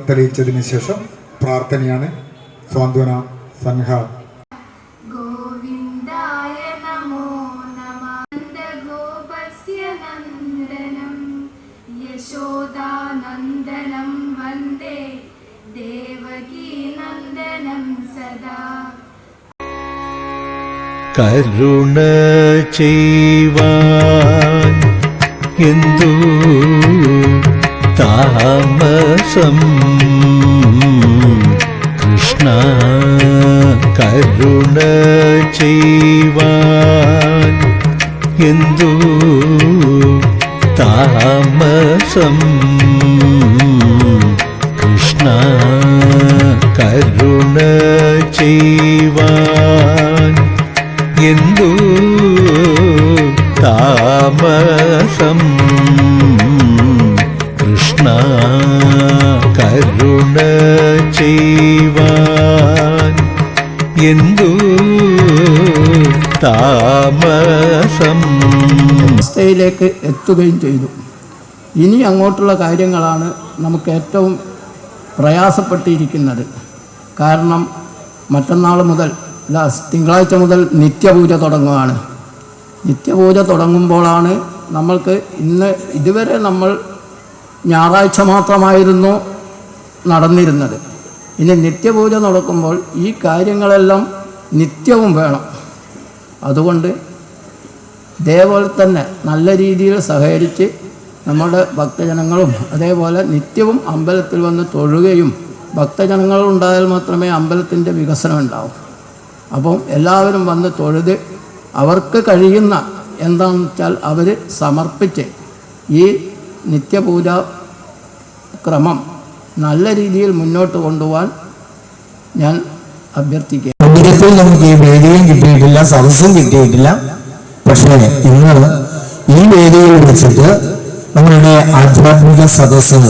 തെളിയിച്ചതിന് ശേഷം പ്രാർത്ഥനയാണ്. സ്വാന്തന സംഘ. ഗോവിന്ദായ നമോ നമഃ. ഗോപസ്യ നന്ദനം യശോദാനന്ദനം വന്ദേ ദേവകീ നന്ദനം സദാ. കരുണ ചെയ്വാൻ എന്തു താമസം കൃഷ്ണ, കരുണ ചെയ്വാൻ എന്തു താമസം കൃഷ്ണ, കരുണ ചെയ്യുവാൻ എന്തു താമസം കൃഷ്ണ, കരുണ ചെയ്യുവാൻ എന്തു താമസം. അവസ്ഥയിലേക്ക് എത്തുകയും ചെയ്തു. ഇനി അങ്ങോട്ടുള്ള കാര്യങ്ങളാണ് നമുക്ക് ഏറ്റവും പ്രയാസപ്പെട്ടിരിക്കുന്നത്. കാരണം മറ്റന്നാൾ മുതൽ തിങ്കളാഴ്ച മുതൽ നിത്യപൂജ തുടങ്ങുകയാണ്. നിത്യപൂജ തുടങ്ങുമ്പോഴാണ് നമ്മൾക്ക് ഇതുവരെ നമ്മൾ ഞായറാഴ്ച മാത്രമായിരുന്നു നടന്നിരുന്നത്. ഇനി നിത്യപൂജ നടക്കുമ്പോൾ ഈ കാര്യങ്ങളെല്ലാം നിത്യവും വേണം. അതുകൊണ്ട് ഇതേപോലെ തന്നെ നല്ല രീതിയിൽ സഹകരിച്ച് നമ്മുടെ ഭക്തജനങ്ങളും അതേപോലെ നിത്യവും അമ്പലത്തിൽ വന്ന് തൊഴുകയും, ഭക്തജനങ്ങളുണ്ടായാൽ മാത്രമേ അമ്പലത്തിൻ്റെ വികസനം ഉണ്ടാവൂ. അപ്പം എല്ലാവരും വന്ന് തൊഴുത് അവർക്ക് കഴിയുന്ന എന്താണെന്ന് വെച്ചാൽ അവർ സമർപ്പിച്ച് ഈ നിത്യപൂജ ക്രമം നല്ല രീതിയിൽ മുന്നോട്ട് കൊണ്ടുപോകാൻ ഞാൻ അഭ്യർത്ഥിക്കുക. നമുക്ക് ഈ വേദിയും കിട്ടിയിട്ടില്ല, സദസ്സും കിട്ടിയിട്ടില്ല. പക്ഷേ ഇന്ന് ഈ വേദിയിൽ വെച്ചിട്ട് നമ്മളുടെ ആധ്യാത്മിക സദസ്സ്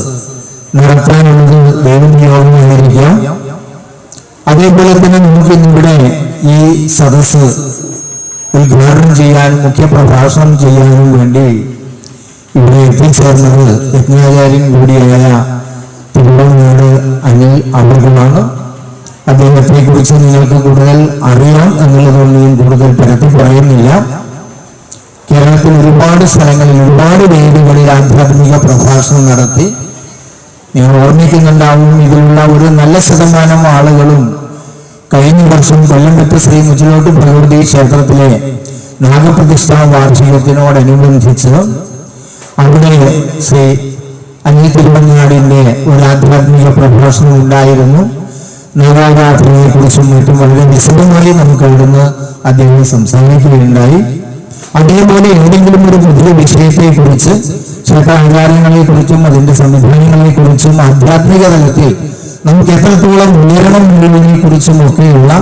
നടത്താനുള്ളത് ദൈവനിയോഗമായിരിക്കാം. അതേപോലെ തന്നെ നമുക്ക് ഇന്നിവിടെ ഈ സദസ്സ് ഉദ്ഘാടനം ചെയ്യാനും മുഖ്യപ്രഭാഷണം ചെയ്യാനും വേണ്ടി ഇവിടെ എത്തിച്ചേർന്നത് യജ്ഞാചാര്യൻ കൂടിയായ തിരുവങ്ങാട് അനിൽ അവർകളാണ്. അദ്ദേഹത്തെ കുറിച്ച് നിങ്ങൾക്ക് കൂടുതൽ അറിയാം എന്നുള്ളതുകൊണ്ട് ഞാൻ കൂടുതൽ പരത്തി പറയുന്നില്ല. കേരളത്തിൽ ഒരുപാട് സ്ഥലങ്ങളിൽ ഒരുപാട് വേദികളിൽ ആധ്യാത്മിക പ്രഭാഷണം നടത്തി. നിങ്ങൾ ഓർമ്മിക്കുന്നുണ്ടാവും, ഇതിലുള്ള ഒരു നല്ല ശതമാനം ആളുകളും കഴിഞ്ഞ വർഷം കൊല്ലംപറ്റ ശ്രീ മുച്ചിലോട്ട് ഭഗവതി ക്ഷേത്രത്തിലെ നാഗപ്രതിഷ്ഠാ വാർഷികത്തിനോടനുബന്ധിച്ച് അവിടെ ശ്രീ അനിൽ തിരുവങ്ങാടിന്റെ ഒരു ആധ്യാത്മിക പ്രഭാഷണം ഉണ്ടായിരുന്നു. നാഗാരാധനയെ കുറിച്ചും മറ്റും വളരെ വിശദമായി നമുക്ക് ഇവിടുന്ന് അദ്ദേഹം സംസാരിക്കുകയുണ്ടായി. അതേപോലെ ഏതെങ്കിലും ഒരു പുതിയ വിഷയത്തെക്കുറിച്ച്, ക്ഷേത്രാചാരങ്ങളെക്കുറിച്ചും അതിന്റെ സംവിധാനങ്ങളെക്കുറിച്ചും ആധ്യാത്മിക തലത്തിൽ നമുക്ക് എത്രത്തോളം ഉയരണം എന്നതിനെ കുറിച്ചും ഒക്കെയുള്ള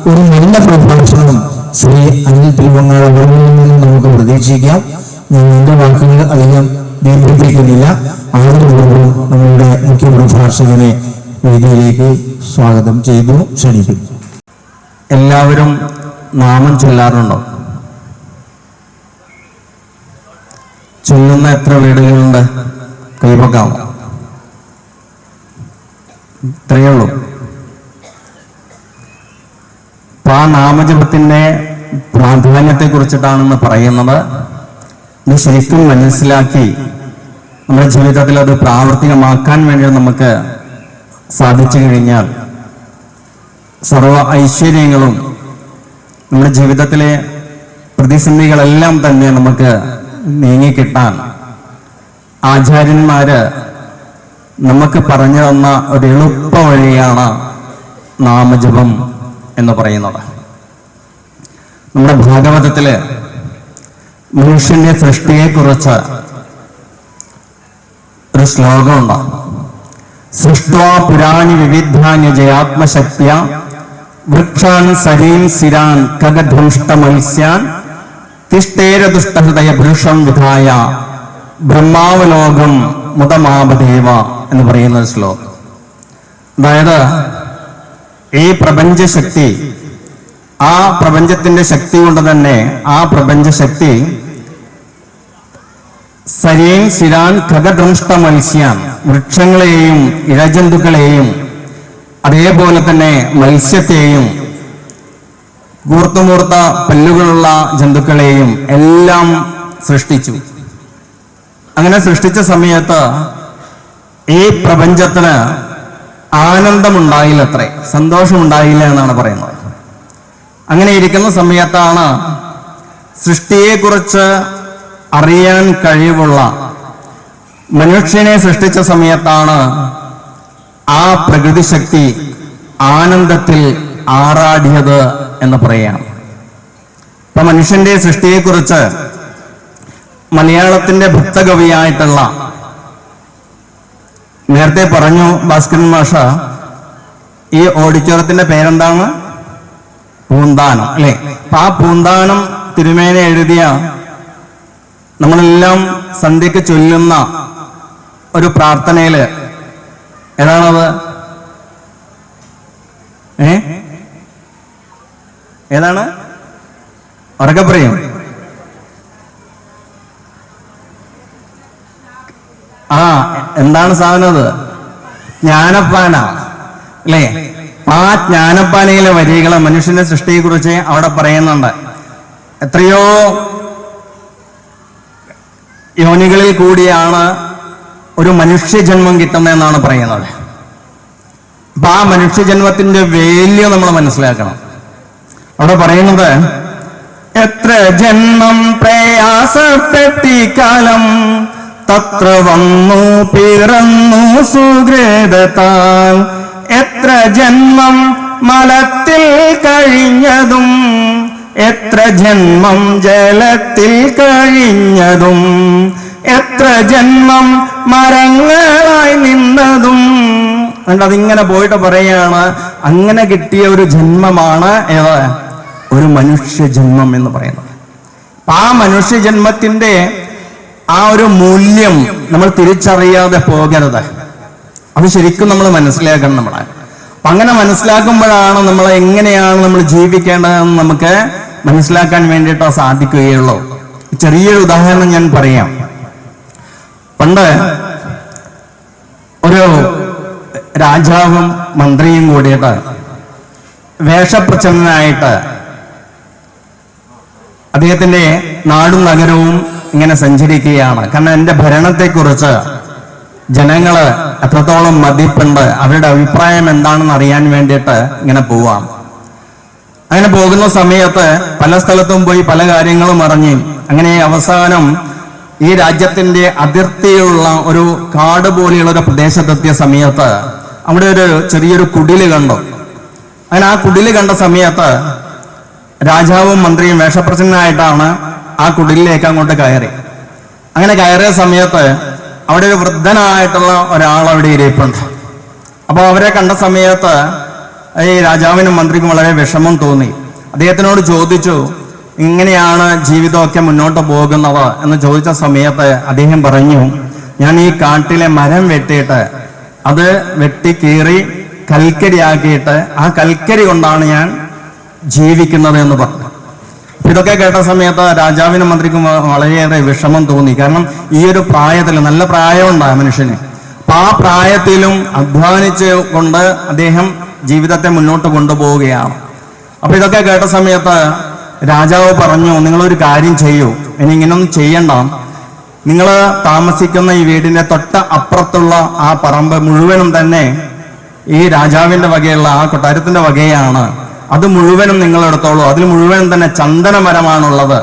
ഒരു നല്ല പ്രഭാഷണം ശ്രീ അനിൽ തിരുവങ്ങാട് അവരിൽ നിന്ന് നമുക്ക് പ്രതീക്ഷിക്കാം. ഞാൻ എന്റെ വാക്കുകൾ അധികം ദീർഘിപ്പിക്കുന്നില്ല. ആദ്യപൂർവ്വം നമ്മളുടെ മുഖ്യ പ്രഭാഷകനെ വേദിയിലേക്ക് സ്വാഗതം ചെയ്തു ക്ഷണിക്കുന്നു. എല്ലാവരും നാമം ചൊല്ലാറുണ്ടോ? ചൊല്ലുന്ന എത്ര വീടുകളുണ്ട്? കൈപൊക്കാമോ? ഇത്രയേ ഉള്ളൂ. അപ്പൊ ആ നാമജപത്തിന്റെ പ്രാധാന്യത്തെ കുറിച്ചിട്ടാണെന്ന് പറയുന്നത്. ഇത് ശരിക്കും മനസ്സിലാക്കി നമ്മുടെ ജീവിതത്തിൽ അത് പ്രാവർത്തികമാക്കാൻ വേണ്ടി നമുക്ക് സാധിച്ചു കഴിഞ്ഞാൽ സർവ ഐശ്വര്യങ്ങളും നമ്മുടെ ജീവിതത്തിലെ പ്രതിസന്ധികളെല്ലാം തന്നെ നമുക്ക് നീങ്ങിക്കിട്ടാൻ ആചാര്യന്മാര് നമുക്ക് പറഞ്ഞു തന്ന ഒരു എളുപ്പ വഴിയാണ് നാമജപം എന്ന് പറയുന്നത്. നമ്മുടെ ഭാഗവതത്തില് മനുഷ്യന്റെ സൃഷ്ടിയെക്കുറിച്ച് ഒരു ശ്ലോകമുണ്ട്. സൃഷ്ട്വാ പുരാണി വിവിധാനി ജയാത്മശക്തിയ വൃക്ഷാൻ സരീം സിരാൻ കഗധുഷ്ടമത്സ്യാൻ തിഷ്ടേരദുഷ്ടഹൃദയ ഭൃഷം വിധായ ബ്രഹ്മാവലോകം മുതമാപദേവ എന്ന് പറയുന്ന ശ്ലോകം. അതായത് ഈ പ്രപഞ്ചശക്തി, ആ പ്രപഞ്ചത്തിന്റെ ശക്തി കൊണ്ട് തന്നെ ആ പ്രപഞ്ചശക്തി സരീം സിരാൻ ഖഗദംഷ്ട മത്സ്യാൻ വൃക്ഷങ്ങളെയും ഇഴജന്തുക്കളെയും അതേപോലെ തന്നെ മത്സ്യത്തെയും കൂർത്തുമൂർത്ത പല്ലുകളുള്ള ജന്തുക്കളെയും എല്ലാം സൃഷ്ടിച്ചു. അങ്ങനെ സൃഷ്ടിച്ച സമയത്ത് ഈ പ്രപഞ്ചത്തിന് ആനന്ദമുണ്ടായില്ലത്രേ, സന്തോഷമുണ്ടായില്ല എന്നാണ് പറയുന്നത്. അങ്ങനെ ഇരിക്കുന്ന സമയത്താണ് സൃഷ്ടിയെക്കുറിച്ച് അറിയാൻ കഴിവുള്ള മനുഷ്യനെ സൃഷ്ടിച്ച സമയത്താണ് ആ പ്രകൃതി ശക്തി ആനന്ദത്തിൽ ആറാടിയത് എന്ന് പറയാം. ഇപ്പൊ മനുഷ്യന്റെ സൃഷ്ടിയെക്കുറിച്ച് മലയാളത്തിന്റെ ഭക്തകവിയായിട്ടുള്ള നേരത്തെ പറഞ്ഞു ഭാസ്കരൻ മാഷ, ഈ ഓഡിറ്റോറിയത്തിന്റെ പേരെന്താണ്? പൂന്താനം അല്ലെ? അപ്പൊ ആ പൂന്താനം തിരുമേന എഴുതിയ നമ്മളെല്ലാം സന്ധ്യക്ക് ചൊല്ലുന്ന ഒരു പ്രാർത്ഥനയില് ഏതാണത്? ഏതാണ്? ഉറക്കെ പറയും. എന്താണ് സാധനം അത്? ജ്ഞാനപ്പാന അല്ലേ? ആ ജ്ഞാനപ്പാനയിലെ വരികള് മനുഷ്യന്റെ സൃഷ്ടിയെ കുറിച്ച് അവിടെ പറയുന്നുണ്ട്. എത്രയോ യോനികളിൽ കൂടിയാണ് ഒരു മനുഷ്യജന്മം കിട്ടുന്നതെന്നാണ് പറയുന്നത്. അപ്പൊ ആ മനുഷ്യജന്മത്തിന്റെ വാല്യൂ നമ്മൾ മനസ്സിലാക്കണം. അവിടെ പറയുന്നത്, എത്ര ജന്മം പ്രയാസപ്പെട്ടിക്കാലം തത്ര വന്നു പിറന്നു സുഹൃതത്താൽ, എത്ര ജന്മം മലത്തിൽ കഴിഞ്ഞതും എത്ര ജന്മം ജലത്തിൽ കഴിഞ്ഞതും എത്ര ജന്മം മരങ്ങളായി നിന്നതും. അതിങ്ങനെ പോയിട്ട് പറയാണ്, അങ്ങനെ കിട്ടിയ ഒരു ജന്മമാണ് ഏത്? ഒരു മനുഷ്യജന്മം എന്ന് പറയുന്നത്. ആ മനുഷ്യജന്മത്തിന്റെ ആ ഒരു മൂല്യം നമ്മൾ തിരിച്ചറിയാതെ പോകരുത്. അത് ശരിക്കും നമ്മൾ മനസ്സിലാക്കണം. നമ്മളെ അങ്ങനെ മനസ്സിലാക്കുമ്പോഴാണ് നമ്മൾ എങ്ങനെയാണ് നമ്മൾ ജീവിക്കേണ്ടതെന്ന് നമുക്ക് മനസ്സിലാക്കാൻ വേണ്ടിയിട്ട് സാധിക്കുകയുള്ളൂ. ചെറിയൊരു ഉദാഹരണം ഞാൻ പറയാം. പണ്ട് ഒരു രാജാവും മന്ത്രിയും കൂടിയിട്ട് വേഷപ്രച്ഛന്നനായിട്ട് അദ്ദേഹത്തിന്റെ നാടും നഗരവും ഇങ്ങനെ സഞ്ചരിക്കുകയാണ്. കാരണം എന്റെ ഭരണത്തെക്കുറിച്ച് ജനങ്ങള് എത്രത്തോളം മതിപ്പുണ്ട്, അവരുടെ അഭിപ്രായം എന്താണെന്ന് അറിയാൻ വേണ്ടിയിട്ട് ഇങ്ങനെ പോവാം. അങ്ങനെ പോകുന്ന സമയത്ത് പല സ്ഥലത്തും പോയി പല കാര്യങ്ങളും അറിഞ്ഞ് അങ്ങനെ അവസാനം ഈ രാജ്യത്തിന്റെ അതിർത്തിയുള്ള ഒരു കാട് പോലെയുള്ള ഒരു പ്രദേശത്തെത്തിയ സമയത്ത് അവിടെ ഒരു ചെറിയൊരു കുടില് കണ്ടു. അങ്ങനെ ആ കുടില് കണ്ട സമയത്ത് രാജാവും മന്ത്രിയും വേഷപ്രച്ഛന്നനായിട്ടാണ് ആ കുടിലേക്ക് അങ്ങോട്ട് കയറി. അങ്ങനെ കയറിയ സമയത്ത് അവിടെ ഒരു വൃദ്ധനായിട്ടുള്ള ഒരാൾ അവിടെ ഇരിപ്പുണ്ട്. അപ്പോൾ അവരെ കണ്ട സമയത്ത് ഈ രാജാവിനും മന്ത്രിക്കും വളരെ വിഷമം തോന്നി. അദ്ദേഹത്തിനോട് ചോദിച്ചു, ഇങ്ങനെയാണ് ജീവിതമൊക്കെ മുന്നോട്ട് പോകുന്നത് എന്ന് ചോദിച്ച സമയത്ത് അദ്ദേഹം പറഞ്ഞു, ഞാൻ ഈ കാട്ടിലെ മരം വെട്ടിയിട്ട് അത് വെട്ടി കീറി കൽക്കരിയാക്കിയിട്ട് ആ കൽക്കരി കൊണ്ടാണ് ഞാൻ ജീവിക്കുന്നത് എന്ന് പറഞ്ഞു. ഇതൊക്കെ കേട്ട സമയത്ത് രാജാവിനും മന്ത്രിക്കും വളരെയേറെ വിഷമം തോന്നി. കാരണം ഈ ഒരു പ്രായത്തിൽ, നല്ല പ്രായമുണ്ട് മനുഷ്യന്, അപ്പൊ ആ പ്രായത്തിലും അധ്വാനിച്ച് കൊണ്ട് അദ്ദേഹം ജീവിതത്തെ മുന്നോട്ട് കൊണ്ടുപോവുകയാണ്. അപ്പൊ ഇതൊക്കെ കേട്ട സമയത്ത് രാജാവ് പറഞ്ഞു, നിങ്ങളൊരു കാര്യം ചെയ്യൂ, ഇനി ഇങ്ങനൊന്നും ചെയ്യണ്ട, നിങ്ങൾ താമസിക്കുന്ന ഈ വീടിന്റെ തൊട്ട അപ്പുറത്തുള്ള ആ പറമ്പ് മുഴുവനും തന്നെ ഈ രാജാവിന്റെ വകയുള്ള ആ കൊട്ടാരത്തിന്റെ വകയാണ്, അത് മുഴുവനും നിങ്ങൾ എടുത്തോളൂ, അതിൽ മുഴുവനും തന്നെ ചന്ദനമരമാണുള്ളത്,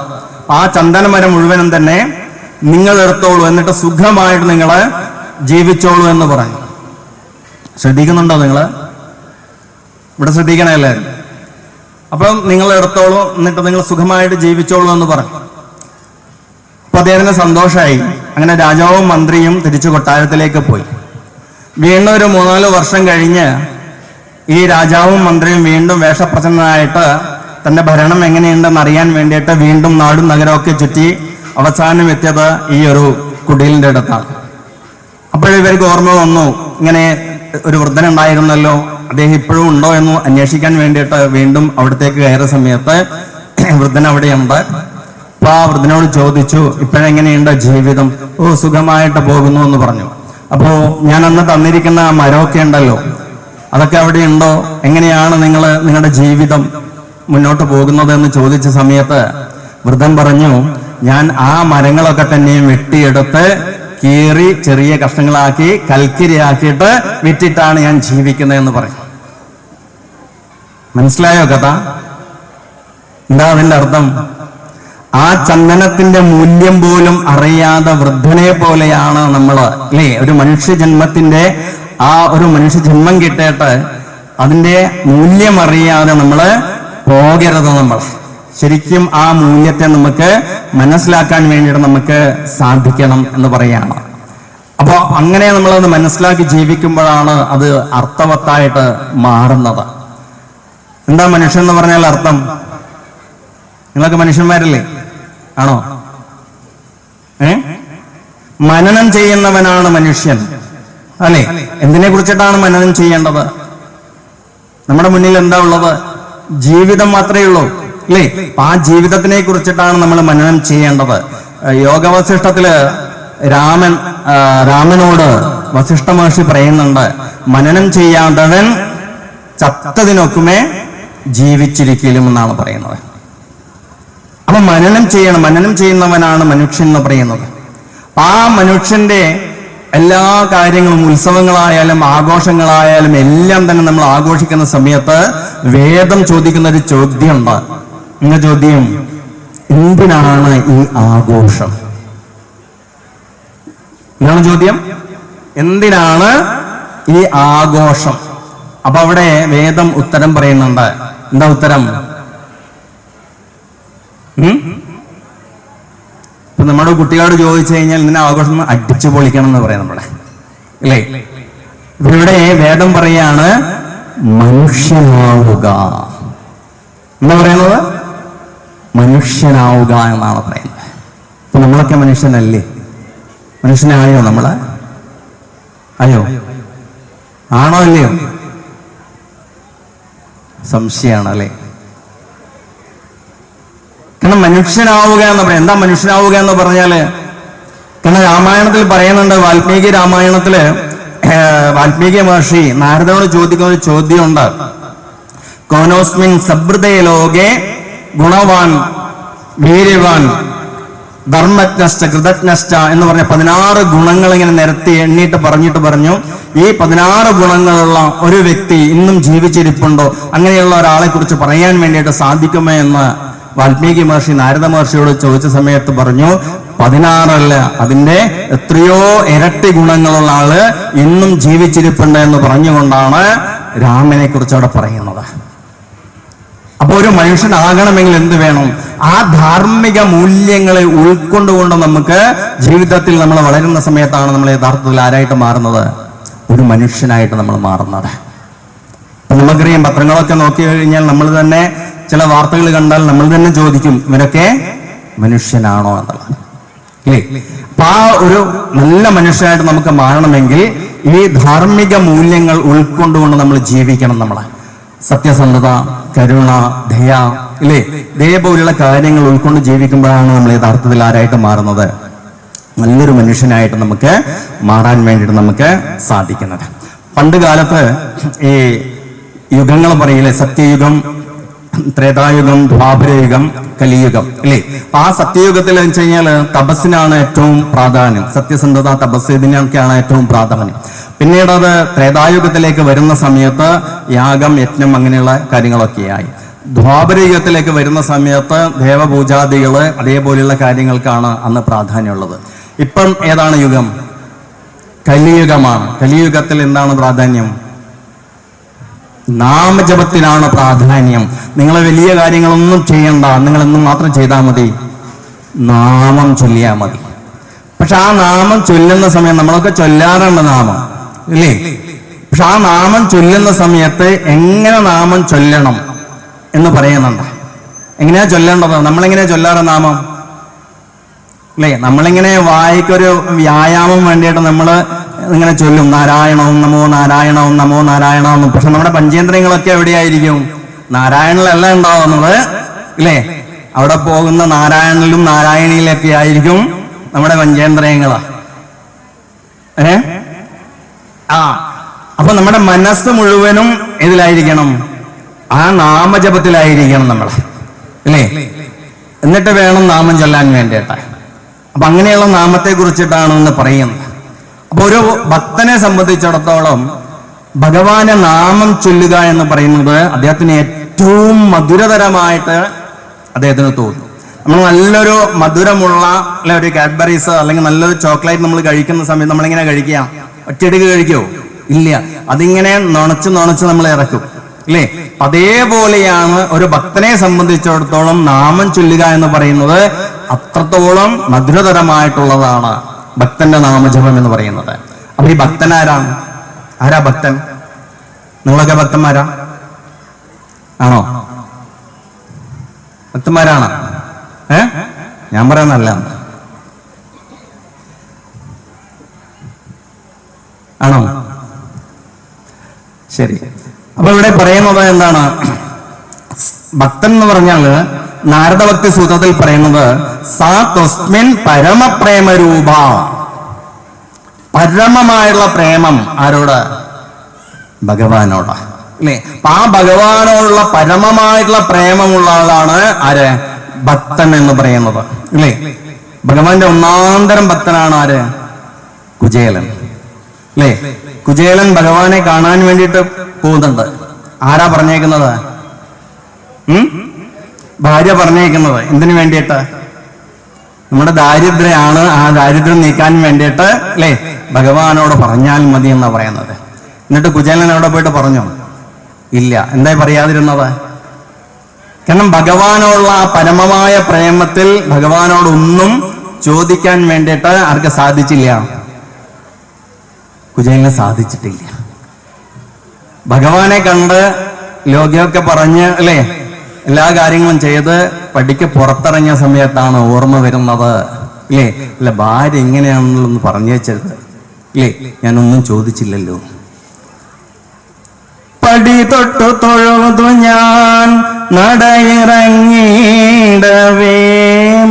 ആ ചന്ദനമരം മുഴുവനും തന്നെ നിങ്ങൾ എടുത്തോളൂ, എന്നിട്ട് സുഖമായിട്ട് നിങ്ങൾ ജീവിച്ചോളൂ എന്ന് പറഞ്ഞു. ശ്രദ്ധിക്കുന്നുണ്ടോ നിങ്ങൾ? ഇവിടെ ശ്രദ്ധിക്കണേ എല്ലാവരും. അപ്പം നിങ്ങൾ എടുത്തോളൂ, എന്നിട്ട് നിങ്ങൾ സുഖമായിട്ട് ജീവിച്ചോളൂ എന്ന് പറഞ്ഞു. അപ്പൊ അദ്ദേഹത്തിന് സന്തോഷമായി. അങ്ങനെ രാജാവും മന്ത്രിയും തിരിച്ചു കൊട്ടാരത്തിലേക്ക് പോയി. വീണ്ടും ഒരു 3-4 വർഷം കഴിഞ്ഞ് ഈ രാജാവും മന്ത്രിയും വീണ്ടും വേഷപ്രച്ഛന്നനായിട്ട് തന്റെ ഭരണം എങ്ങനെയുണ്ടെന്ന് അറിയാൻ വേണ്ടിയിട്ട് വീണ്ടും നാടും നഗരമൊക്കെ ചുറ്റി അവസാനം എത്തിയത് ഈ ഒരു കുടിലിന്റെ അടുത്താണ്. അപ്പോഴിവർക്ക് ഓർമ്മ വന്നു, ഇങ്ങനെ ഒരു വൃദ്ധനുണ്ടായിരുന്നല്ലോ, അദ്ദേഹം ഇപ്പോഴും ഉണ്ടോ എന്ന് അന്വേഷിക്കാൻ വേണ്ടിയിട്ട് വീണ്ടും അവിടത്തേക്ക് കയറിയ സമയത്ത് വൃദ്ധൻ അവിടെയുണ്ട്. അപ്പൊ ആ വൃദ്ധനോട് ചോദിച്ചു, ഇപ്പോഴെങ്ങനെയുണ്ട് ജീവിതം? ഓ, സുഖമായിട്ട് പോകുന്നു എന്ന് പറഞ്ഞു. അപ്പോ ഞാൻ അന്ന് തന്നിരിക്കുന്ന ആ മരമൊക്കെ ഉണ്ടല്ലോ, അതൊക്കെ അവിടെ ഉണ്ടോ? എങ്ങനെയാണ് നിങ്ങളുടെ ജീവിതം മുന്നോട്ട് പോകുന്നത് എന്ന് ചോദിച്ച സമയത്ത് വൃദ്ധൻ പറഞ്ഞു, ഞാൻ ആ മരങ്ങളൊക്കെ തന്നെയും വെട്ടിയെടുത്ത് കീറി ചെറിയ കഷ്ണങ്ങളാക്കി കൽക്കരിയാക്കിയിട്ട് വിറ്റിട്ടാണ് ഞാൻ ജീവിക്കുന്നതെന്ന് പറയും. മനസ്സിലായോ കഥ? എന്താ അതിന്റെ അർത്ഥം? ആ ചന്ദനത്തിന്റെ മൂല്യം പോലും അറിയാതെ വൃദ്ധനെ പോലെയാണ് നമ്മൾ, അല്ലേ? ഒരു മനുഷ്യജന്മത്തിന്റെ ആ ഒരു മനുഷ്യജന്മം കിട്ടിയിട്ട് അതിന്റെ മൂല്യം അറിയാതെ നമ്മൾ പോകരുത്. നമ്മൾ ശരിക്കും ആ മൂല്യത്തെ നമുക്ക് മനസ്സിലാക്കാൻ വേണ്ടിയിട്ട് നമുക്ക് സാധിക്കണം എന്ന് പറയാണ്. അപ്പൊ അങ്ങനെ നമ്മളത് മനസ്സിലാക്കി ജീവിക്കുമ്പോഴാണ് അത് അർത്ഥവത്തായിട്ട് മാറുന്നത്. എന്താ മനുഷ്യൻ എന്ന് പറഞ്ഞാൽ അർത്ഥം? നിങ്ങളൊക്കെ മനുഷ്യന്മാരല്ലേ? ആണോ? മനനം ചെയ്യുന്നവനാണ് മനുഷ്യൻ, അല്ലെ? എന്തിനെ കുറിച്ചിട്ടാണ് മനനം ചെയ്യേണ്ടത്? നമ്മുടെ മുന്നിൽ എന്താ ഉള്ളത്? ജീവിതം മാത്രമേ ഉള്ളൂ, അല്ലേ? അപ്പൊ ആ ജീവിതത്തിനെ കുറിച്ചിട്ടാണ് നമ്മൾ മനനം ചെയ്യേണ്ടത്. യോഗവസിഷ്ഠത്തില് രാമനോട് വസിഷ്ഠ മഹർഷി പറയുന്നുണ്ട്, മനനം ചെയ്യാത്തവൻ ചത്തതിനൊക്കുമേ ജീവിച്ചിരിക്കലും എന്നാണ് പറയുന്നത്. അപ്പൊ മനനം ചെയ്യണം. മനനം ചെയ്യുന്നവനാണ് മനുഷ്യൻ എന്ന് പറയുന്നത്. ആ മനുഷ്യന്റെ എല്ലാ കാര്യങ്ങളും, ഉത്സവങ്ങളായാലും ആഘോഷങ്ങളായാലും എല്ലാം തന്നെ നമ്മൾ ആഘോഷിക്കുന്ന സമയത്ത് വേദം ചോദിക്കുന്ന ഒരു ചോദ്യമുണ്ട്. എന്ന ചോദ്യം, എന്തിനാണ് ഈ ആഘോഷം? ഇതാണ് ചോദ്യം. എന്തിനാണ് ഈ ആഘോഷം? അപ്പൊ അവിടെ വേദം ഉത്തരം പറയുന്നുണ്ട്. എന്താ ഉത്തരം? ഇപ്പൊ നമ്മുടെ കുട്ടികളോട് ചോദിച്ചു കഴിഞ്ഞാൽ ഇതിനെ ആഘോഷം അടിച്ചു പൊളിക്കണം എന്ന് പറയാം നമ്മളെ, അല്ലേ? ഇവിടെ വേദം പറയാണ് മനുഷ്യനാവുക. എന്താ പറയുന്നത്? മനുഷ്യനാവുക എന്നാണ് പറയുന്നത്. അപ്പൊ നമ്മളൊക്കെ മനുഷ്യനല്ലേ? മനുഷ്യനായോ നമ്മള്? അയ്യോ, ആണോ അല്ലയോ? സംശയമാണ്, അല്ലേ? കാരണം മനുഷ്യനാവുക എന്ന് പറയാം. എന്താ മനുഷ്യനാവുക എന്ന് പറഞ്ഞാല്? കാരണം രാമായണത്തിൽ പറയുന്നുണ്ട്, വാൽമീകി രാമായണത്തില് വാൽമീകി മഹർഷി നാരദനോട് ചോദിക്കുന്ന ഒരു ചോദ്യമുണ്ട്. കോനോസ്മിൻ സബ്രതേ ലോകെ ഗുണവാൻ വീര്യവാൻ ധർമ്മജ്ഞശ്ച കൃതജ്ഞശ്ച എന്ന് പറഞ്ഞ 16 ഗുണങ്ങൾ ഇങ്ങനെ നിരത്തി എണ്ണിയിട്ട് പറഞ്ഞു, ഈ 16 ഗുണങ്ങളുള്ള ഒരു വ്യക്തി ഇന്നും ജീവിച്ചിരിപ്പുണ്ടോ? അങ്ങനെയുള്ള ഒരാളെ കുറിച്ച് പറയാൻ വേണ്ടിയിട്ട് സാധിക്കുമോ എന്ന് വാൽമീകി മഹർഷി നാരദ മഹർഷിയോട് ചോദിച്ച സമയത്ത് പറഞ്ഞു, 16 അല്ല, അതിന്റെ എത്രയോ ഇരട്ടി ഗുണങ്ങളുള്ള ആള് ഇന്നും ജീവിച്ചിരിപ്പുണ്ട് എന്ന് പറഞ്ഞുകൊണ്ടാണ് രാമനെ കുറിച്ച് അവിടെ പറയുന്നത്. അപ്പൊ ഒരു മനുഷ്യനാകണമെങ്കിൽ എന്ത് വേണം? ആ ധാർമ്മിക മൂല്യങ്ങളെ ഉൾക്കൊണ്ടുകൊണ്ട് നമുക്ക് ജീവിതത്തിൽ നമ്മൾ വളരുന്ന സമയത്താണ് നമ്മൾ യഥാർത്ഥത്തിൽ ആരായിട്ട് മാറുന്നത്? ഒരു മനുഷ്യനായിട്ട് നമ്മൾ മാറുന്നത്. അപ്പൊ നമുക്കറിയാം, പത്രങ്ങളൊക്കെ നോക്കി കഴിഞ്ഞാൽ നമ്മൾ തന്നെ ചില വാർത്തകൾ കണ്ടാൽ നമ്മൾ തന്നെ ചോദിക്കും, ഇവരൊക്കെ മനുഷ്യനാണോ എന്നുള്ളത്, അല്ലേ? അപ്പൊ ആ ഒരു നല്ല മനുഷ്യനായിട്ട് നമുക്ക് മാറണമെങ്കിൽ ഈ ധാർമ്മിക മൂല്യങ്ങൾ ഉൾക്കൊണ്ടുകൊണ്ട് നമ്മൾ ജീവിക്കണം. നമ്മളെ സത്യസന്ധത, കരുണ, ദയ, ഇല്ലേ? ഇതേപോലുള്ള കാര്യങ്ങൾ ഉൾക്കൊണ്ട് ജീവിക്കുമ്പോഴാണ് നമ്മൾ യഥാർത്ഥത്തിൽ ആരായിട്ട് മാറുന്നത്? നല്ലൊരു മനുഷ്യനായിട്ട് നമുക്ക് മാറാൻ വേണ്ടിയിട്ട് നമുക്ക് സാധിക്കുന്നത്. പണ്ട് കാലത്ത് ഈ യുഗങ്ങൾ പറയില്ലേ, സത്യയുഗം, ത്രേതായുഗം, ദ്വാപരയുഗം, കലിയുഗം, അല്ലേ? അപ്പൊ ആ സത്യയുഗത്തിൽ എന്ന് വെച്ച് കഴിഞ്ഞാൽ തപസ്സിനാണ് ഏറ്റവും പ്രാധാന്യം. സത്യസന്ധത, തപസ്, ഇതിനൊക്കെയാണ് ഏറ്റവും പ്രാധാന്യം. പിന്നീട് അത് ത്രേതായുഗത്തിലേക്ക് വരുന്ന സമയത്ത് യാഗം, യജ്ഞം, അങ്ങനെയുള്ള കാര്യങ്ങളൊക്കെയായി. ദ്വാപരയുഗത്തിലേക്ക് വരുന്ന സമയത്ത് ദേവപൂജാദികള്, അതേപോലെയുള്ള കാര്യങ്ങൾക്കാണ് അന്ന് പ്രാധാന്യമുള്ളത്. ഇപ്പം ഏതാണ് യുഗം? കലിയുഗമാണ്. കലിയുഗത്തിൽ എന്താണ് പ്രാധാന്യം? നാമജപത്തിനാണ് പ്രാധാന്യം. നിങ്ങൾ വലിയ കാര്യങ്ങളൊന്നും ചെയ്യണ്ട, നിങ്ങളെന്നും മാത്രം ചെയ്താൽ മതി, നാമം ചൊല്ലിയാൽ മതി. പക്ഷെ ആ നാമം ചൊല്ലുന്ന സമയം, നമ്മളൊക്കെ ചൊല്ലാറുണ്ട് നാമം, ഇല്ലേ? പക്ഷെ ആ നാമം ചൊല്ലുന്ന സമയത്ത് എങ്ങനെ നാമം ചൊല്ലണം എന്ന് പറയുന്നുണ്ട്. എങ്ങനെയാ ചൊല്ലേണ്ടത്? നമ്മളെങ്ങനെയാ ചൊല്ലാറ് നാമം, അല്ലേ? നമ്മളിങ്ങനെ വായിക്കൊരു വ്യായാമം വേണ്ടിയിട്ട് നമ്മൾ ഇങ്ങനെ ചൊല്ലും, നാരായണവും നമോ നാരായണവും നമോ നാരായണവും. പക്ഷെ നമ്മുടെ പഞ്ചേന്ദ്രിയങ്ങളൊക്കെ എവിടെയായിരിക്കും? നാരായണനിലല്ല ഉണ്ടാവുന്നത്, ഇല്ലേ? അവിടെ പോകുന്ന നാരായണനിലും നാരായണിയിലൊക്കെ ആയിരിക്കും നമ്മുടെ പഞ്ചേന്ദ്രിയങ്ങള്. അപ്പൊ നമ്മുടെ മനസ്സ് മുഴുവനും ഇതിലായിരിക്കണം, ആ നാമജപത്തിലായിരിക്കണം നമ്മൾ, അല്ലേ? എന്നിട്ട് വേണം നാമം ചൊല്ലാൻ വേണ്ടിയിട്ട്. അപ്പൊ അങ്ങനെയുള്ള നാമത്തെ കുറിച്ചിട്ടാണ് ഇന്ന് പറയുന്നത്. അപ്പൊ ഒരു ഭക്തനെ സംബന്ധിച്ചിടത്തോളം ഭഗവാന്റെ നാമം ചൊല്ലുക എന്ന് പറയുന്നത് അദ്ദേഹത്തിന് ഏറ്റവും മധുരതരമായിട്ട് അദ്ദേഹത്തിന് തോന്നും. നമ്മൾ നല്ലൊരു മധുരമുള്ള ഒരു കാഡ്ബറീസ് അല്ലെങ്കിൽ നല്ലൊരു ചോക്ലേറ്റ് നമ്മൾ കഴിക്കുന്ന സമയത്ത് നമ്മളിങ്ങനെ കഴിക്കുക, ഒറ്റയടിക്ക് കഴിക്കുമോ? ഇല്ല, അതിങ്ങനെ നുണച്ച് നമ്മൾ ഇറക്കും, അല്ലേ? അതേപോലെയാണ് ഒരു ഭക്തനെ സംബന്ധിച്ചിടത്തോളം നാമം ചൊല്ലുക എന്ന് പറയുന്നത് അത്രത്തോളം മധുരതരമായിട്ടുള്ളതാണ് ഭക്തന്റെ നാമജപം എന്ന് പറയുന്നത്. അപ്പൊ ഈ ഭക്തൻ ആരാണ്? ആരാ ഭക്തൻ? നിങ്ങളൊക്കെ ഭക്തന്മാരാ? ആണോ? ഭക്തന്മാരാണ്? ഞാൻ പറയുന്നല്ല, ആണോ? ശരി. അപ്പൊ ഇവിടെ പറയുന്നത് എന്താണ്? ഭക്തൻ എന്ന് പറഞ്ഞാല് നാരദഭക്തി സൂത്രത്തിൽ പറയുന്നത് സാ തസ്മിൻ പരമപ്രേമരൂപ, പരമമായുള്ള പ്രേമം ആരോട്? ഭഗവാനോട്, അല്ലേ? അപ്പൊ ആ ഭഗവാനോടുള്ള പരമമായിട്ടുള്ള പ്രേമമുള്ള ആളാണ് ആര്? ഭക്തൻ എന്ന് പറയുന്നത്, അല്ലേ? ഭഗവാന്റെ ഒന്നാന്തരം ഭക്തനാണ് ആര്? കുചേലൻ, അല്ലേ? കുചേലൻ ഭഗവാനെ കാണാൻ വേണ്ടിയിട്ട് പോകുന്നുണ്ട്. ആരാ പറഞ്ഞേക്കുന്നത്? ഭാര്യ പറഞ്ഞേക്കുന്നത്. എന്തിനു വേണ്ടിയിട്ട്? നമ്മുടെ ദാരിദ്ര്യമാണ്, ആ ദാരിദ്ര്യം നീക്കാൻ വേണ്ടിയിട്ട്, അല്ലേ? ഭഗവാനോട് പറഞ്ഞാൽ മതി എന്നാ പറയുന്നത്. എന്നിട്ട് കുചേലൻ അവിടെ പോയിട്ട് പറഞ്ഞോ? ഇല്ല. എന്തായി പറയാതിരുന്നത്? കാരണം ഭഗവാനോടുള്ള ആ പരമമായ പ്രേമത്തിൽ ഭഗവാനോടൊന്നും ചോദിക്കാൻ വേണ്ടിയിട്ട് ആർക്ക് സാധിച്ചില്ല? കുചേലന് സാധിച്ചിട്ടില്ല. ഭഗവാനെ കണ്ട് ലോകമൊക്കെ പറഞ്ഞ്, അല്ലേ, എല്ലാ കാര്യങ്ങളും ചെയ്ത് പടിക്ക് പുറത്തിറങ്ങിയ സമയത്താണ് ഓർമ്മ വരുന്നത്, അല്ലേ? അല്ല, ഭാര്യ ഇങ്ങനെയാണെന്നുള്ളൊന്ന് പറഞ്ഞു വെച്ചത്, അല്ലേ? ഞാനൊന്നും ചോദിച്ചില്ലല്ലോ. പടി തൊട്ടു തൊഴുതു ഞാൻ നടയിറങ്ങിയിടവേ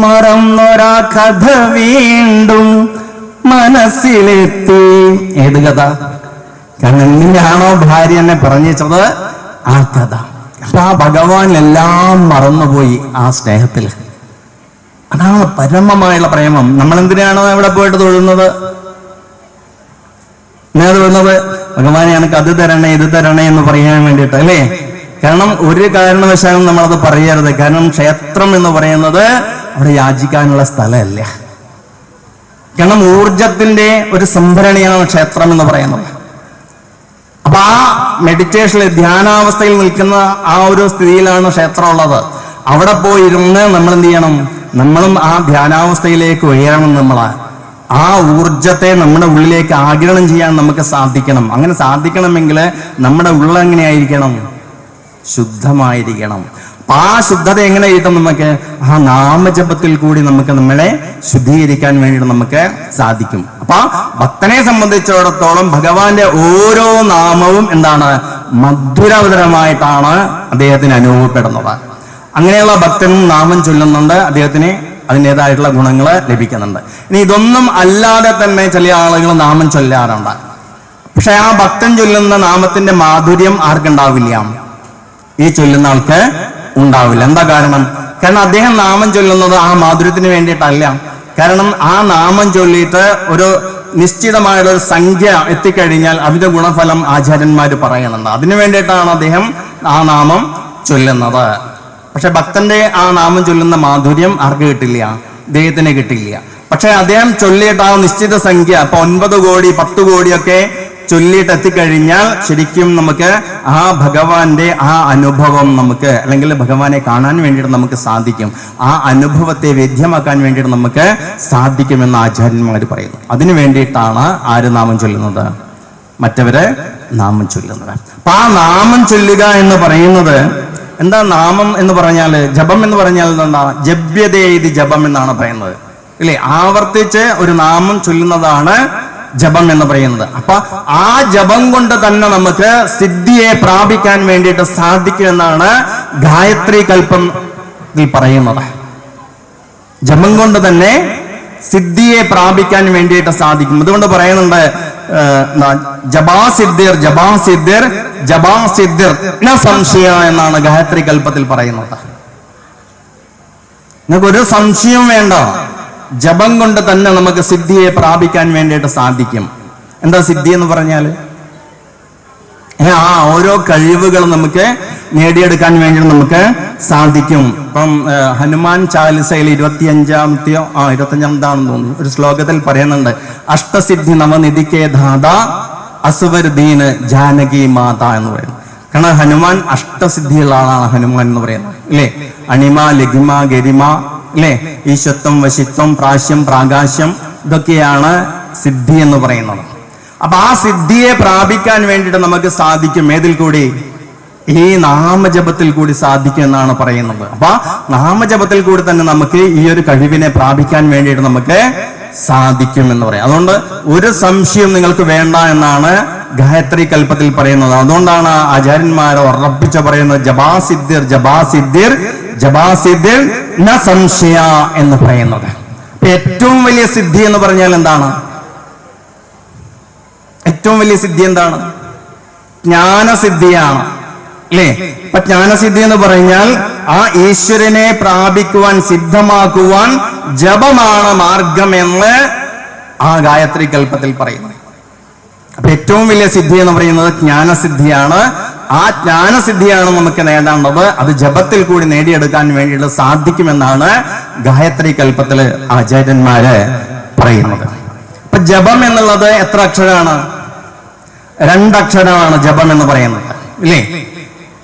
മറന്നൊരാ കഥ വീണ്ടും മനസ്സിലെത്തി. ഏത് കഥ? കാരണം എങ്ങനെയാണോ ഭാര്യ എന്നെ പറഞ്ഞത് ആ കഥ. അപ്പൊ ആ ഭഗവാൻ എല്ലാം മറന്നുപോയി ആ സ്നേഹത്തിൽ. അതാണ് പരമമായുള്ള പ്രേമം. നമ്മൾ എന്തിനാണോ എവിടെ പോയിട്ട് തൊഴുന്നത്? ഞാൻ തൊഴുന്നത് ഭഗവാനെ എനിക്ക് അത് തരണേ ഇത് തരണേ എന്ന് പറയാൻ വേണ്ടിയിട്ട്, അല്ലേ? കാരണം ഒരു കാരണവശാലും നമ്മളത് പറയരുത്. കാരണം ക്ഷേത്രം എന്ന് പറയുന്നത് അവിടെ യാചിക്കാനുള്ള സ്ഥലമല്ല. കാരണം ഊർജത്തിന്റെ ഒരു സംഭരണിയാണ് ക്ഷേത്രം എന്ന് പറയുന്നത്. അപ്പൊ ആ മെഡിറ്റേഷനിൽ ധ്യാനാവസ്ഥയിൽ നിൽക്കുന്ന ആ ഒരു സ്ഥിതിയിലാണ് ക്ഷേത്രം ഉള്ളത്. അവിടെ പോയിരുന്ന് നമ്മൾ എന്ത് ചെയ്യണം? നമ്മളും ആ ധ്യാനാവസ്ഥയിലേക്ക് ഉയരണം. നമ്മളെ ആ ഊർജത്തെ നമ്മുടെ ഉള്ളിലേക്ക് ആഗിരണം ചെയ്യാൻ നമുക്ക് സാധിക്കണം. അങ്ങനെ സാധിക്കണമെങ്കിൽ നമ്മുടെ ഉള്ളിൽ എങ്ങനെയായിരിക്കണം? ശുദ്ധമായിരിക്കണം. ആ ശുദ്ധത എങ്ങനെ കിട്ടും? നമുക്ക് ആ നാമജപത്തിൽ കൂടി നമുക്ക് നമ്മളെ ശുദ്ധീകരിക്കാൻ വേണ്ടിയിട്ട് നമുക്ക് സാധിക്കും. അപ്പൊ ഭക്തനെ സംബന്ധിച്ചിടത്തോളം ഭഗവാന്റെ ഓരോ നാമവും എന്താണ്? മധുരതരമായിട്ടാണ് അദ്ദേഹത്തിന് അനുഭവപ്പെടുന്നത്. അങ്ങനെയുള്ള ഭക്തനും നാമം ചൊല്ലുന്നുണ്ട്, അദ്ദേഹത്തിന് അതിൻ്റെതായിട്ടുള്ള ഗുണങ്ങൾ ലഭിക്കുന്നുണ്ട്. ഇനി ഇതൊന്നും അല്ലാതെ തന്നെ ചില ആളുകൾ നാമം ചൊല്ലാറുണ്ട്. പക്ഷെ ആ ഭക്തൻ ചൊല്ലുന്ന നാമത്തിന്റെ മാധുര്യം ആർക്കുണ്ടാവില്ല? ഈ ചൊല്ലുന്ന ആൾക്ക് ഉണ്ടാവില്ല. എന്താ കാരണം? കാരണം അദ്ദേഹം നാമം ചൊല്ലുന്നത് ആ മാധുര്യത്തിന് വേണ്ടിയിട്ടല്ല. കാരണം ആ നാമം ചൊല്ലിയിട്ട് ഒരു നിശ്ചിതമായുള്ള ഒരു സംഖ്യ എത്തിക്കഴിഞ്ഞാൽ അതിന്റെ ഗുണഫലം ആചാര്യന്മാർ പറയുന്നുണ്ട്. അതിനു വേണ്ടിയിട്ടാണ് അദ്ദേഹം ആ നാമം ചൊല്ലുന്നത്. പക്ഷെ ഭക്തന്റെ ആ നാമം ചൊല്ലുന്ന മാധുര്യം ആർക്ക് കിട്ടില്ല? ദൈവത്തിന് കിട്ടില്ല. പക്ഷെ അദ്ദേഹം ചൊല്ലിയിട്ട് ആ നിശ്ചിത സംഖ്യ, ഇപ്പൊ 9 കോടി 10 കോടിയൊക്കെ ചൊല്ലിയിട്ട് എത്തിക്കഴിഞ്ഞാൽ ശരിക്കും നമുക്ക് ആ ഭഗവാന്റെ ആ അനുഭവം നമുക്ക്, അല്ലെങ്കിൽ ഭഗവാനെ കാണാൻ വേണ്ടിയിട്ട് നമുക്ക് സാധിക്കും. ആ അനുഭവത്തെ വേദ്യമാക്കാൻ വേണ്ടിയിട്ട് നമുക്ക് സാധിക്കുമെന്ന് ആചാര്യന്മാർ പറയുന്നു. അതിനു വേണ്ടിയിട്ടാണ് ആര് നാമം ചൊല്ലുന്നത്? മറ്റവര് നാമം ചൊല്ലുന്നത്. അപ്പൊ ആ നാമം ചൊല്ലുക എന്ന് പറയുന്നത് എന്താ? നാമം എന്ന് പറഞ്ഞാല്, ജപം എന്ന് പറഞ്ഞാൽ എന്താ? ജപ്യതേ ഇത് ജപം എന്നാണ് പറയുന്നത്, ഇല്ലേ? ആവർത്തിച്ച് ഒരു നാമം ചൊല്ലുന്നതാണ് ജപം എന്ന് പറയുന്നത്. അപ്പൊ ആ ജപം കൊണ്ട് തന്നെ നമുക്ക് സിദ്ധിയെ പ്രാപിക്കാൻ വേണ്ടിയിട്ട് സാധിക്കുമെന്നാണ് ഗായത്രി കൽപ്പത്തിൽ പറയുന്നത്. ജപം കൊണ്ട് തന്നെ സിദ്ധിയെ പ്രാപിക്കാൻ വേണ്ടിയിട്ട് സാധിക്കും. അതുകൊണ്ട് പറയുന്നുണ്ട്, ജപാസിദ്ധിർ ജപാസിദ്ധിർ ജപാസിദ്ധിർ ന സംശയ എന്നാണ് ഗായത്രി കൽപ്പത്തിൽ പറയുന്നത്. നിങ്ങൾക്ക് ഒരു സംശയവും വേണ്ട, ജപം കൊണ്ട് തന്നെ നമുക്ക് സിദ്ധിയെ പ്രാപിക്കാൻ വേണ്ടിയിട്ട് സാധിക്കും. എന്താ സിദ്ധി എന്ന് പറഞ്ഞാൽ? ആ ഓരോ കഴിവുകൾ നമുക്ക് നേടിയെടുക്കാൻ വേണ്ടി നമുക്ക് സാധിക്കും. ഇപ്പം ഹനുമാൻ ചാലിസയിൽ 25-ാണെന്ന് തോന്നുന്നു ഒരു ശ്ലോകത്തിൽ പറയുന്നുണ്ട്, അഷ്ടസിദ്ധി നവനിധിക്കേ ധാത അസുവരുദീന് ജാനകി മാത എന്ന് പറയുന്നത്. കാരണം ഹനുമാൻ അഷ്ടസിദ്ധിയുള്ള ആളാണ് ഹനുമാൻ എന്ന് പറയുന്നത്, ഇല്ലേ? അണിമ, ലഘിമ, ഗരിമ, ഇല്ലേ? ഈശത്വം, വശിത്വം, പ്രാശ്യം, പ്രാകാശ്യം, ഇതൊക്കെയാണ് സിദ്ധി എന്ന് പറയുന്നത്. അപ്പൊ ആ സിദ്ധിയെ പ്രാപിക്കാൻ വേണ്ടിയിട്ട് നമുക്ക് സാധിക്കും. ഏതിൽ കൂടി? ഈ നാമജപത്തിൽ കൂടി സാധിക്കും എന്നാണ് പറയുന്നത്. അപ്പൊ നാമജപത്തിൽ കൂടി തന്നെ നമുക്ക് ഈ ഒരു കഴിവിനെ പ്രാപിക്കാൻ വേണ്ടിയിട്ട് നമുക്ക് സാധിക്കും എന്ന് പറയാം. അതുകൊണ്ട് ഒരു സംശയം നിങ്ങൾക്ക് വേണ്ട എന്നാണ് ഗായത്രി കൽപ്പത്തിൽ പറയുന്നത്. അതുകൊണ്ടാണ് ആചാര്യന്മാർ ഉറപ്പിച്ച് പറയുന്നത് ജപാസിദ്ധിർ ജപാസിദ്ധിർ ജപാസിദ്ധിർ ന സംശയ എന്ന് പറയുന്നത്. ഏറ്റവും വലിയ സിദ്ധി എന്ന് പറഞ്ഞാൽ എന്താണ്? ഏറ്റവും വലിയ സിദ്ധി എന്താണ്? ജ്ഞാനസിദ്ധിയാണ്, അല്ലേ? അപ്പൊ ജ്ഞാനസിദ്ധി എന്ന് പറഞ്ഞാൽ ആ ഈശ്വരനെ പ്രാപിക്കുവാൻ, സിദ്ധമാക്കുവാൻ ജപമാണ് മാർഗമെന്ന് ആ ഗായത്രി കൽപ്പത്തിൽ പറയുന്നു. അപ്പൊ ഏറ്റവും വലിയ സിദ്ധി എന്ന് പറയുന്നത് ജ്ഞാനസിദ്ധിയാണ്. ആ ജ്ഞാനസിദ്ധിയാണ് നമുക്ക് നേടേണ്ടത്. അത് ജപത്തിൽ കൂടി നേടിയെടുക്കാൻ വേണ്ടിയിട്ട് സാധിക്കുമെന്നാണ് ഗായത്രി കൽപ്പത്തില് ആചാര്യന്മാര് പറയുന്നത്. അപ്പൊ ജപം എന്നുള്ളത് എത്ര അക്ഷരമാണ്? 2 അക്ഷരമാണ് ജപം എന്ന് പറയുന്നത്, ഇല്ലേ?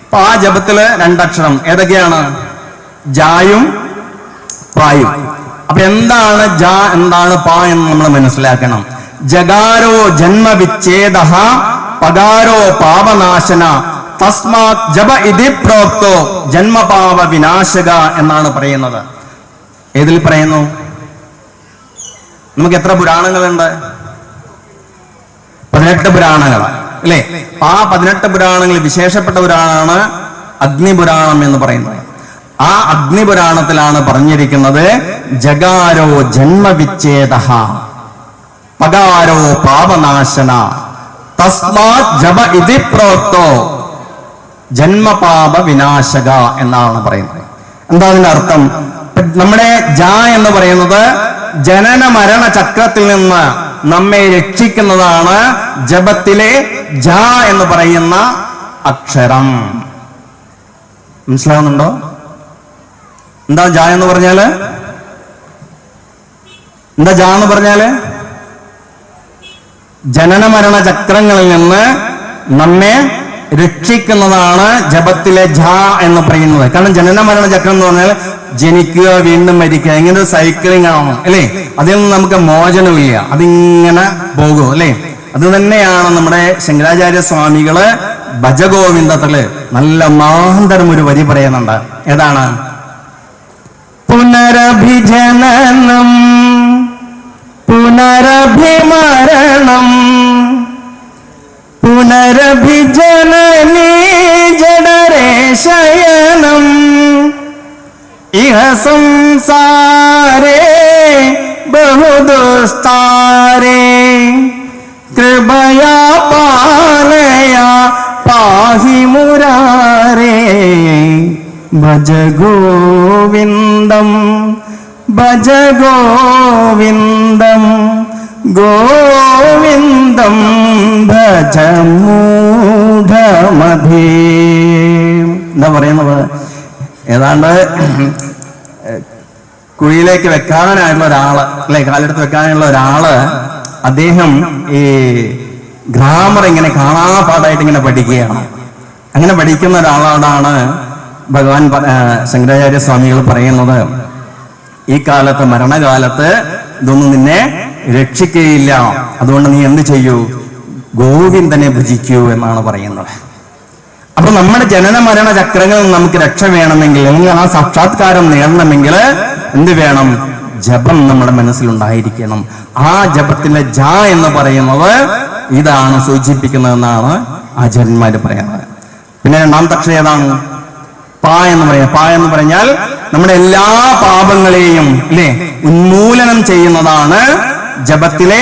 അപ്പൊ ആ ജപത്തില് 2 അക്ഷരം ഏതൊക്കെയാണ്? ജായും പായും. അപ്പൊ എന്താണ് ജ, എന്താണ് പ എന്ന് നമ്മൾ മനസ്സിലാക്കണം. ജഗാരോ ജന്മവിച്ഛേദ പകാരോ പാപനാശന തസ്മാത് ജപ ഇതി പ്രോക്തോ ജന്മപാപ വിനാശക എന്നാണ് പറയുന്നത്. ഏതിൽ പറയുന്നു? നമുക്ക് എത്ര പുരാണങ്ങളുണ്ട്? 18 പുരാണങ്ങൾ, അല്ലേ? ആ 18 പുരാണങ്ങളിൽ വിശേഷപ്പെട്ട പുരാണമാണ് അഗ്നിപുരാണം എന്ന് പറയുന്നത്. ആ അഗ്നിപുരാണത്തിലാണ് പറഞ്ഞിരിക്കുന്നത് ജഗാരോ ജന്മവിച്ഛേദ പകാരോ പാപനാശന തസ്മാത് ജപ ഇതി പ്രോക്തോ ജന്മപാപ വിനാശക എന്നാണ് പറയുന്നത്. എന്താ അതിന്റെ അർത്ഥം? നമ്മുടെ ജ എന്ന് പറയുന്നത് ജനന മരണ ചക്രത്തിൽ നിന്ന് നമ്മെ രക്ഷിക്കുന്നതാണ് ജപത്തിലെ ജ എന്ന് പറയുന്ന അക്ഷരം. മനസ്സിലാവുന്നുണ്ടോ? എന്താ ജ എന്ന് പറഞ്ഞാല്? എന്താ ജ എന്ന് പറഞ്ഞാല്? ജനന മരണ ചക്രങ്ങളിൽ നിന്ന് നമ്മെ രക്ഷിക്കുന്നതാണ് ജപത്തിലെ ജ എന്ന് പറയുന്നത്. കാരണം ജനന മരണ ചക്രം എന്ന് പറഞ്ഞാൽ ജനിക്കുക, വീണ്ടും മരിക്കുക, ഇങ്ങനെ ഒരു സൈക്ലിംഗ് ആണ്, അല്ലേ? അതിൽ നിന്ന് നമുക്ക് മോചനമില്ല, അതിങ്ങനെ പോകും, അല്ലേ? അത് തന്നെയാണ് നമ്മുടെ ശങ്കരാചാര്യ സ്വാമികള് ഭജഗോവിന്ദത്തില് നല്ല മാന്തരം ഒരു വരി പറയുന്നുണ്ട്. ഏതാണ്? പുനരഭിജനനം പുനരഭിമരണം പുനരഭിജനനീ ജഡരേ ശയനം ഇഹ സംസാരേ ബഹുദുസ്താരേ കൃപയാ പാലയാ പാഹി മുരാരേ ഭജ ഗോവിന്ദം ഭജ ഗോവിന്ദം ഗോവിന്ദം ഭജ മൂഢമധേ. എന്താ പറയുന്നത്? ഏതാണ്ട് കുഴിയിലേക്ക് വെക്കാനായിട്ടുള്ള ഒരാള്, അല്ലെ, കാലെടുത്ത് വെക്കാനുള്ള ഒരാള്, അദ്ദേഹം ഈ ഗ്രാമർ ഇങ്ങനെ കാണാപാടായിട്ട് ഇങ്ങനെ പഠിക്കുകയാണ്. അങ്ങനെ പഠിക്കുന്ന ഒരാളോടാണ് ഭഗവാൻ ശങ്കരാചാര്യ സ്വാമികൾ പറയുന്നത്, ഈ കാലത്ത്, മരണകാലത്ത് ഇതൊന്നും നിന്നെ രക്ഷിക്കുകയില്ല, അതുകൊണ്ട് നീ എന്ത് ചെയ്യൂ? ഗോവിന്ദനെ ഭജിക്കൂ എന്നാണ് പറയുന്നത്. അപ്പൊ നമ്മുടെ ജനന മരണ ചക്രങ്ങളിൽ നമുക്ക് രക്ഷ വേണമെങ്കിൽ, അല്ലെങ്കിൽ ആ സാക്ഷാത്കാരം നേടണമെങ്കിൽ എന്ത് വേണം? ജപം നമ്മുടെ മനസ്സിലുണ്ടായിരിക്കണം. ആ ജപത്തിന്റെ ജ എന്ന് പറയുന്നത് ഇതാണ് സൂചിപ്പിക്കുന്നതെന്നാണ് ആചാര്യന്മാര് പറയുന്നത്. പിന്നെ രണ്ടാമത്തെ അക്ഷരം ഏതാണ്? പ എന്ന് പറയാം. പ എന്ന് പറഞ്ഞാൽ നമ്മുടെ എല്ലാ പാപങ്ങളെയും, അല്ലെ, ഉന്മൂലനം ചെയ്യുന്നതാണ് ജപത്തിലെ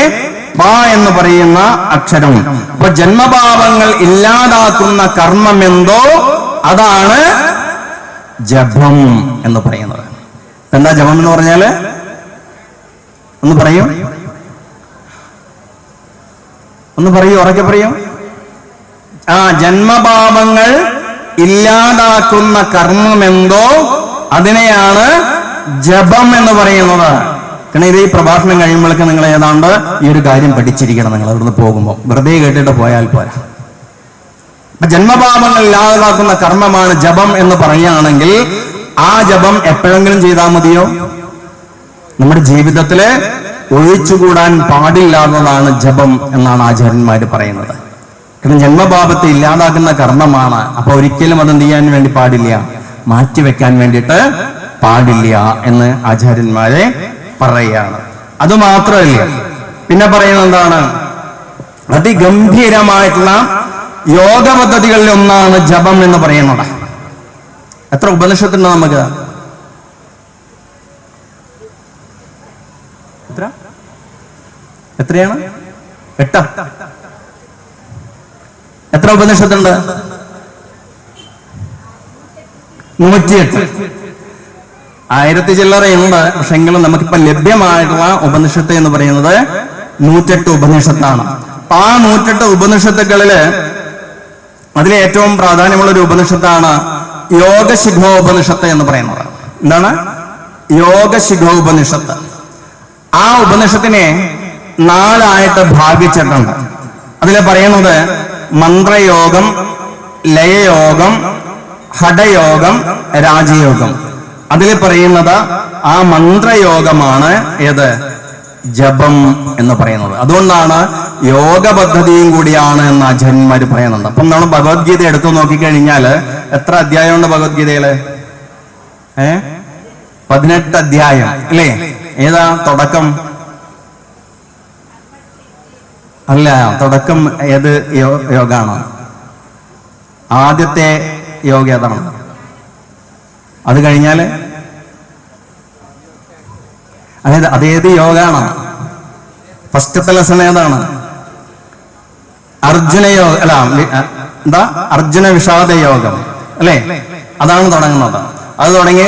പ എന്ന് പറയുന്ന അക്ഷരം. അപ്പൊ ജന്മപാപങ്ങൾ ഇല്ലാതാക്കുന്ന കർമ്മം എന്തോ അതാണ് ജപം എന്ന് പറയുന്നത്. എന്താ ജപം എന്ന് പറഞ്ഞാല്? ഒന്ന് പറയൂ, ഉറക്കെ പറയൂ. ജന്മപാപങ്ങൾ ഇല്ലാതാക്കുന്ന കർമ്മമെന്തോ അതിനെയാണ് ജപം എന്ന് പറയുന്നത്. കാരണം ഇത് ഈ പ്രഭാഷണം കഴിയുമ്പോഴേക്ക് നിങ്ങൾ ഏതാണ്ട് ഈ ഒരു കാര്യം പഠിച്ചിരിക്കണം. നിങ്ങൾ അവിടുന്ന് പോകുമ്പോൾ വെറുതെ കേട്ടിട്ട് പോയാൽ പോരാ. അപ്പൊ ജന്മപാപങ്ങൾ ഇല്ലാതാക്കുന്ന കർമ്മമാണ് ജപം എന്ന് പറയുകയാണെങ്കിൽ ആ ജപം എപ്പോഴെങ്കിലും ചെയ്താൽ മതിയോ? നമ്മുടെ ജീവിതത്തില് ഒഴിച്ചുകൂടാൻ പാടില്ലാത്തതാണ് ജപം എന്നാണ് ആചാര്യന്മാര് പറയുന്നത്. കാരണം ജന്മപാപത്തെ ഇല്ലാതാക്കുന്ന കർമ്മമാണ്. അപ്പൊ ഒരിക്കലും അതെന്ത് ചെയ്യാൻ വേണ്ടി പാടില്ല, മാറ്റിവെക്കാൻ വേണ്ടിയിട്ട് പാടില്ല എന്ന് ആചാര്യന്മാരെ പറയുകയാണ്. അതുമാത്രമല്ല, പിന്നെ പറയുന്നത് എന്താണ്? അതിഗംഭീരമായിട്ടുള്ള യോഗ പദ്ധതികളിൽ ഒന്നാണ് ജപം എന്ന് പറയുന്നത്. എത്ര ഉപനിഷത്തുണ്ട് നമുക്ക്? എത്രയാണ്? 8. എത്ര ഉപനിഷത്തുണ്ട്? 108. 1000 ചില്ലറയുണ്ട്. പക്ഷെ എങ്കിലും നമുക്കിപ്പോ ലഭ്യമായിട്ടുള്ള ഉപനിഷത്ത് എന്ന് പറയുന്നത് 108 ഉപനിഷത്താണ്. അപ്പൊ ആ 108 ഉപനിഷത്തുകളില് അതിലെ ഏറ്റവും പ്രാധാന്യമുള്ള ഒരു ഉപനിഷത്താണ് യോഗശിഖോപനിഷത്ത് എന്ന് പറയുന്നത്. എന്താണ് യോഗശിഖോപനിഷത്ത്? ആ ഉപനിഷത്തിനെ 4 ഭാഗിച്ചിട്ടുണ്ട്. അതിൽ പറയുന്നത് മന്ത്രയോഗം, ലയയോഗം, ഹഠയോഗം, രാജയോഗം. അതിൽ പറയുന്നത് ആ മന്ത്രയോഗമാണ് ഏത്? ജപം എന്ന് പറയുന്നത്. അതുകൊണ്ടാണ് യോഗ പദ്ധതിയും കൂടിയാണ് എന്ന് ആചാര്യന്മാര് പറയുന്നുണ്ട്. അപ്പം നമ്മൾ ഭഗവത്ഗീത എടുത്തു നോക്കിക്കഴിഞ്ഞാല് എത്ര അധ്യായമുണ്ട് ഭഗവത്ഗീതയില്? 18 അധ്യായം അല്ലേ? ഏതാ തുടക്കം? അല്ല, തുടക്കം ഏത് യോഗാണ്? ആദ്യത്തെ യോഗ ഏതാണ്? അത് കഴിഞ്ഞാല് അതായത് അതേത് യോഗാണ്? ഫസ്റ്റത്തെ ലെസൺ ഏതാണ്? അർജുന യോഗ അല്ല, എന്താ? അർജുന വിഷാദ യോഗം അല്ലേ? അതാണ് തുടങ്ങുന്നത്. അത് തുടങ്ങി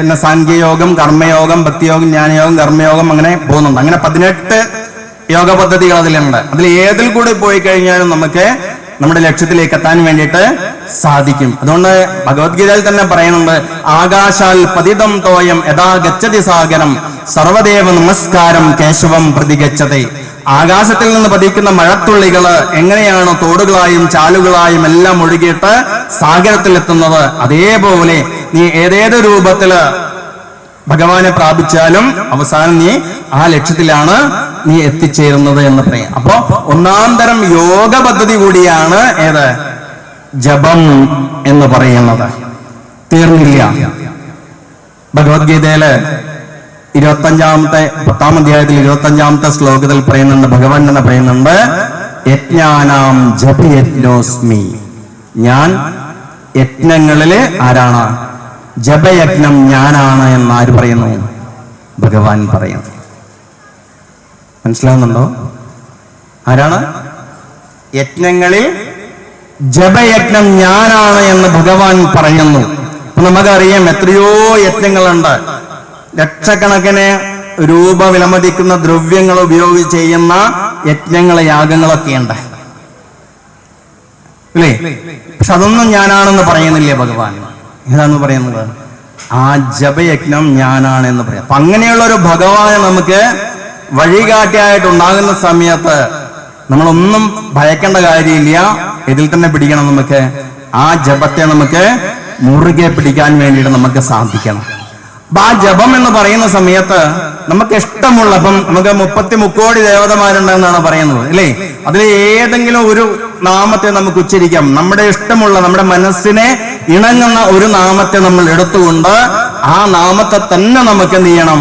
പിന്നെ സാഖ്യയോഗം, കർമ്മയോഗം, ഭക്തിയോഗം, ജ്ഞാനയോഗം, കർമ്മയോഗം, അങ്ങനെ പോകുന്നുണ്ട്. അങ്ങനെ 18 യോഗ പദ്ധതികൾ അതിലുണ്ട്. അതിൽ ഏതിൽ കൂടി പോയി കഴിഞ്ഞാലും നമുക്ക് നമ്മുടെ ലക്ഷ്യത്തിലേക്ക് എത്താൻ വേണ്ടിയിട്ട് സാധിക്കും. അതുകൊണ്ട് ഭഗവത്ഗീതയിൽ തന്നെ പറയുന്നുണ്ട്, ആകാശാൽ പതിതം തോയം യഥാ ഗച്ഛതി സാഗരം സർവദേവ നമസ്കാരം കേശവം പ്രതിഗച്ഛതേ. ആകാശത്തിൽ നിന്ന് പതിക്കുന്ന മഴത്തുള്ളികള് എങ്ങനെയാണ് തോടുകളായും ചാലുകളായും എല്ലാം ഒഴുകിയിട്ട് സാഗരത്തിൽ എത്തുന്നത്, അതേപോലെ നീ ഏതേത് രൂപത്തില് ഭഗവാനെ പ്രാപിച്ചാലും അവസാനം നീ ആ ലക്ഷ്യത്തിലാണ് നീ എത്തിച്ചേരുന്നത് എന്ന് പറയാം. അപ്പോ 1-ാം തരം യോഗ പദ്ധതി കൂടിയാണ് ഏത്? ജപം എന്ന് പറയുന്നത്. തീർന്നില്ല. ഭഗവത്ഗീതയില് 10-ാം അധ്യായത്തിൽ 25-ാമത്തെ ശ്ലോകത്തിൽ പറയുന്നുണ്ട്, ഭഗവാൻ തന്നെ പറയുന്നുണ്ട്, യജ്ഞാനാം ജപയജ്ഞോസ്മി. ഞാൻ യജ്ഞങ്ങളില് ആരാണ്? ജപയജ്ഞം ഞാനാണ് എന്ന് ആര് പറയുന്നു? ഭഗവാൻ പറയുന്നു. മനസ്സിലാവുന്നുണ്ടോ? ആരാണ്? യജ്ഞങ്ങളിൽ ജപയജ്ഞം ഞാനാണ് എന്ന് ഭഗവാൻ പറയുന്നു. അപ്പൊ നമുക്കറിയാം എത്രയോ യജ്ഞങ്ങളുണ്ട്. ലക്ഷക്കണക്കിന് രൂപ വിലമതിക്കുന്ന ദ്രവ്യങ്ങൾ ഉപയോഗിച്ച് ചെയ്യുന്ന യജ്ഞങ്ങള്, യാഗങ്ങളൊക്കെ ഉണ്ട് അല്ലേ? പക്ഷെ അതൊന്നും ഞാനാണെന്ന് പറയുന്നില്ല ഭഗവാൻ. ഏതാന്ന് പറയുന്നത്? ആ ജപയജ്ഞം ഞാനാണ് എന്ന് പറയാം. അപ്പൊ അങ്ങനെയുള്ള ഒരു ഭഗവാനെ നമുക്ക് വഴികാട്ടിയായിട്ടുണ്ടാകുന്ന സമയത്ത് നമ്മളൊന്നും ഭയക്കേണ്ട കാര്യമില്ല. ഇതിൽ തന്നെ പിടിക്കണം. നമുക്ക് ആ ജപത്തെ നമുക്ക് മുറുകെ പിടിക്കാൻ വേണ്ടിയിട്ട് നമുക്ക് സാധിക്കണം. അപ്പൊ ആ ജപം എന്ന് പറയുന്ന സമയത്ത് നമുക്ക് ഇഷ്ടമുള്ള, അപ്പം നമുക്ക് 33 കോടി ദേവതമാരുണ്ടെന്നാണ് പറയുന്നത് അല്ലേ? അതിൽ ഏതെങ്കിലും ഒരു നാമത്തെ നമുക്ക് ഉച്ചരിക്കാം. നമ്മുടെ ഇഷ്ടമുള്ള, നമ്മുടെ മനസ്സിനെ ഇണങ്ങുന്ന ഒരു നാമത്തെ നമ്മൾ എടുത്തുകൊണ്ട് ആ നാമത്തെ തന്നെ നമുക്ക് എന്ത് ചെയ്യണം?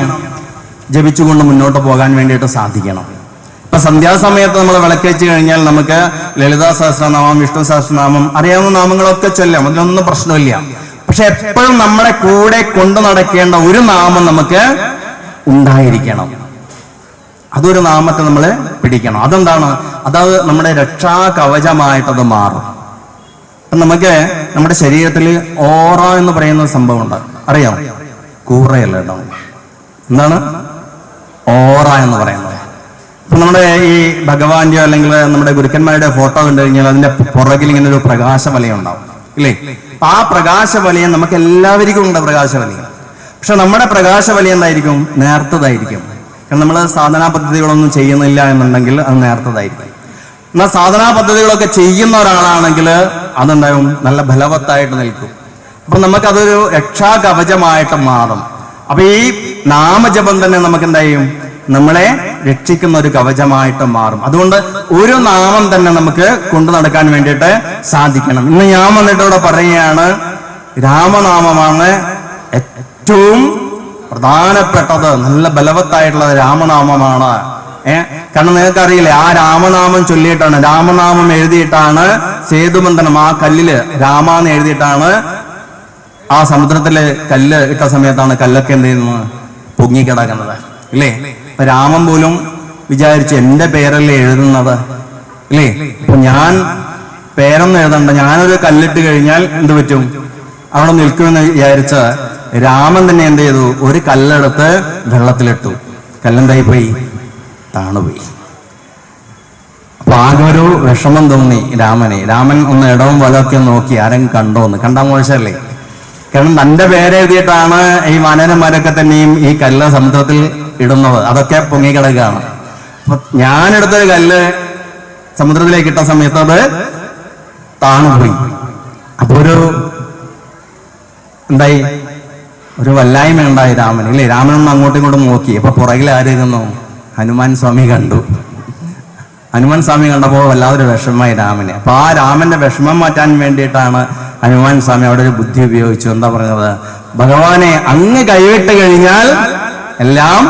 ജപിച്ചുകൊണ്ട് മുന്നോട്ട് പോകാൻ വേണ്ടിയിട്ട് സാധിക്കണം. ഇപ്പൊ സന്ധ്യാസമയത്ത് നമ്മൾ വിളക്ക് വെച്ച് കഴിഞ്ഞാൽ നമുക്ക് ലളിതാ സഹസ്രനാമം, വിഷ്ണു സഹസ്രനാമം, അറിയാവുന്ന നാമങ്ങളൊക്കെ ചൊല്ലാം. അതിലൊന്നും പ്രശ്നമില്ല. പക്ഷെ എപ്പോഴും നമ്മളെ കൂടെ കൊണ്ടു നടക്കേണ്ട ഒരു നാമം നമുക്ക് ഉണ്ടായിരിക്കണം. അതൊരു നാമത്തെ നമ്മൾ പിടിക്കണം. അതെന്താണ്? അതത് നമ്മുടെ രക്ഷാ കവചമായിട്ടത് മാറും. അപ്പൊ നമുക്ക് നമ്മുടെ ശരീരത്തിൽ ഓറ എന്ന് പറയുന്ന സംഭവം ഉണ്ട്, അറിയാം? കൂറയല്ല കേട്ടോ, എന്താണ് ഓറ എന്ന് പറയുന്നത്? അപ്പൊ നമ്മുടെ ഈ ഭഗവാന്റെയോ അല്ലെങ്കിൽ നമ്മുടെ ഗുരുക്കന്മാരുടെ ഫോട്ടോ കണ്ടു കഴിഞ്ഞാൽ അതിന്റെ പുറകിൽ ഇങ്ങനെ ഒരു പ്രകാശവലയം ഉണ്ടാവും, ഇല്ലേ? ആ പ്രകാശവലയം നമുക്ക് എല്ലാവർക്കും ഉണ്ട് പ്രകാശവലയം. പക്ഷെ നമ്മുടെ പ്രകാശവലയം എന്തായിരിക്കും? നേർത്തതായിരിക്കും. കാരണം നമ്മൾ സാധനാ പദ്ധതികളൊന്നും ചെയ്യുന്നില്ല എന്നുണ്ടെങ്കിൽ അത് നേർത്തതായിരിക്കും. എന്നാൽ സാധനാ പദ്ധതികളൊക്കെ ചെയ്യുന്ന ഒരാളാണെങ്കിൽ അതെന്തായും നല്ല ബലവത്തായിട്ട് നിൽക്കും. അപ്പൊ നമുക്കതൊരു രക്ഷാ കവചമായിട്ട് മാറും. അപ്പൊ ഈ നാമജപം തന്നെ നമുക്ക് എന്തായും? നമ്മളെ രക്ഷിക്കുന്ന ഒരു കവചമായിട്ട് മാറും. അതുകൊണ്ട് ഒരു നാമം തന്നെ നമുക്ക് കൊണ്ടു നടക്കാൻ വേണ്ടിയിട്ട് സാധിക്കണം. ഇന്ന് ഞാൻ വന്നിട്ട് ഇവിടെ പറയുകയാണ്, രാമനാമമാണ് ഏറ്റവും പ്രധാനപ്പെട്ടത്, നല്ല ബലവത്തായിട്ടുള്ളത് രാമനാമമാണ്. കാരണം നിങ്ങൾക്കറിയില്ലേ, ആ രാമനാമം ചൊല്ലിയിട്ടാണ്, രാമനാമം എഴുതിയിട്ടാണ് സേതുബന്ധനം, ആ കല്ലില് രാമാന്ന് എഴുതിയിട്ടാണ് ആ സമുദ്രത്തില് കല്ല് ഇട്ട സമയത്താണ് കല്ലൊക്കെ എന്ത് ചെയ്യുന്നത്? പൊങ്ങിക്കിടക്കുന്നത്, ഇല്ലേ? ഇപ്പൊ രാമൻ പോലും വിചാരിച്ചു എന്റെ പേരല്ലേ എഴുതുന്നത്, ഇല്ലേ? അപ്പൊ ഞാൻ പേരൊന്നും എഴുതണ്ട, ഞാനൊരു കല്ലിട്ട് കഴിഞ്ഞാൽ എന്ത് പറ്റും? അവിടെ നിൽക്കുമെന്ന് വിചാരിച്ച് രാമൻ തന്നെ എന്ത് ചെയ്തു? ഒരു കല്ലെടുത്ത് വെള്ളത്തിലിട്ടു. കല്ലെന്തായി പോയി? താണുപോയി. അപ്പൊ ആകെ ഒരു വിഷമം തോന്നി രാമന്. രാമൻ ഒന്ന് ഇടവും വലമൊക്കെ നോക്കി, ആരെങ്കിലും കണ്ടോന്ന്. കണ്ടാൽ മോശമല്ലേ? കാരണം തന്റെ പേരെഴുതിയിട്ടാണ് ഈ വാനരന്മാരൊക്കെ തന്നെയും ഈ കല്ല് സമുദ്രത്തിൽ ഇടുന്നത്, അതൊക്കെ പൊങ്ങിക്കിടക്കുകയാണ്. അപ്പൊ ഞാനെടുത്തൊരു കല്ല് സമുദ്രത്തിലേക്ക് ഇട്ട സമയത്ത് അത് താണുപോയി. അപ്പൊ ഒരു എന്തായി? ഒരു വല്ലായ്മ ഉണ്ടായി രാമന്, ഇല്ലേ? രാമനൊന്ന് അങ്ങോട്ടും ഇങ്ങോട്ടും നോക്കി. അപ്പൊ പുറകിൽ ആയിരുന്നു? ഹനുമാൻ സ്വാമി കണ്ടു. ഹനുമാൻ സ്വാമി കണ്ടപ്പോൾ വല്ലാതൊരു വിഷമമായി രാമന്. അപ്പൊ ആ രാമന്റെ വിഷമം മാറ്റാൻ വേണ്ടിയിട്ടാണ് ഹനുമാൻ സ്വാമി അവിടെ ഒരു ബുദ്ധി ഉപയോഗിച്ചു. എന്താ പറഞ്ഞത്? ഭഗവാനെ അങ്ങ് കൈവിട്ട് കഴിഞ്ഞാൽ എല്ലാം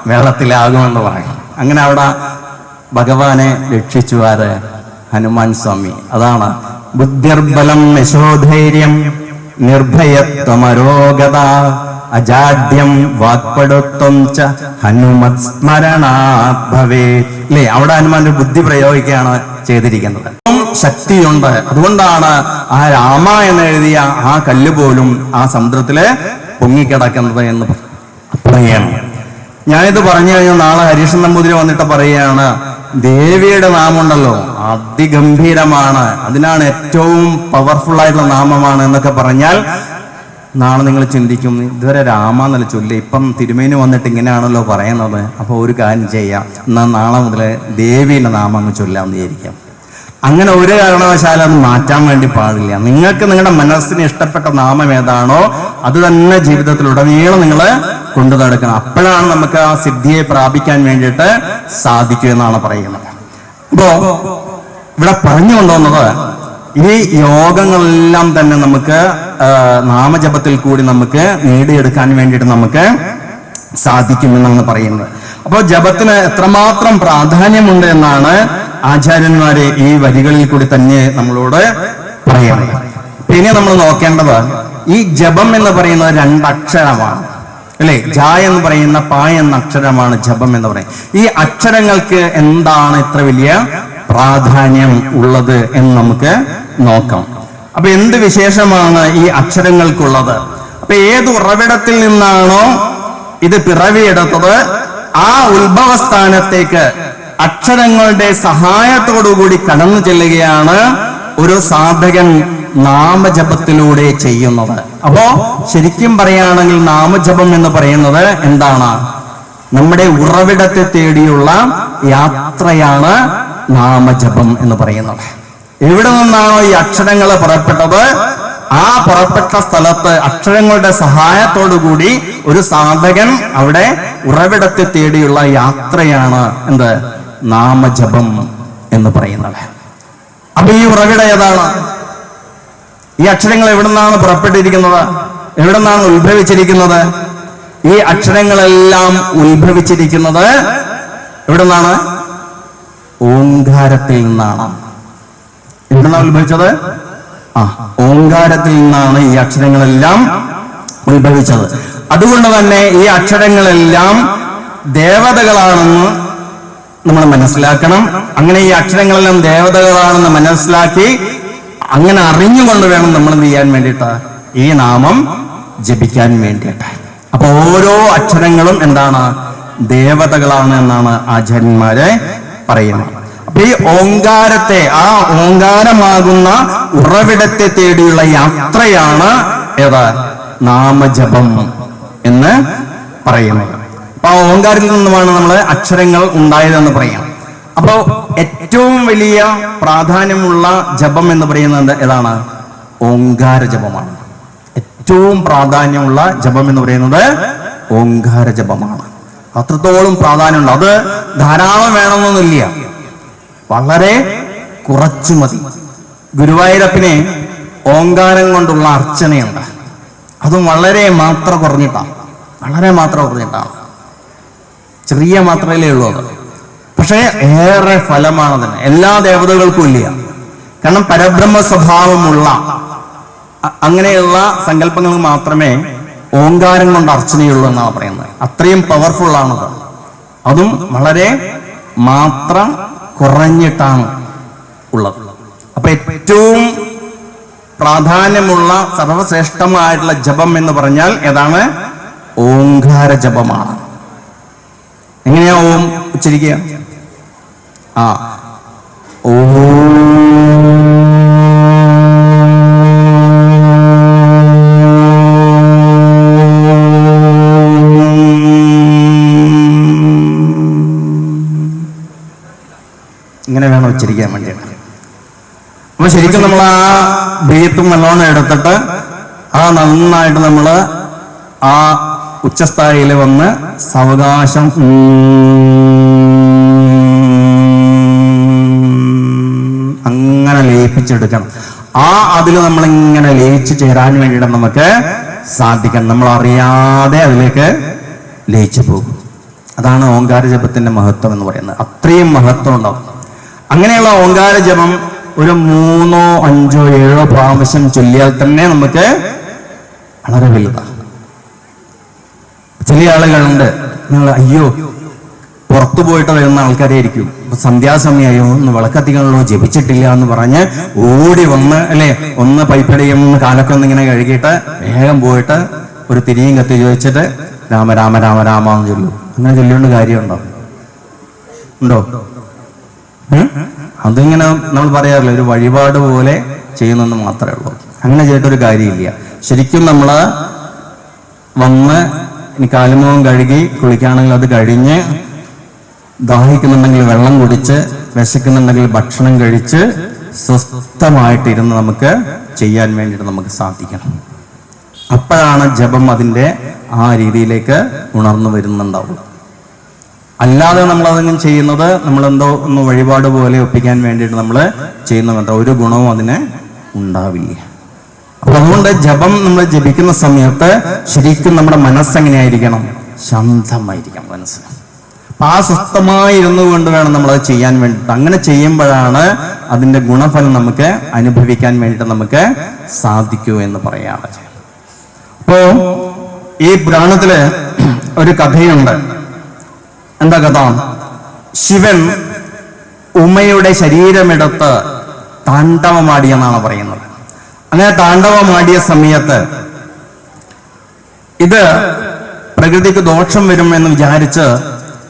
വെള്ളത്തിലാകുമെന്ന് പറയും. അങ്ങനെ അവിടെ ഭഗവാനെ രക്ഷിച്ചു ആര്? ഹനുമാൻ സ്വാമി. അതാണ് ബുദ്ധിർബലം യശോധൈര്യം നിർഭയത്വമരോഗത അജാഡ്യം വാക്പടുത്വം ച ഹനുമത് സ്മരണാത് ഭവേ. അല്ലേ? അവിടെ ഹനുമാന്റെ ബുദ്ധി പ്രയോഗിക്കുകയാണ് ചെയ്തിരിക്കുന്നത്. ശക്തിയുണ്ട്. അതുകൊണ്ടാണ് ആ രാമ എന്ന് എഴുതിയ ആ കല്ല് പോലും ആ സമുദ്രത്തില് പൊങ്ങിക്കിടക്കുന്നത് എന്ന് പറയാണ്. ഞാനിത് പറഞ്ഞു കഴിഞ്ഞാൽ നാളെ ഹരീഷൻ നമ്പൂതിരി വന്നിട്ട് പറയുകയാണ്, ദേവിയുടെ നാമുണ്ടല്ലോ അതിഗംഭീരമാണ്, അതിനാണ് ഏറ്റവും പവർഫുൾ ആയിട്ടുള്ള നാമമാണ് എന്നൊക്കെ പറഞ്ഞാൽ നാളെ നിങ്ങൾ ചിന്തിക്കും, ഇതുവരെ രാമ എന്നല്ല ചൊല്ലി, ഇപ്പം തിരുമേനി വന്നിട്ട് ഇങ്ങനെയാണല്ലോ പറയുന്നത്. അപ്പോൾ ഒരു കാര്യം ചെയ്യാം, എന്നാൽ നാളെ മുതൽ ദേവിയുടെ നാമം അങ്ങ് ചൊല്ലാമെന്ന് വിചാരിക്കാം. അങ്ങനെ ഒരു കാരണവശാലും അത് മാറ്റാൻ വേണ്ടി പാടില്ല. നിങ്ങൾക്ക് നിങ്ങളുടെ മനസ്സിന് ഇഷ്ടപ്പെട്ട നാമം ഏതാണോ അത് തന്നെ ജീവിതത്തിലുടനീളം നിങ്ങൾ കൊണ്ടു നടക്കണം. അപ്പോഴാണ് നമുക്ക് ആ സിദ്ധിയെ പ്രാപിക്കാൻ വേണ്ടിയിട്ട് സാധിക്കൂ എന്നാണ് പറയുന്നത്. അപ്പോ ഇവിടെ പറഞ്ഞു കൊണ്ടുവന്നത് ഈ യോഗങ്ങളെല്ലാം തന്നെ നമുക്ക് നാമജപത്തിൽ കൂടി നമുക്ക് നേടിയെടുക്കാൻ വേണ്ടിയിട്ട് നമുക്ക് സാധിക്കുമെന്നാണ് പറയുന്നത്. അപ്പോൾ ജപത്തിന് എത്രമാത്രം പ്രാധാന്യമുണ്ട് എന്നാണ് ആചാര്യന്മാരെ ഈ വരികളിൽ കൂടി തന്നെ നമ്മളോട് പറയുന്നത്. പിന്നെ നമ്മൾ നോക്കേണ്ടത് ഈ ജപം എന്ന് പറയുന്നത് 2 അക്ഷരമാണ്, അല്ലെ? ജ എന്ന് പറയുന്ന പ എന്ന അക്ഷരമാണ് ജപം എന്ന് പറയുന്നത്. ഈ അക്ഷരങ്ങൾക്ക് എന്താണ് ഇത്ര വലിയ പ്രാധാന്യം ഉള്ളത് എന്ന് നമുക്ക് നോക്കാം. അപ്പൊ എന്ത് വിശേഷമാണ് ഈ അക്ഷരങ്ങൾക്കുള്ളത്? അപ്പൊ ഏത് ഉറവിടത്തിൽ നിന്നാണോ ഇത് പിറവിയെടുത്തത് ആ ഉത്ഭവസ്ഥാനത്തേക്ക് അക്ഷരങ്ങളുടെ സഹായത്തോടുകൂടി കടന്നു ചെല്ലുകയാണ് ഒരു സാധകൻ നാമജപത്തിലൂടെ ചെയ്യുന്നത്. അപ്പോ ശരിക്കും പറയുകയാണെങ്കിൽ നാമജപം എന്ന് പറയുന്നത് എന്താണ്? നമ്മുടെ ഉറവിടത്തെ തേടിയുള്ള യാത്രയാണ് നാമജപം എന്ന് പറയുന്നത്. എവിടെ നിന്നാണോ ഈ അക്ഷരങ്ങൾ പുറപ്പെട്ടത് ആ പുറപ്പെട്ട സ്ഥലത്ത് അക്ഷരങ്ങളുടെ സഹായത്തോടുകൂടി ഒരു സാധകൻ അവിടെ ഉറവിടത്തെ തേടിയുള്ള യാത്രയാണ് എന്ത്? നാമജപം എന്ന് പറയുന്നത്. അപ്പൊ ഈ ഉറവിടം ഏതാണ്? ഈ അക്ഷരങ്ങൾ എവിടെ നിന്നാണ് പുറപ്പെട്ടിരിക്കുന്നത്? എവിടെ നിന്നാണ് ഉത്ഭവിച്ചിരിക്കുന്നത്? ഈ അക്ഷരങ്ങളെല്ലാം ഉത്ഭവിച്ചിരിക്കുന്നത് എവിടെ നിന്നാണ്? ഓംകാരത്തിൽ നിന്നാണ്. എവിടെ നിന്നാണ് ഉത്ഭവിച്ചത്? ഓംകാരത്തിൽ നിന്നാണ് ഈ അക്ഷരങ്ങളെല്ലാം ഉത്ഭവിച്ചത്. അതുകൊണ്ട് തന്നെ ഈ അക്ഷരങ്ങളെല്ലാം ദേവതകളാണെന്ന് നമ്മൾ മനസ്സിലാക്കണം. അങ്ങനെ ഈ അക്ഷരങ്ങളെല്ലാം ദേവതകളാണെന്ന് മനസ്സിലാക്കി അങ്ങനെ അറിഞ്ഞുകൊണ്ട് വേണം നമ്മൾ എന്ത് ചെയ്യാൻ വേണ്ടിയിട്ട്, ഈ നാമം ജപിക്കാൻ വേണ്ടിയിട്ട്. അപ്പൊ ഓരോ അക്ഷരങ്ങളും എന്താണ്, ദേവതകളാണ് എന്നാണ് ആചാര്യന്മാരെ പറയുന്നത്. അപ്പൊ ഈ ഓങ്കാരത്തെ, ആ ഓങ്കാരമാകുന്ന ഉറവിടത്തെ തേടിയുള്ള യാത്രയാണ് ഏത്, നാമജപം എന്ന് പറയുന്നത്. അപ്പൊ ആ ഓങ്കാരത്തിൽ നിന്നുമാണ് നമ്മൾ അക്ഷരങ്ങൾ ഉണ്ടായതെന്ന് പറയാം. അപ്പോ ഏറ്റവും വലിയ പ്രാധാന്യമുള്ള ജപം എന്ന് പറയുന്നത് ഏതാണ്, ഓങ്കാര ജപമാണ്. ഏറ്റവും പ്രാധാന്യമുള്ള ജപം എന്ന് പറയുന്നത് ഓങ്കാര ജപമാണ്. അത്രത്തോളം പ്രാധാന്യമുണ്ട്. അത് ധാരാളം വേണമെന്നൊന്നുമില്ല, വളരെ കുറച്ചു മതി. ഗുരുവായൂരപ്പനെ ഓങ്കാരം കൊണ്ടുള്ള അർച്ചനയുണ്ട്, അതും വളരെ മാത്ര കുറഞ്ഞിട്ടാണ്, ചെറിയ മാത്രയിലേ ഉള്ളൂ അത്. പക്ഷേ ഏറെ ഫലമാണ് അതിന്, എല്ലാ ദേവതകൾക്കും ഇല്ല. കാരണം പരബ്രഹ്മ സ്വഭാവമുള്ള അങ്ങനെയുള്ള സങ്കല്പങ്ങൾക്ക് മാത്രമേ ഓങ്കാരം കൊണ്ട് അർച്ചനയുള്ളൂ എന്നാണ് പറയുന്നത്. അത്രയും പവർഫുൾ ആണത്, അതും വളരെ മാത്രം കുറഞ്ഞിട്ടാണ് ഉള്ളത്. അപ്പൊ ഏറ്റവും പ്രാധാന്യമുള്ള സർവശ്രേഷ്ഠമായിട്ടുള്ള ജപം എന്ന് പറഞ്ഞാൽ ഏതാണ്, ഓങ്കാര ജപമാണ്. എങ്ങനെയാ ഓം ഉച്ചരിക്കുക, ഇങ്ങനെ വേണം ഉച്ചരിക്കാൻ വേണ്ടിയിട്ട്. അപ്പൊ ശരിക്കും നമ്മൾ ആ ബ്രീത്തും നല്ലോണം എടുത്തിട്ട് നന്നായിട്ട് നമ്മൾ ആ ഉച്ചസ്ഥായിയിൽ വന്ന് സാവകാശം അങ്ങനെ ലയിപ്പിച്ചെടുക്കണം. അതിൽ നമ്മളിങ്ങനെ ലയിച്ചു ചേരാൻ വേണ്ടിയിട്ട് നമുക്ക് സാധിക്കണം. നമ്മൾ അറിയാതെ അതിലേക്ക് ലയിച്ചു പോകും. അതാണ് ഓങ്കാര ജപത്തിന്റെ മഹത്വം എന്ന് പറയുന്നത്. അത്രയും മഹത്വം ഉണ്ടാവും. അങ്ങനെയുള്ള ഓങ്കാര ജപം ഒരു 3, 5, 7 പ്രാവശ്യം ചൊല്ലിയാൽ തന്നെ നമുക്ക് വളരെ വലുതാണ്. ചില ആളുകളുണ്ട്, നിങ്ങൾ അയ്യോ പുറത്തു പോയിട്ട് വരുന്ന ആൾക്കാരായിരിക്കും, സന്ധ്യാസമയായോ ഒന്ന് വിളക്കത്തിക്കണല്ലോ, ജപിച്ചിട്ടില്ല എന്ന് പറഞ്ഞ് ഓടി വന്ന് അല്ലെ ഒന്ന് പൈപ്പടിയും കാലൊക്കെ ഒന്ന് ഇങ്ങനെ കഴുകിയിട്ട് വേഗം പോയിട്ട് ഒരു തിരിയും കത്തി ചോദിച്ചിട്ട് രാമ രാമ രാമ രാമ എന്ന് ചൊല്ലും. അങ്ങനെ ചൊല്ലിയോണ്ട് കാര്യമുണ്ടോ? അതിങ്ങനെ നമ്മൾ പറയാറില്ല, ഒരു വഴിപാട് പോലെ ചെയ്യുന്നെന്ന് മാത്രമേ ഉള്ളൂ. അങ്ങനെ ചെയ്തിട്ടൊരു കാര്യമില്ല. ശരിക്കും നമ്മൾ വന്ന് ഇനി കാലുമുഖം കഴുകി കുളിക്കുകയാണെങ്കിൽ അത് കഴിഞ്ഞ്, ദാഹിക്കുന്നുണ്ടെങ്കിൽ വെള്ളം കുടിച്ച്, വിശക്കുന്നുണ്ടെങ്കിൽ ഭക്ഷണം കഴിച്ച് സ്വസ്ഥമായിട്ടിരുന്ന് നമുക്ക് ചെയ്യാൻ വേണ്ടിയിട്ട് നമുക്ക് സാധിക്കണം. അപ്പോഴാണ് ജപം അതിൻ്റെ ആ രീതിയിലേക്ക് ഉണർന്നു വരുന്നുണ്ടാവും. അല്ലാതെ നമ്മളതിങ്ങനെ ചെയ്യുന്നത് നമ്മളെന്തോ ഒന്ന് വഴിപാട് പോലെ ഒപ്പിക്കാൻ വേണ്ടിയിട്ട് നമ്മൾ ചെയ്യുന്നുണ്ട്, ഒരു ഗുണവും അതിന് ഉണ്ടാവില്ല. അപ്പൊ അതുകൊണ്ട് ജപം നമ്മൾ ജപിക്കുന്ന സമയത്ത് ശരിക്കും നമ്മുടെ മനസ്സെങ്ങനെയായിരിക്കണം, ശാന്തമായിരിക്കണം മനസ്സ്. അപ്പൊ ആ സ്വസ്ഥമായി ഇരുന്നു കൊണ്ട് വേണം നമ്മളത് ചെയ്യാൻ വേണ്ടിയിട്ട്. അങ്ങനെ ചെയ്യുമ്പോഴാണ് അതിന്റെ ഗുണഫലം നമുക്ക് അനുഭവിക്കാൻ വേണ്ടിയിട്ട് നമുക്ക് സാധിക്കൂ എന്ന് പറയാണ്. അപ്പോ ഈ പുരാണത്തില് ഒരു കഥയുണ്ട്. എന്താ കഥ? ശിവൻ ഉമയുടെ ശരീരമെടുത്ത് താണ്ഡവമാടിയെന്നാണ് പറയുന്നത്. അങ്ങനെ താണ്ഡവമാടിയ സമയത്ത് ഇത് പ്രകൃതിക്ക് ദോഷം വരും എന്ന് വിചാരിച്ച്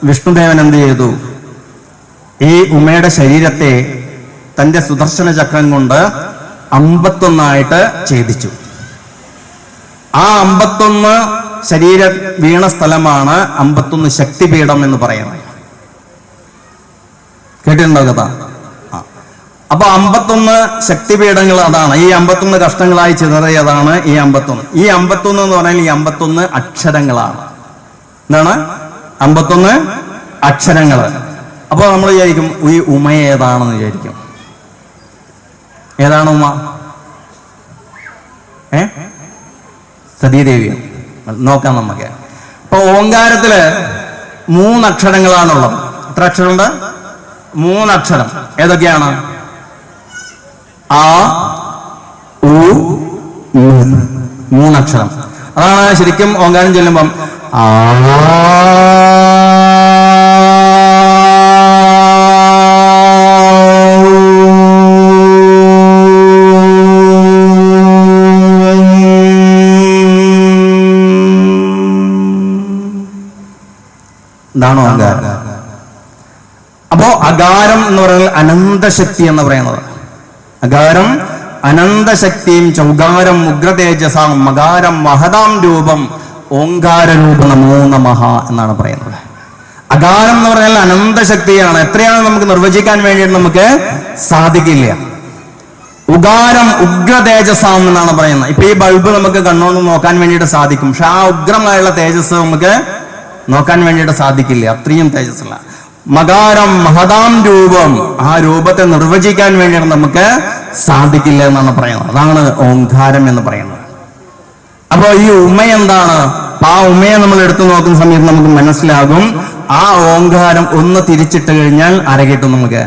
വിഷ്ണുദേവൻ എന്ത് ചെയ്തു? ഈ ഉമയുടെ ശരീരത്തെ തന്റെ സുദർശന ചക്രം കൊണ്ട് 51 ഛേദിച്ചു. ആ 51 ശരീരം വീണ സ്ഥലമാണ് 51 ശക്തിപീഠം എന്ന് പറയുന്നത്. കേട്ടിട്ടുണ്ടോ കഥ? അപ്പൊ 51 ശക്തിപീഠങ്ങൾ അതാണ്. ഈ 51 കഷ്ണങ്ങളായി ചിതറിയതാണ് ഈ 51. ഈ 51 എന്ന് പറഞ്ഞാൽ ഈ 51 അക്ഷരങ്ങളാണ്. എന്താണ്? 51 അക്ഷരങ്ങൾ. അപ്പൊ നമ്മൾ വിചാരിക്കും ഈ ഉമ ഏതാണെന്ന് വിചാരിക്കും. ഏതാണ് ഉമ? സതീദേവി. നോക്കാം നമുക്ക്. അപ്പൊ ഓങ്കാരത്തില് 3 അക്ഷരങ്ങളാണുള്ളത്. എത്ര അക്ഷരമുണ്ട്? 3 അക്ഷരം. ഏതൊക്കെയാണ്? ആ, ഉ, 3 അക്ഷരം. അതാണ് ശരിക്കും ഓങ്കാരം ചൊല്ലുമ്പം ഇതാണോ അഹങ്കാരം? അപ്പോ അകാരം എന്ന് പറയുന്നത് അനന്തശക്തി എന്ന് പറയുന്നത്. അകാരം അനന്തശക്തിയും ചൗകാരം ഉഗ്രതേജസാം മകാരം മഹതാം രൂപം ഓങ്കാര രൂപ നമോ നമഃ എന്നാണ് പറയുന്നത്. അകാരം എന്ന് പറഞ്ഞാൽ അനന്തശക്തിയാണ്. എത്രയാണ് നമുക്ക് നിർവചിക്കാൻ വേണ്ടിയിട്ട് നമുക്ക് സാധിക്കില്ല. ഉകാരം ഉഗ്ര തേജസ്സാം എന്നാണ് പറയുന്നത്. ഇപ്പൊ ഈ ബൾബ് നമുക്ക് കണ്ണുകൊണ്ട് നോക്കാൻ വേണ്ടിയിട്ട് സാധിക്കും, പക്ഷെ ആ ഉഗ്രമായുള്ള തേജസ് നമുക്ക് നോക്കാൻ വേണ്ടിയിട്ട് സാധിക്കില്ല, അത്രയും തേജസ്സുള്ള. മകാരം മഹതാം രൂപം, ആ രൂപത്തെ നിർവചിക്കാൻ വേണ്ടിയിട്ട് നമുക്ക് സാധിക്കില്ല എന്നാണ് പറയുന്നത്. അതാണ് ഓങ്കാരം എന്ന് പറയുന്നത്. അപ്പൊ ഈ ഉമ എന്താണ്? ആ ഉമയെ നമ്മൾ എടുത്തു നോക്കുന്ന സമയത്ത് നമുക്ക് മനസ്സിലാകും, ആ ഓങ്കാരം ഒന്ന് തിരിച്ചിട്ട് കഴിഞ്ഞാൽ ആരെ കിട്ടും? നമുക്ക്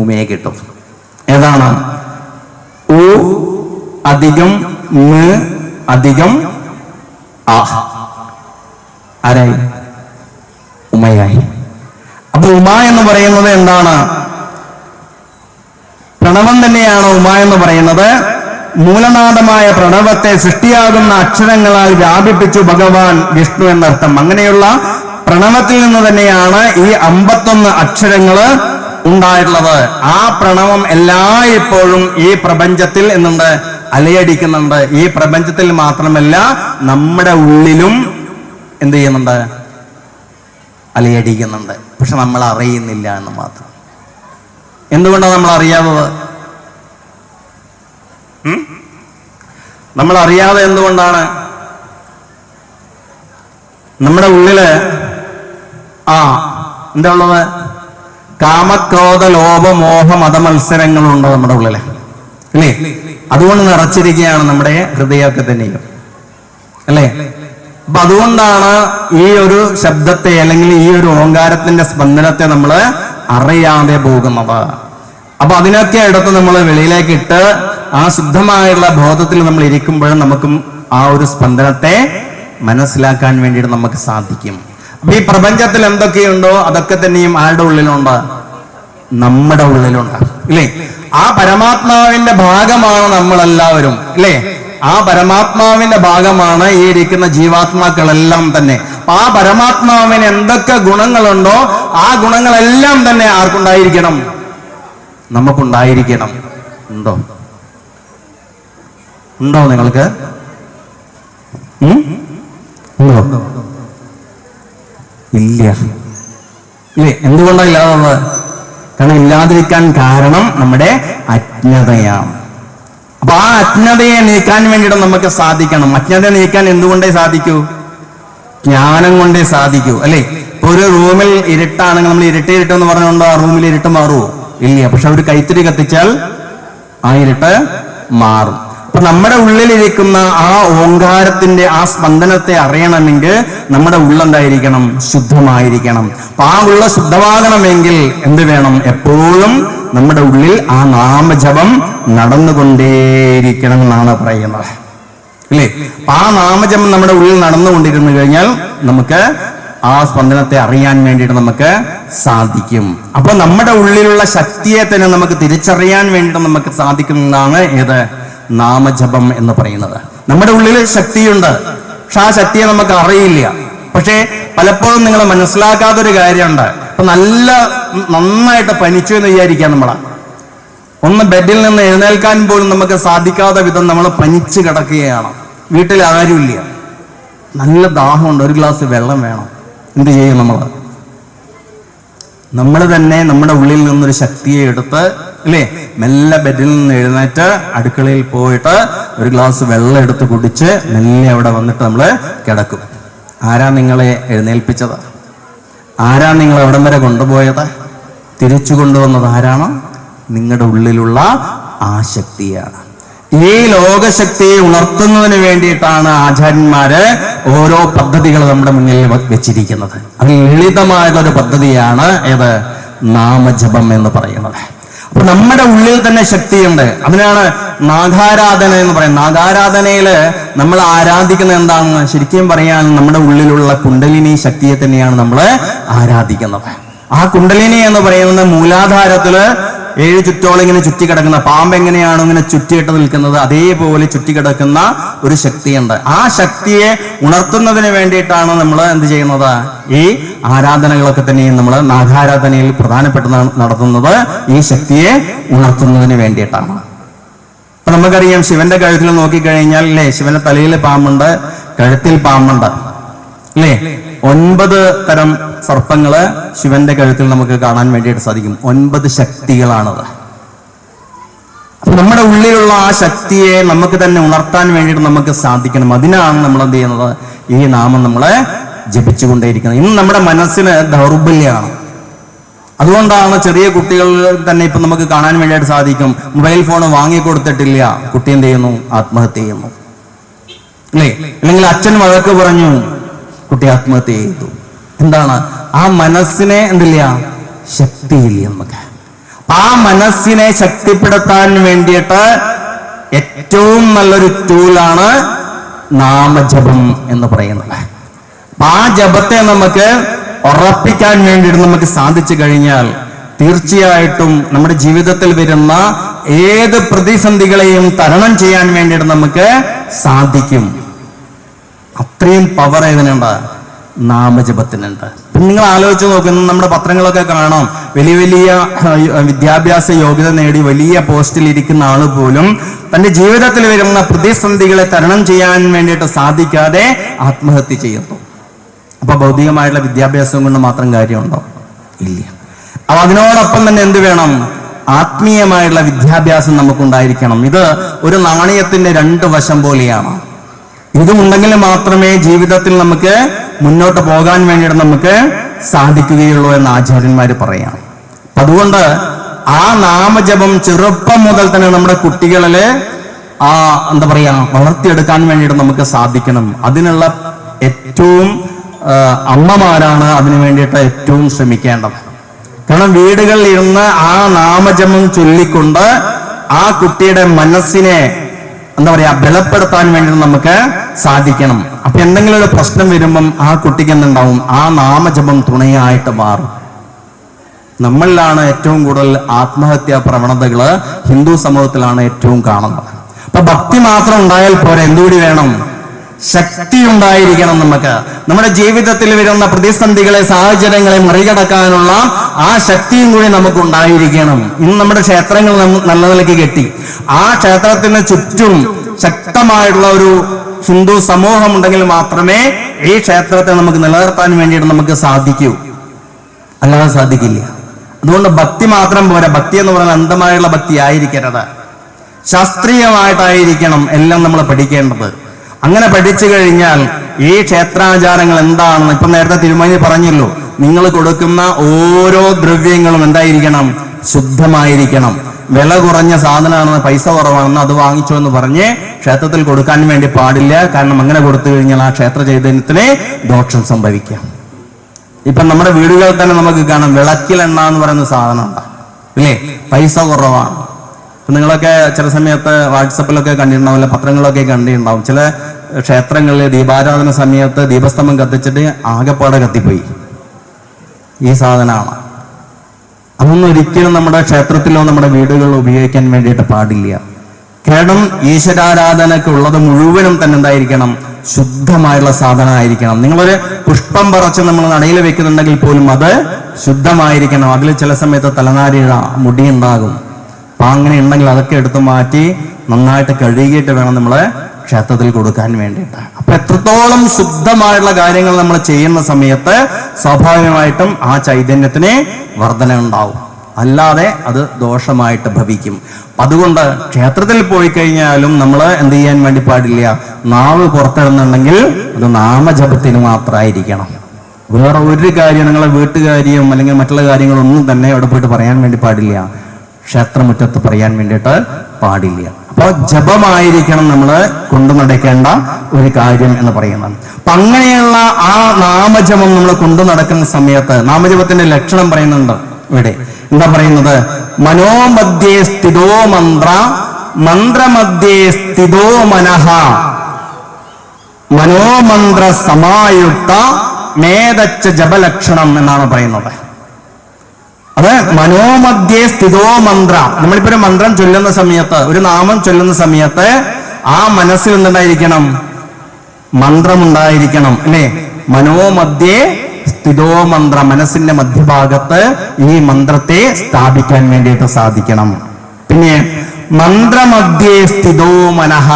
ഉമയെ കിട്ടും. ഏതാണ്? ഉ അധികം മ അധികം ആ, ആരായി? ഉമയായി. അപ്പൊ ഉമ എന്ന് പറയുന്നത് എന്താണ്? പ്രണവം തന്നെയാണ് ഉമ എന്ന് പറയുന്നത്. മൂലനാദമായ പ്രണവത്തെ സൃഷ്ടിയാകുന്ന അക്ഷരങ്ങളാൽ വ്യാപിപ്പിച്ചു ഭഗവാൻ വിഷ്ണു എന്നർത്ഥം. അങ്ങനെയുള്ള പ്രണവത്തിൽ നിന്ന് തന്നെയാണ് ഈ 51 അക്ഷരങ്ങള് ഉണ്ടായിട്ടുള്ളത്. ആ പ്രണവം എല്ലായ്പ്പോഴും ഈ പ്രപഞ്ചത്തിൽ എന്നുണ്ട് അലയടിക്കുന്നുണ്ട്. ഈ പ്രപഞ്ചത്തിൽ മാത്രമല്ല നമ്മുടെ ഉള്ളിലും എന്ത് ചെയ്യുന്നുണ്ട്? അലയടിക്കുന്നുണ്ട്. പക്ഷെ നമ്മൾ അറിയുന്നില്ല എന്ന് മാത്രം. എന്തുകൊണ്ടാണ് നമ്മൾ അറിയാത്തത്? നമ്മൾ അറിയാതെ എന്തുകൊണ്ടാണ്? നമ്മുടെ ഉള്ളില് എന്താ ഉള്ളത്? കാമക്രോധ ലോഭ മോഹ മതമത്സരങ്ങളുണ്ടോ നമ്മുടെ ഉള്ളില്? അല്ലേ? അതുകൊണ്ട് നിറച്ചിരിക്കുകയാണ് നമ്മുടെ ഹൃദയമൊക്കെ തന്നെയും, അല്ലേ? അപ്പൊ അതുകൊണ്ടാണ് ഈ ഒരു ശബ്ദത്തെ അല്ലെങ്കിൽ ഈ ഒരു ഓങ്കാരത്തിന്റെ സ്പന്ദനത്തെ നമ്മൾ അറിയാതെ പോകുന്നത്. അപ്പൊ അതിനൊക്കെ എടുത്ത് നമ്മൾ വെളിയിലേക്ക് ഇട്ട് ആ ശുദ്ധമായുള്ള ബോധത്തിൽ നമ്മൾ ഇരിക്കുമ്പോഴും നമുക്കും ആ ഒരു സ്പന്ദനത്തെ മനസ്സിലാക്കാൻ വേണ്ടിയിട്ട് നമുക്ക് സാധിക്കും. അപ്പൊ ഈ പ്രപഞ്ചത്തിൽ എന്തൊക്കെയുണ്ടോ അതൊക്കെ തന്നെയും ആരുടെ ഉള്ളിലുണ്ട്? നമ്മുടെ ഉള്ളിലുണ്ട്, ഇല്ലേ? ആ പരമാത്മാവിന്റെ ഭാഗമാണ് നമ്മളെല്ലാവരും, ഇല്ലേ? ആ പരമാത്മാവിന്റെ ഭാഗമാണ് ഈ ഇരിക്കുന്ന ജീവാത്മാക്കളെല്ലാം തന്നെ. ആ പരമാത്മാവിന് എന്തൊക്കെ ഗുണങ്ങളുണ്ടോ ആ ഗുണങ്ങളെല്ലാം തന്നെ ആർക്കുണ്ടായിരിക്കണം? നമുക്കുണ്ടായിരിക്കണം. ഉണ്ടോ? ഉണ്ടോ നിങ്ങൾക്ക്? ഉണ്ടോ? ഇല്ല, ഇല്ലേ? എന്തുകൊണ്ടാണ് ഇല്ലാതെ? കാരണം ഇല്ലാതിരിക്കാൻ കാരണം നമ്മുടെ അജ്ഞതയാണ്. അപ്പൊ ആ അജ്ഞതയെ നീക്കാൻ വേണ്ടിയിട്ട് നമുക്ക് സാധിക്കണം. അജ്ഞത നീക്കാൻ എന്തുകൊണ്ടേ സാധിക്കൂ? ജ്ഞാനം കൊണ്ടേ സാധിക്കൂ, അല്ലേ? ഇപ്പൊ ഒരു റൂമിൽ ഇരുട്ടാണെങ്കിൽ നമ്മൾ ഇരുട്ടെന്ന് പറഞ്ഞുകൊണ്ട് ആ റൂമിൽ ഇരുട്ട് മാറുമോ? ഇല്ല. പക്ഷെ ഒരു കൈത്തിരി കത്തിച്ചാൽ ആ ഇരുട്ട് മാറും. അപ്പൊ നമ്മുടെ ഉള്ളിലിരിക്കുന്ന ആ ഓങ്കാരത്തിന്റെ ആ സ്പന്ദനത്തെ അറിയണമെങ്കിൽ നമ്മുടെ ഉള്ളെന്തായിരിക്കണം? ശുദ്ധമായിരിക്കണം. അപ്പൊ ആ ഉള്ള ശുദ്ധമാകണമെങ്കിൽ എന്ത് വേണം? എപ്പോഴും നമ്മുടെ ഉള്ളിൽ ആ നാമജപം നടന്നുകൊണ്ടേയിരിക്കണം എന്നാണ് പറയുന്നത്, ഇല്ലേ? അപ്പൊ ആ നാമജപം നമ്മുടെ ഉള്ളിൽ നടന്നുകൊണ്ടിരുന്നു കഴിഞ്ഞാൽ നമുക്ക് ആ സ്പന്ദനത്തെ അറിയാൻ വേണ്ടിയിട്ട് നമുക്ക് സാധിക്കും. അപ്പൊ നമ്മുടെ ഉള്ളിലുള്ള ശക്തിയെ തന്നെ നമുക്ക് തിരിച്ചറിയാൻ വേണ്ടിയിട്ട് നമുക്ക് സാധിക്കുന്നതാണ് ഏത്? നാമജപം എന്ന് പറയുന്നത്. നമ്മുടെ ഉള്ളിൽ ശക്തിയുണ്ട്, പക്ഷെ ആ ശക്തിയെ നമുക്ക് അറിയില്ല. പക്ഷേ പലപ്പോഴും നിങ്ങൾ മനസ്സിലാക്കാത്തൊരു കാര്യമുണ്ട്. ഇപ്പൊ നന്നായിട്ട് പനിച്ചു എന്ന് വിചാരിക്കാം. ഒന്ന് ബെഡിൽ നിന്ന് എഴുന്നേൽക്കാൻ പോലും നമുക്ക് സാധിക്കാത്ത വിധം നമ്മൾ പനിച്ചു കിടക്കുകയാണ്. വീട്ടിൽ ആരുമില്ല, നല്ല ദാഹമുണ്ട്, ഒരു ഗ്ലാസ് വെള്ളം വേണം. എന്ത് ചെയ്യും? നമ്മൾ തന്നെ നമ്മുടെ ഉള്ളിൽ നിന്നൊരു ശക്തിയെ എടുത്ത്, അല്ലേ, മെല്ലെ ബെഡിൽ നിന്ന് എഴുന്നേറ്റ് അടുക്കളയിൽ പോയിട്ട് ഒരു ഗ്ലാസ് വെള്ളം എടുത്ത് കുടിച്ച് മെല്ലെ അവിടെ വന്നിട്ട് നമ്മൾ കിടക്കും. ആരാ നിങ്ങളെ എഴുന്നേൽപ്പിച്ചത്? ആരാ നിങ്ങൾ എവിടം വരെ കൊണ്ടുപോയത്? തിരിച്ചു കൊണ്ടുവന്നത് ആരാണ്? നിങ്ങളുടെ ഉള്ളിലുള്ള ആ ശക്തിയാണ്. ഈ ലോകശക്തിയെ ഉണർത്തുന്നതിന് വേണ്ടിയിട്ടാണ് ആചാര്യന്മാര് ഓരോ പദ്ധതികൾ നമ്മുടെ മുന്നിൽ വെച്ചിരിക്കുന്നത്. അത് ലളിതമായൊരു പദ്ധതിയാണ് ഏത്? നാമജപം എന്ന് പറയുന്നത്. അപ്പൊ നമ്മുടെ ഉള്ളിൽ തന്നെ ശക്തിയുണ്ട്. അതിനാണ് നാഗാരാധന എന്ന് പറയുന്നത്. നാഗാരാധനയില് നമ്മൾ ആരാധിക്കുന്നത് എന്താണെന്ന് ശരിക്കും പറയാൻ നമ്മുടെ ഉള്ളിലുള്ള കുണ്ടലിനി ശക്തിയെ തന്നെയാണ് നമ്മൾ ആരാധിക്കുന്നത്. ആ കുണ്ടലിനി എന്ന് പറയുന്നത് മൂലാധാരത്തില് 7 ചുറ്റോളം ഇങ്ങനെ ചുറ്റിക്കിടക്കുന്ന പാമ്പ് എങ്ങനെയാണോ ഇങ്ങനെ ചുറ്റിയിട്ട് നിൽക്കുന്നത്, അതേപോലെ ചുറ്റിക്കിടക്കുന്ന ഒരു ശക്തിയുണ്ട്. ആ ശക്തിയെ ഉണർത്തുന്നതിന് വേണ്ടിയിട്ടാണ് നമ്മൾ എന്ത് ചെയ്യുന്നത്? ഈ ആരാധനകളൊക്കെ തന്നെയും നമ്മൾ നാഗാരാധനയിൽ പ്രധാനപ്പെട്ട നടത്തുന്നത് ഈ ശക്തിയെ ഉണർത്തുന്നതിന് വേണ്ടിയിട്ടാണ്. അപ്പൊ നമുക്കറിയാം, ശിവന്റെ കഴുത്തിൽ നോക്കിക്കഴിഞ്ഞാൽ അല്ലേ, ശിവന്റെ തലയിൽ പാമ്പുണ്ട്, കഴുത്തിൽ പാമ്പുണ്ട് അല്ലേ. 9 തരം സർപ്പങ്ങള് ശിവന്റെ കഴുത്തിൽ നമുക്ക് കാണാൻ വേണ്ടിയിട്ട് സാധിക്കും. 9 ശക്തികളാണത്. അപ്പൊ നമ്മുടെ ഉള്ളിലുള്ള ആ ശക്തിയെ നമുക്ക് തന്നെ ഉണർത്താൻ വേണ്ടിയിട്ട് നമുക്ക് സാധിക്കണം. അതിനാണ് നമ്മൾ എന്ത് ചെയ്യുന്നത്? ഈ നാമം നമ്മളെ ജപിച്ചുകൊണ്ടേയിരിക്കുന്നത്. ഇന്ന് നമ്മുടെ മനസ്സിന് ദൗർബല്യമാണ്. അതുകൊണ്ടാണ് ചെറിയ കുട്ടികൾ തന്നെ ഇപ്പൊ നമുക്ക് കാണാൻ വേണ്ടിയിട്ട് സാധിക്കും, മൊബൈൽ ഫോൺ വാങ്ങിക്കൊടുത്തിട്ടില്ല, കുട്ടി എന്ത് ചെയ്യുന്നു? ആത്മഹത്യ ചെയ്യുന്നു അല്ലേ. അല്ലെങ്കിൽ അച്ഛൻ വഴക്ക് പറഞ്ഞു, കുട്ടി ആത്മഹത്യ ചെയ്തു. എന്താണ്? ആ മനസ്സിനെ എന്തില്ല, ശക്തിയില്ല നമുക്ക്. ആ മനസ്സിനെ ശക്തിപ്പെടുത്താൻ വേണ്ടിയിട്ട് ഏറ്റവും നല്ലൊരു ടൂളാണ് നാമജപം എന്ന് പറയുന്നത്. ആ ജപത്തെ നമുക്ക് ഉറപ്പിക്കാൻ വേണ്ടിയിട്ട് നമുക്ക് സാധിച്ചു കഴിഞ്ഞാൽ തീർച്ചയായിട്ടും നമ്മുടെ ജീവിതത്തിൽ വരുന്ന ഏത് പ്രതിസന്ധികളെയും തരണം ചെയ്യാൻ വേണ്ടിയിട്ട് നമുക്ക് സാധിക്കും. അത്രയും പവർ ഇതിനുണ്ട്, നാമജപത്തിനുണ്ട്. നിങ്ങൾ ആലോചിച്ച് നോക്കുന്നു, നമ്മുടെ പത്രങ്ങളൊക്കെ കാണാം, വലിയ വലിയ വിദ്യാഭ്യാസ യോഗ്യത നേടി വലിയ പോസ്റ്റിൽ ഇരിക്കുന്ന ആള് പോലും തന്റെ ജീവിതത്തിൽ വരുന്ന പ്രതിസന്ധികളെ തരണം ചെയ്യാൻ വേണ്ടിയിട്ട് സാധിക്കാതെ ആത്മഹത്യ ചെയ്യുന്നു. അപ്പൊ ഭൗതികമായിട്ടുള്ള വിദ്യാഭ്യാസം കൊണ്ട് മാത്രം കാര്യമുണ്ടോ? ഇല്ല. അപ്പൊ അതിനോടൊപ്പം തന്നെ എന്ത് വേണം? ആത്മീയമായിട്ടുള്ള വിദ്യാഭ്യാസം നമുക്കുണ്ടായിരിക്കണം. ഇത് ഒരു നാണയത്തിന്റെ 2 വശം പോലെയാണ്. ഇതുണ്ടെങ്കിൽ മാത്രമേ ജീവിതത്തിൽ നമുക്ക് മുന്നോട്ട് പോകാൻ വേണ്ടിയിട്ട് നമുക്ക് സാധിക്കുകയുള്ളൂ എന്ന് ആചാര്യന്മാര് പറയാം. അതുകൊണ്ട് ആ നാമജപം ചെറുപ്പം മുതൽ തന്നെ നമ്മുടെ കുട്ടികളില് എന്താ പറയാ വളർത്തിയെടുക്കാൻ വേണ്ടിയിട്ട് നമുക്ക് സാധിക്കണം. അതിനുള്ള ഏറ്റവും അമ്മമാരാണ് അതിനു വേണ്ടിയിട്ട് ഏറ്റവും ശ്രമിക്കേണ്ടത്. കാരണം വീടുകളിൽ ഇരുന്ന് ആ നാമജപം ചൊല്ലിക്കൊണ്ട് ആ കുട്ടിയുടെ മനസ്സിനെ എന്താ പറയാ ബലപ്പെടുത്താൻ വേണ്ടി നമുക്ക് സാധിക്കണം. അപ്പൊ എന്തെങ്കിലും ഒരു പ്രശ്നം വരുമ്പം ആ കുട്ടിക്ക് എന്തുണ്ടാവും? ആ നാമജപം തുണയായിട്ട് മാറും. നമ്മളിലാണ് ഏറ്റവും കൂടുതൽ ആത്മഹത്യാ പ്രവണതകള് ഹിന്ദു സമൂഹത്തിലാണ് ഏറ്റവും കാണുന്നത്. അപ്പൊ ഭക്തി മാത്രം ഉണ്ടായാൽ പോരാ, എന്തുകൂടി വേണം? ശക്തി ഉണ്ടായിരിക്കണം. നമുക്ക് നമ്മുടെ ജീവിതത്തിൽ വരുന്ന പ്രതിസന്ധികളെ സാഹചര്യങ്ങളെ മറികടക്കാനുള്ള ആ ശക്തിയും കൂടി നമുക്ക് ഉണ്ടായിരിക്കണം. ഇന്ന് നമ്മുടെ ക്ഷേത്രങ്ങൾ നല്ല നിലയ്ക്ക് കെട്ടി ആ ക്ഷേത്രത്തിന് ചുറ്റും ശക്തമായിട്ടുള്ള ഒരു ഹിന്ദു സമൂഹം ഉണ്ടെങ്കിൽ മാത്രമേ ഈ ക്ഷേത്രത്തെ നമുക്ക് നിലനിർത്താൻ വേണ്ടിയിട്ട് നമുക്ക് സാധിക്കൂ, അല്ലാതെ സാധിക്കില്ല. അതുകൊണ്ട് ഭക്തി മാത്രം പോരാ. ഭക്തി എന്ന് പറയുന്നത് അന്ധമായുള്ള ഭക്തി ആയിരിക്കരുത്, ശാസ്ത്രീയമായിട്ടായിരിക്കണം എല്ലാം നമ്മൾ പഠിക്കേണ്ടത്. അങ്ങനെ പഠിച്ചു കഴിഞ്ഞാൽ ഈ ക്ഷേത്രാചാരങ്ങൾ എന്താണെന്ന് ഇപ്പൊ നേരത്തെ തിരുമേനി പറഞ്ഞല്ലോ, നിങ്ങൾ കൊടുക്കുന്ന ഓരോ ദ്രവ്യങ്ങളും എന്തായിരിക്കണം? ശുദ്ധമായിരിക്കണം. വില കുറഞ്ഞ സാധനമാണെന്ന്, പൈസ കുറവാണെന്ന് അത് വാങ്ങിച്ചോ എന്ന് പറഞ്ഞ് ക്ഷേത്രത്തിൽ കൊടുക്കാൻ വേണ്ടി പാടില്ല. കാരണം അങ്ങനെ കൊടുത്തു കഴിഞ്ഞാൽ ആ ക്ഷേത്ര ചൈതന്യത്തിന് ദോഷം സംഭവിക്കാം. ഇപ്പൊ നമ്മുടെ വീടുകളിൽ തന്നെ നമുക്ക് കാണാം, വിളക്കിലെണ്ണ എന്ന് പറയുന്ന സാധനം ഉണ്ട് ഇല്ലേ, പൈസ കുറവാണ്. നിങ്ങളൊക്കെ ചില സമയത്ത് വാട്സപ്പിലൊക്കെ കണ്ടിട്ടുണ്ടാവും, അല്ലെ പത്രങ്ങളൊക്കെ കണ്ടിട്ടുണ്ടാവും. ചില ക്ഷേത്രങ്ങളിൽ ദീപാരാധന സമയത്ത് ദീപസ്തംഭം കത്തിച്ചിട്ട് ആകെപ്പാടെ കത്തിപ്പോയി. ഈ സാധനമാണ്. അതൊന്നും ഒരിക്കലും നമ്മുടെ ക്ഷേത്രത്തിലോ നമ്മുടെ വീടുകളിലോ ഉപയോഗിക്കാൻ വേണ്ടിയിട്ട് പാടില്ല. കാരണം ഈശ്വരാരാധനയ്ക്ക് ഉള്ളത് മുഴുവനും തന്നെ എന്തായിരിക്കണം? ശുദ്ധമായുള്ള സാധനമായിരിക്കണം. നിങ്ങളൊരു പുഷ്പം പറിച്ച് നമ്മൾ നടയിൽ വെക്കുന്നുണ്ടെങ്കിൽ പോലും അത് ശുദ്ധമായിരിക്കണം. അതിൽ ചില സമയത്ത് തലനാരിഴ, മുടി ഉണ്ടാകും. അപ്പൊ അങ്ങനെ ഉണ്ടെങ്കിൽ അതൊക്കെ എടുത്തു മാറ്റി നന്നായിട്ട് കഴുകിയിട്ട് വേണം നമ്മള് ക്ഷേത്രത്തിൽ കൊടുക്കാൻ വേണ്ടിയിട്ട്. അപ്പൊ എത്രത്തോളം ശുദ്ധമായിട്ടുള്ള കാര്യങ്ങൾ നമ്മൾ ചെയ്യുന്ന സമയത്ത് സ്വാഭാവികമായിട്ടും ആ ചൈതന്യത്തിന് വർധന ഉണ്ടാവും, അല്ലാതെ അത് ദോഷമായിട്ട് ഭവിക്കും. അതുകൊണ്ട് ക്ഷേത്രത്തിൽ പോയി കഴിഞ്ഞാലും നമ്മൾ എന്ത് ചെയ്യാൻ വേണ്ടി പാടില്ല? നാവ് പുറത്തിടുന്നുണ്ടെങ്കിൽ അത് നാമജപത്തിന് മാത്രമായിരിക്കണം. വേറെ ഒരു കാര്യം നിങ്ങളെ വീട്ടുകാര്യം അല്ലെങ്കിൽ മറ്റുള്ള കാര്യങ്ങളൊന്നും തന്നെ അവിടെ പോയിട്ട് പറയാൻ വേണ്ടി പാടില്ല, ക്ഷേത്രമുറ്റത്ത് പറയാൻ വേണ്ടിയിട്ട് പാടില്ല. അപ്പോൾ ജപമായിരിക്കണം നമ്മൾ കൊണ്ടു നടക്കേണ്ട ഒരു കാര്യം എന്ന് പറയുന്നത്. അപ്പൊ അങ്ങനെയുള്ള ആ നാമജപം നമ്മൾ കൊണ്ടു നടക്കുന്ന സമയത്ത് നാമജപത്തിന്റെ ലക്ഷണം പറയുന്നുണ്ട് ഇവിടെ. എന്താ പറയുന്നത്? മനോമധ്യേ സ്ഥിതോ മന്ത്ര, മന്ത്രമധ്യേ സ്ഥിതോ മനഃ, മനോമന്ത്ര സമായുക്ത മേധച്ച ജപലക്ഷണം എന്നാണ് പറയുന്നത്. അത് മനോമധ്യേ സ്ഥിതോ മന്ത്ര. നമ്മളിപ്പോ ഒരു മന്ത്രം ചൊല്ലുന്ന സമയത്ത്, ഒരു നാമം ചൊല്ലുന്ന സമയത്ത് ആ മനസ്സിൽ എന്തുണ്ടായിരിക്കണം? മന്ത്രമുണ്ടായിരിക്കണം, അല്ലേ? മനോമധ്യേ സ്ഥിതോ മന്ത്ര. മനസ്സിന്റെ മധ്യഭാഗത്ത് ഈ മന്ത്രത്തെ സ്ഥാപിക്കാൻ വേണ്ടിയിട്ട് സാധിക്കണം. പിന്നെ മന്ത്രമധ്യേ സ്ഥിതോ മനഃ.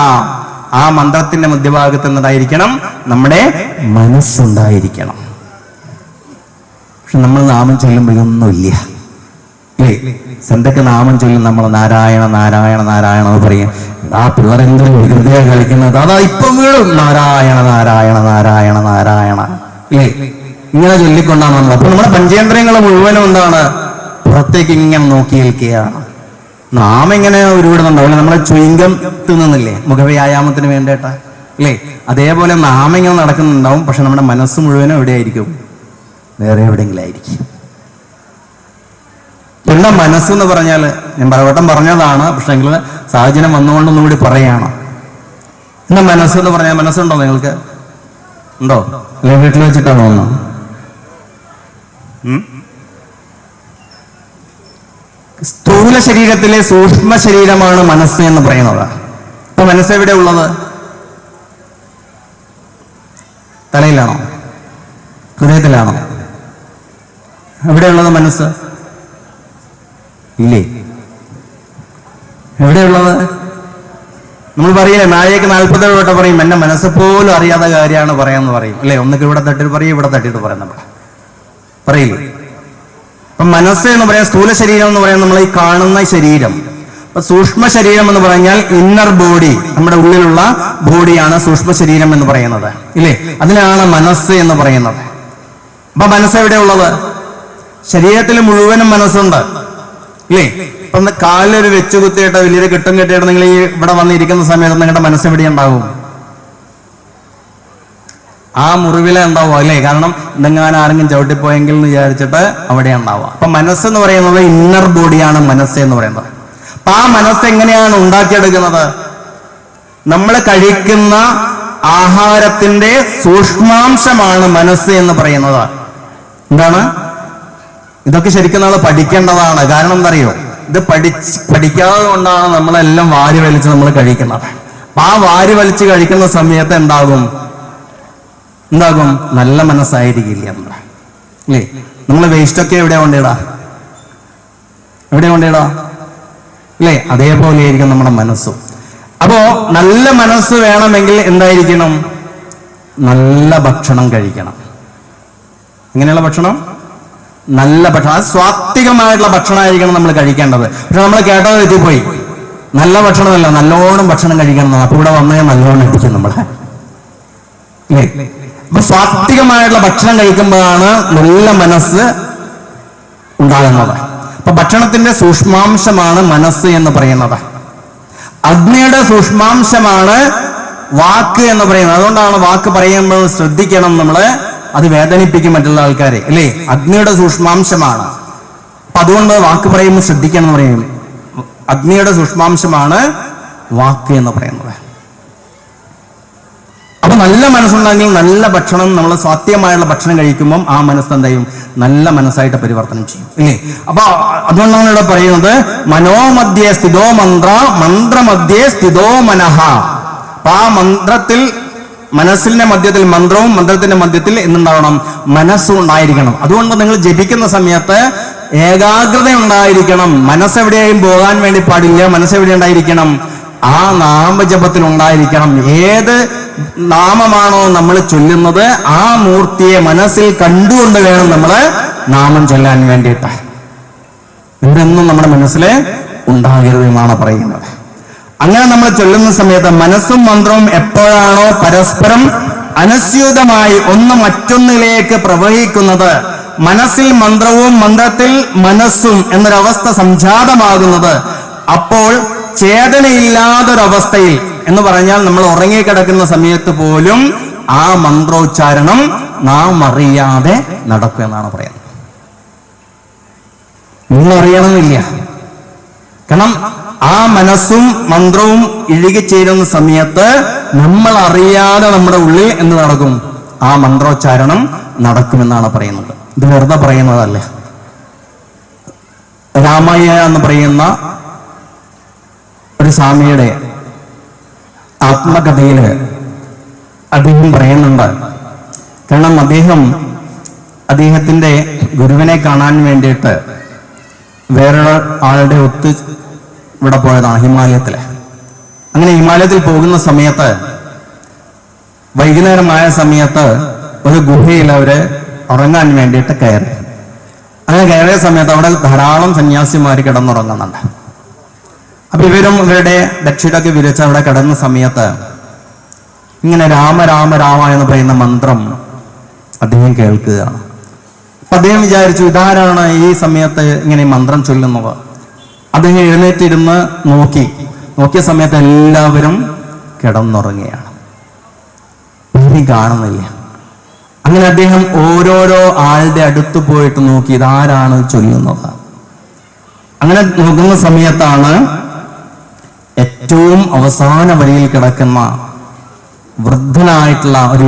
ആ മന്ത്രത്തിന്റെ മധ്യഭാഗത്ത് എന്നതായിരിക്കണം? നമ്മുടെ മനസ്സുണ്ടായിരിക്കണം. പക്ഷെ നമ്മൾ നാമം ചൊല്ലുമ്പോഴൊന്നുമില്ല, അല്ലേ? എന്തൊക്കെ നാമം ചൊല്ലും നമ്മൾ? നാരായണ നാരായണ നാരായണ എന്ന് പറയും. ആ പിള്ളേരെന്തൊരു വികൃതിയാ കളിക്കുന്നത്, അതാ ഇപ്പം വീഴും. നാരായണ നാരായണ നാരായണ നാരായണ, അല്ലേ? ഇങ്ങനെ ചൊല്ലിക്കൊണ്ടാണ് നമ്മൾ. അപ്പൊ നമ്മുടെ പഞ്ചേന്ദ്രിയങ്ങൾ മുഴുവനും എന്താണ്? പുറത്തേക്ക് ഇങ്ങനെ നോക്കി നിൽക്കുകയാണ്. നാം എങ്ങനെ ഉരുവിടുന്നുണ്ടാവില്ല? നമ്മളെ ചുയിങ്കം തിന്നുന്നില്ലേ മുഖവ്യായാമത്തിന് വേണ്ടിയിട്ട്, അല്ലേ? അതേപോലെ നാം ഇങ്ങനെ നടക്കുന്നുണ്ടാവും. പക്ഷെ നമ്മുടെ മനസ്സ് മുഴുവനും എവിടെയായിരിക്കും? വേറെ എവിടെയെങ്കിലും ആയിരിക്കും. എന്താ മനസ്സെന്ന് പറഞ്ഞാൽ, ഞാൻ പലവട്ടം പറഞ്ഞതാണ്, പക്ഷെ എങ്കിൽ സാഹചര്യം വന്നുകൊണ്ടൊന്നും കൂടി പറയാണ്. എന്താ മനസ്സെന്ന് പറഞ്ഞാൽ? മനസ്സുണ്ടോ നിങ്ങൾക്ക്? ഉണ്ടോ? അല്ലെ വീട്ടിൽ വെച്ചിട്ടാണോ ഒന്ന്? സ്ഥൂല ശരീരത്തിലെ സൂക്ഷ്മ ശരീരമാണ് മനസ്സ് എന്ന് പറയുന്നത്. അപ്പൊ മനസ്സ് എവിടെ ഉള്ളത്? തലയിലാണോ? ഹൃദയത്തിലാണോ? എവിടെയുള്ളത് മനസ്സ്? ഇല്ലേ? എവിടെയുള്ളത്? നമ്മൾ പറയില്ലേ, നായക്ക് 47 വട്ടം പറയും എന്നെ മനസ്സ് പോലും അറിയാത്ത കാര്യമാണ് പറയാന്ന് പറയും, അല്ലെ? ഒന്നൊക്കെ ഇവിടെ തട്ടിട്ട് പറയും, ഇവിടെ തട്ടിട്ട് പറയാം, നമ്മൾ പറയില്ലേ? അപ്പൊ മനസ്സ് എന്ന് പറയാൻ, സ്ഥൂല ശരീരം എന്ന് പറയാൻ നമ്മൾ ഈ കാണുന്ന ശരീരം. അപ്പൊ സൂക്ഷ്മ ശരീരം എന്ന് പറഞ്ഞാൽ ഇന്നർ ബോഡി, നമ്മുടെ ഉള്ളിലുള്ള ബോഡിയാണ് സൂക്ഷ്മ ശരീരം എന്ന് പറയുന്നത്, ഇല്ലേ? അതിനാണ് മനസ്സ് എന്ന് പറയുന്നത്. അപ്പൊ മനസ്സ് എവിടെയുള്ളത്? ശരീരത്തിൽ മുഴുവനും മനസ്സുണ്ട്, ഇല്ലേ? ഇപ്പൊ കാലിലൊരു വെച്ചു കുത്തിയിട്ട് വലിയൊരു കെട്ടും കെട്ടിയിട്ട് നിങ്ങൾ ഈ ഇവിടെ വന്നിരിക്കുന്ന സമയത്ത് നിങ്ങളുടെ മനസ്സ് എവിടെ ഉണ്ടാവും? ആ മുറിവിലെ ഉണ്ടാവുക, അല്ലേ? കാരണം എന്തെങ്കിലും ആരെങ്കിലും ചവിട്ടിപ്പോയെങ്കിൽ എന്ന് വിചാരിച്ചിട്ട് അവിടെ ഉണ്ടാവുക. അപ്പൊ മനസ്സെന്ന് പറയുന്നത് ഇന്നർ ബോഡിയാണ് മനസ്സ് എന്ന് പറയുന്നത്. അപ്പൊ ആ മനസ്സ് എങ്ങനെയാണ് ഉണ്ടാക്കിയെടുക്കുന്നത്? നമ്മൾ കഴിക്കുന്ന ആഹാരത്തിന്റെ സൂക്ഷ്മാംശമാണ് മനസ്സ് എന്ന് പറയുന്നത്. എന്താണ്? ഇതൊക്കെ ശരിക്കും നമ്മൾ പഠിക്കേണ്ടതാണ്. കാരണം എന്താ അറിയോ? ഇത് പഠിക്കാതെ കൊണ്ടാണ് നമ്മളെല്ലാം വാരി വലിച്ച് നമ്മൾ കഴിക്കുന്നത്. അപ്പൊ ആ വാരി വലിച്ച് കഴിക്കുന്ന സമയത്ത് എന്താകും? നല്ല മനസ്സായിരിക്കില്ല നമ്മളെ, അല്ലേ? നമ്മള് വേസ്റ്റൊക്കെ എവിടെ കൊണ്ടിടാ? അല്ലേ? അതേപോലെ ആയിരിക്കും നമ്മുടെ മനസ്സും. അപ്പോ നല്ല മനസ്സ് വേണമെങ്കിൽ എന്തായിരിക്കണം? നല്ല ഭക്ഷണം കഴിക്കണം. എങ്ങനെയുള്ള ഭക്ഷണം? നല്ല ഭക്ഷണം. അത് സ്വാത്വികമായിട്ടുള്ള ഭക്ഷണമായിരിക്കണം നമ്മൾ കഴിക്കേണ്ടത്. പക്ഷെ നമ്മൾ കേട്ടത് തെറ്റിപ്പോയി. നല്ല ഭക്ഷണമല്ല, നല്ലോണം ഭക്ഷണം കഴിക്കണം. അപ്പൊ ഇവിടെ വന്നാൽ നല്ലോണം എത്തിക്കും നമ്മളെ, അല്ലേ? അപ്പൊ സ്വാത്വികമായിട്ടുള്ള ഭക്ഷണം കഴിക്കുമ്പോഴാണ് നല്ല മനസ്സ് ഉണ്ടാകുന്നത്. അപ്പൊ ഭക്ഷണത്തിന്റെ സൂക്ഷ്മാംശമാണ് മനസ്സ് എന്ന് പറയുന്നത്. അഗ്നിയുടെ സൂക്ഷ്മാംശമാണ് വാക്ക് എന്ന് പറയുന്നത്. അതുകൊണ്ടാണ് വാക്ക് പറയുമ്പോൾ ശ്രദ്ധിക്കണം നമ്മള്, അത് വേദനിപ്പിക്കും മറ്റുള്ള ആൾക്കാരെ, അല്ലേ? അഗ്നിയുടെ സൂക്ഷ്മാംശമാണ്. അപ്പൊ അതുകൊണ്ട് വാക്ക് പറയുമ്പോൾ ശ്രദ്ധിക്കണം എന്ന് പറയും. അഗ്നിയുടെ സൂക്ഷ്മാംശമാണ് വാക്ക് എന്ന് പറയുന്നത്. അപ്പൊ നല്ല മനസ്സുണ്ടെങ്കിൽ നല്ല ഭക്ഷണം, നമ്മൾ സ്വാത്യമായുള്ള ഭക്ഷണം കഴിക്കുമ്പോൾ ആ മനസ്സ് എന്തായും? നല്ല മനസ്സായിട്ട് പരിവർത്തനം ചെയ്യും, ഇല്ലേ? അപ്പൊ അതുകൊണ്ടാണ് ഇവിടെ പറയുന്നത് മനോമധ്യേ സ്ഥിതോ മന്ത്ര, മന്ത്രമധ്യേ സ്ഥിതോ മനഃ. അപ്പൊ ആ മന്ത്രത്തിൽ, മനസ്സിന്റെ മധ്യത്തിൽ മന്ത്രവും, മന്ത്രത്തിന്റെ മധ്യത്തിൽ എന്തുണ്ടാവണം? മനസ്സും ഉണ്ടായിരിക്കണം. അതുകൊണ്ട് നിങ്ങൾ ജപിക്കുന്ന സമയത്ത് ഏകാഗ്രത ഉണ്ടായിരിക്കണം. മനസ്സെവിടെയായും പോകാൻ വേണ്ടി പാടില്ല. മനസ്സെവിടെ ഉണ്ടായിരിക്കണം? ആ നാമജപത്തിൽ ഉണ്ടായിരിക്കണം. ഏത് നാമമാണോ നമ്മൾ ചൊല്ലുന്നത് ആ മൂർത്തിയെ മനസ്സിൽ കണ്ടുകൊണ്ട് വേണം നമ്മൾ നാമം ചൊല്ലാൻ വേണ്ടിയിട്ട്. ഇതൊന്നും നമ്മുടെ മനസ്സിൽ ഉണ്ടാകരുത് എന്നാണ് പറയുന്നത്. അങ്ങനെ നമ്മൾ ചൊല്ലുന്ന സമയത്ത് മനസ്സും മന്ത്രവും എപ്പോഴാണോ പരസ്പരം അനുസ്യൂതമായി ഒന്ന് മറ്റൊന്നിലേക്ക് പ്രവഹിക്കുന്നത്, മനസ്സിൽ മന്ത്രവും മന്ത്രത്തിൽ മനസ്സും എന്നൊരവസ്ഥ സംജാതമാകുന്നത്, അപ്പോൾ ചേതനയില്ലാതൊരവസ്ഥയിൽ എന്ന് പറഞ്ഞാൽ നമ്മൾ ഉറങ്ങിക്കിടക്കുന്ന സമയത്ത് പോലും ആ മന്ത്രോച്ചാരണം നാം അറിയാതെ നടക്കും എന്നാണ് പറയുന്നത്. നിങ്ങൾ അറിയണമെന്നില്ല. കാരണം ആ മനസ്സും മന്ത്രവും ഇഴുകിച്ചേരുന്ന സമയത്ത് നമ്മൾ അറിയാതെ നമ്മുടെ ഉള്ളിൽ എന്ത് നടക്കും? ആ മന്ത്രോച്ചാരണം നടക്കുമെന്നാണ് പറയുന്നത്. ഇത് വെറുതെ പറയുന്നതല്ല. രാമയ്യ എന്ന് പറയുന്ന ഒരു സ്വാമിയുടെ ആത്മകഥയില് അദ്ദേഹം പറയുന്നുണ്ട്. കാരണം അദ്ദേഹത്തിന്റെ ഗുരുവിനെ കാണാൻ വേണ്ടിയിട്ട് വേറൊരു ആളുടെ ഒത്ത് ഇവിടെ പോയതാണ് ഹിമാലയത്തില്. അങ്ങനെ ഹിമാലയത്തിൽ പോകുന്ന സമയത്ത് വൈകുന്നേരമായ സമയത്ത് ഒരു ഗുഹയിൽ അവര് ഉറങ്ങാൻ വേണ്ടിയിട്ട് കയറി. അങ്ങനെ കയറിയ സമയത്ത് അവിടെ ധാരാളം സന്യാസിമാർ കിടന്നുറങ്ങുന്നുണ്ട്. അപ്പൊ ഇവരുടെ ബെഡ്ഷീറ്റൊക്കെ വിരിച്ച് അവിടെ കിടന്ന സമയത്ത് ഇങ്ങനെ രാമ രാമ രാമ എന്ന് പറയുന്ന മന്ത്രം അദ്ദേഹം കേൾക്കുകയാണ്. അപ്പൊ അദ്ദേഹം വിചാരിച്ചു, ഇതാരാണ് ഈ സമയത്ത് ഇങ്ങനെ മന്ത്രം ചൊല്ലുന്നത്? അദ്ദേഹം എഴുന്നേറ്റിരുന്ന് നോക്കിയ സമയത്ത് എല്ലാവരും കിടന്നുറങ്ങുകയാണ്, ആരും കാണുന്നില്ല. അങ്ങനെ അദ്ദേഹം ഓരോരോ ആളുടെ അടുത്ത് പോയിട്ട് നോക്കി, ഇതാരാണ് ചൊല്ലുന്നത്? അങ്ങനെ നോക്കുന്ന സമയത്താണ് ഏറ്റവും അവസാന വരിയിൽ കിടക്കുന്ന വൃദ്ധനായിട്ടുള്ള ഒരു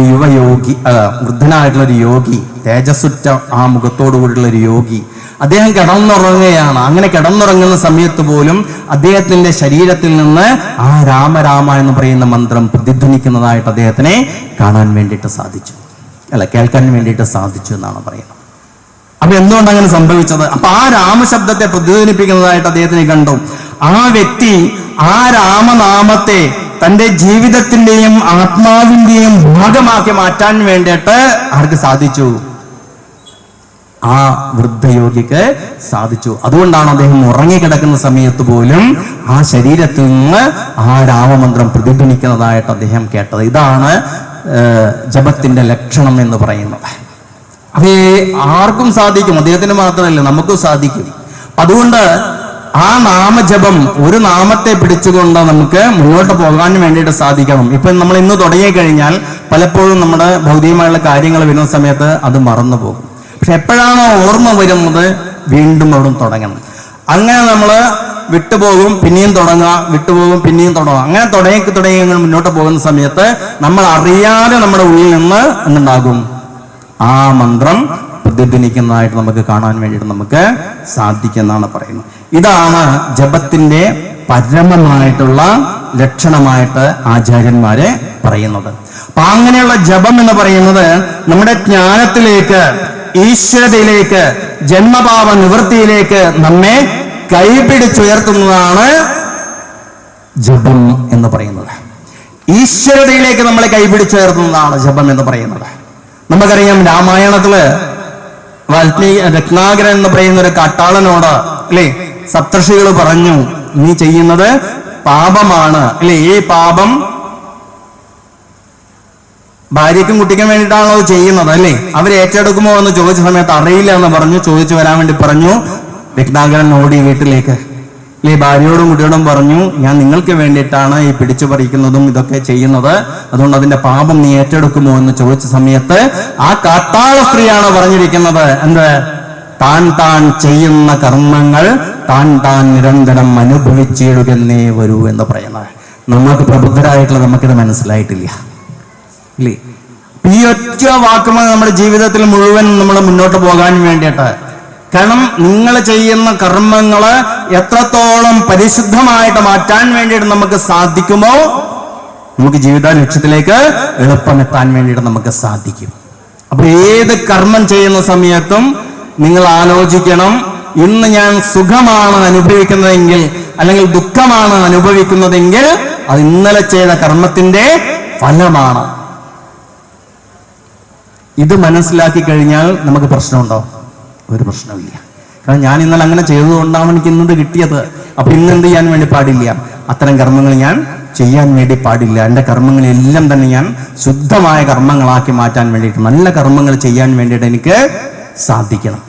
യോഗി, തേജസ്സുറ്റ ആ മുഖത്തോടു കൂടിയുള്ള ഒരു യോഗി, അദ്ദേഹം കിടന്നുറങ്ങുകയാണ്. അങ്ങനെ കിടന്നുറങ്ങുന്ന സമയത്ത് പോലും അദ്ദേഹത്തിന്റെ ശരീരത്തിൽ നിന്ന് ആ രാമ രാമ എന്ന് പറയുന്ന മന്ത്രം പ്രതിധ്വനിക്കുന്നതായിട്ട് അദ്ദേഹത്തിനെ കാണാൻ വേണ്ടിയിട്ട് സാധിച്ചു, കേൾക്കാൻ വേണ്ടിയിട്ട് സാധിച്ചു എന്നാണ് പറയുന്നത്. അപ്പൊ എന്തുകൊണ്ട് അങ്ങനെ സംഭവിച്ചത്? അപ്പൊ ആ രാമശബ്ദത്തെ പ്രതിധ്വനിപ്പിക്കുന്നതായിട്ട് അദ്ദേഹത്തിനെ കണ്ടു. ആ വ്യക്തി ആ രാമനാമത്തെ തന്റെ ജീവിതത്തിന്റെയും ആത്മാവിന്റെയും ഭാഗമാക്കി മാറ്റാൻ വേണ്ടിയിട്ട് ആർക്ക് സാധിച്ചു? ആ വൃദ്ധയോഗിക്ക് സാധിച്ചു. അതുകൊണ്ടാണ് അദ്ദേഹം ഉറങ്ങിക്കിടക്കുന്ന സമയത്ത് പോലും ആ ശരീരത്തിൽ നിന്ന് ആ രാമമന്ത്രം പ്രതിധ്വനിക്കുന്നതായിട്ട് അദ്ദേഹം കേട്ടത്. ഇതാണ് ജപത്തിന്റെ ലക്ഷണം എന്ന് പറയുന്നത്. അത് ആർക്കും സാധിക്കും, അദ്ദേഹത്തിന് മാത്രമല്ല നമുക്കും സാധിക്കും. അതുകൊണ്ട് ആ നാമജപം, ഒരു നാമത്തെ പിടിച്ചുകൊണ്ട് നമുക്ക് മുന്നോട്ട് പോകാൻ വേണ്ടിയിട്ട് സാധിക്കണം. ഇപ്പൊ നമ്മൾ ഇന്ന് തുടങ്ങി കഴിഞ്ഞാൽ പലപ്പോഴും നമ്മുടെ ഭൗതികമായുള്ള കാര്യങ്ങൾ വരുന്ന സമയത്ത് അത് മറന്നു പോകും. പക്ഷെ എപ്പോഴാണോ ഓർമ്മ വരുന്നത് വീണ്ടും അവിടെ തുടങ്ങണം. അങ്ങനെ നമ്മൾ വിട്ടുപോകും, പിന്നെയും തുടങ്ങുക, വിട്ടുപോകും, പിന്നെയും തുടങ്ങുക. അങ്ങനെ തുടങ്ങി മുന്നോട്ട് പോകുന്ന സമയത്ത് നമ്മൾ അറിയാതെ നമ്മുടെ ഉള്ളിൽ നിന്ന് എന്തുണ്ടാകും? ആ മന്ത്രം പ്രതിധ്വനിക്കുന്നതായിട്ട് നമുക്ക് കാണാൻ വേണ്ടിയിട്ട് നമുക്ക് സാധിക്കുന്നതാണ് പറയുന്നത്. ഇതാണ് ജപത്തിന്റെ പരമമായിട്ടുള്ള ലക്ഷണമായിട്ട് ആചാര്യന്മാരെ പറയുന്നത്. അപ്പൊ അങ്ങനെയുള്ള ജപം എന്ന് പറയുന്നത് നമ്മുടെ ജ്ഞാനത്തിലേക്ക്, ഈശ്വരതയിലേക്ക്, ജന്മപാപ നിവൃത്തിയിലേക്ക് നമ്മെ കൈപിടിച്ചുയർത്തുന്നതാണ് ജപം എന്ന് പറയുന്നത്. ഈശ്വരതയിലേക്ക് നമ്മളെ കൈപിടിച്ചുയർത്തുന്നതാണ് ജപം എന്ന് പറയുന്നത്. നമുക്കറിയാം, രാമായണത്തില് രത്നാകരൻ എന്ന് പറയുന്ന ഒരു കാട്ടാളനോട് സപ്തർഷികൾ പറഞ്ഞു, നീ ചെയ്യുന്നത് പാപമാണ്, ഈ പാപം ഭാര്യയ്ക്കും കുട്ടിക്കും വേണ്ടിയിട്ടാണോ ചെയ്യുന്നത്, അവര് ഏറ്റെടുക്കുമോ എന്ന് ചോദിച്ച സമയത്ത് അറിയില്ല എന്ന് പറഞ്ഞു. ചോദിച്ചു വരാൻ വേണ്ടി പറഞ്ഞു. രത്നാകരൻ ഓടി വീട്ടിലേക്ക് ഭാര്യയോടും കുട്ടിയോടും പറഞ്ഞു, ഞാൻ നിങ്ങൾക്ക് വേണ്ടിയിട്ടാണ് ഈ പിടിച്ചു പറിക്കുന്നതും ഇതൊക്കെ ചെയ്യുന്നത്, അതുകൊണ്ട് അതിന്റെ പാപം നീ ഏറ്റെടുക്കുമോ എന്ന് ചോദിച്ച സമയത്ത് ആ കാട്ടാള സ്ത്രീയാണ് പറഞ്ഞിരിക്കുന്നത്, എന്ത്? താൻ ചെയ്യുന്ന കർമ്മങ്ങൾ താൻ നിരന്തരം അനുഭവിച്ചിടുകന്നേ വരൂ എന്ന് പറയുന്നത്. നമുക്ക് പ്രബുദ്ധരായിട്ടുള്ള നമുക്കിത് മനസ്സിലായിട്ടില്ല. ഈ ഒറ്റ വാക്കുമ്പോൾ നമ്മുടെ ജീവിതത്തിൽ മുഴുവൻ നമ്മൾ മുന്നോട്ട് പോകാൻ വേണ്ടിയിട്ട്. കാരണം നിങ്ങൾ ചെയ്യുന്ന കർമ്മങ്ങള് എത്രത്തോളം പരിശുദ്ധമായിട്ട് മാറ്റാൻ വേണ്ടിയിട്ട് നമുക്ക് സാധിക്കുമോ, നമുക്ക് ജീവിത ലക്ഷ്യത്തിലേക്ക് എളുപ്പമെത്താൻ വേണ്ടിയിട്ട് നമുക്ക് സാധിക്കും. അപ്പൊ ഏത് കർമ്മം ചെയ്യുന്ന സമയത്തും നിങ്ങൾ ആലോചിക്കണം, ഇന്ന് ഞാൻ സുഖമാണ് അനുഭവിക്കുന്നതെങ്കിൽ അല്ലെങ്കിൽ ദുഃഖമാണ് അനുഭവിക്കുന്നതെങ്കിൽ അത് ഇന്നലെ ചെയ്ത കർമ്മത്തിന്റെ ഫലമാണ്. ഇത് മനസ്സിലാക്കി കഴിഞ്ഞാൽ നമുക്ക് പ്രശ്നമുണ്ടോ? ഒരു പ്രശ്നമില്ല. കാരണം ഞാൻ ഇന്നലെ അങ്ങനെ ചെയ്തതുകൊണ്ടാണ് എനിക്ക് ഇന്നത് കിട്ടിയത്, അപ്പൊ ഇന്നെന്ത് ചെയ്യാൻ വേണ്ടി പാടില്ല? അത്തരം കർമ്മങ്ങൾ ഞാൻ ചെയ്യാൻ വേണ്ടി പാടില്ല. എൻ്റെ കർമ്മങ്ങളെല്ലാം തന്നെ ഞാൻ ശുദ്ധമായ കർമ്മങ്ങളാക്കി മാറ്റാൻ വേണ്ടിയിട്ട്, നല്ല കർമ്മങ്ങൾ ചെയ്യാൻ വേണ്ടിയിട്ട് എനിക്ക് സാധിക്കണം.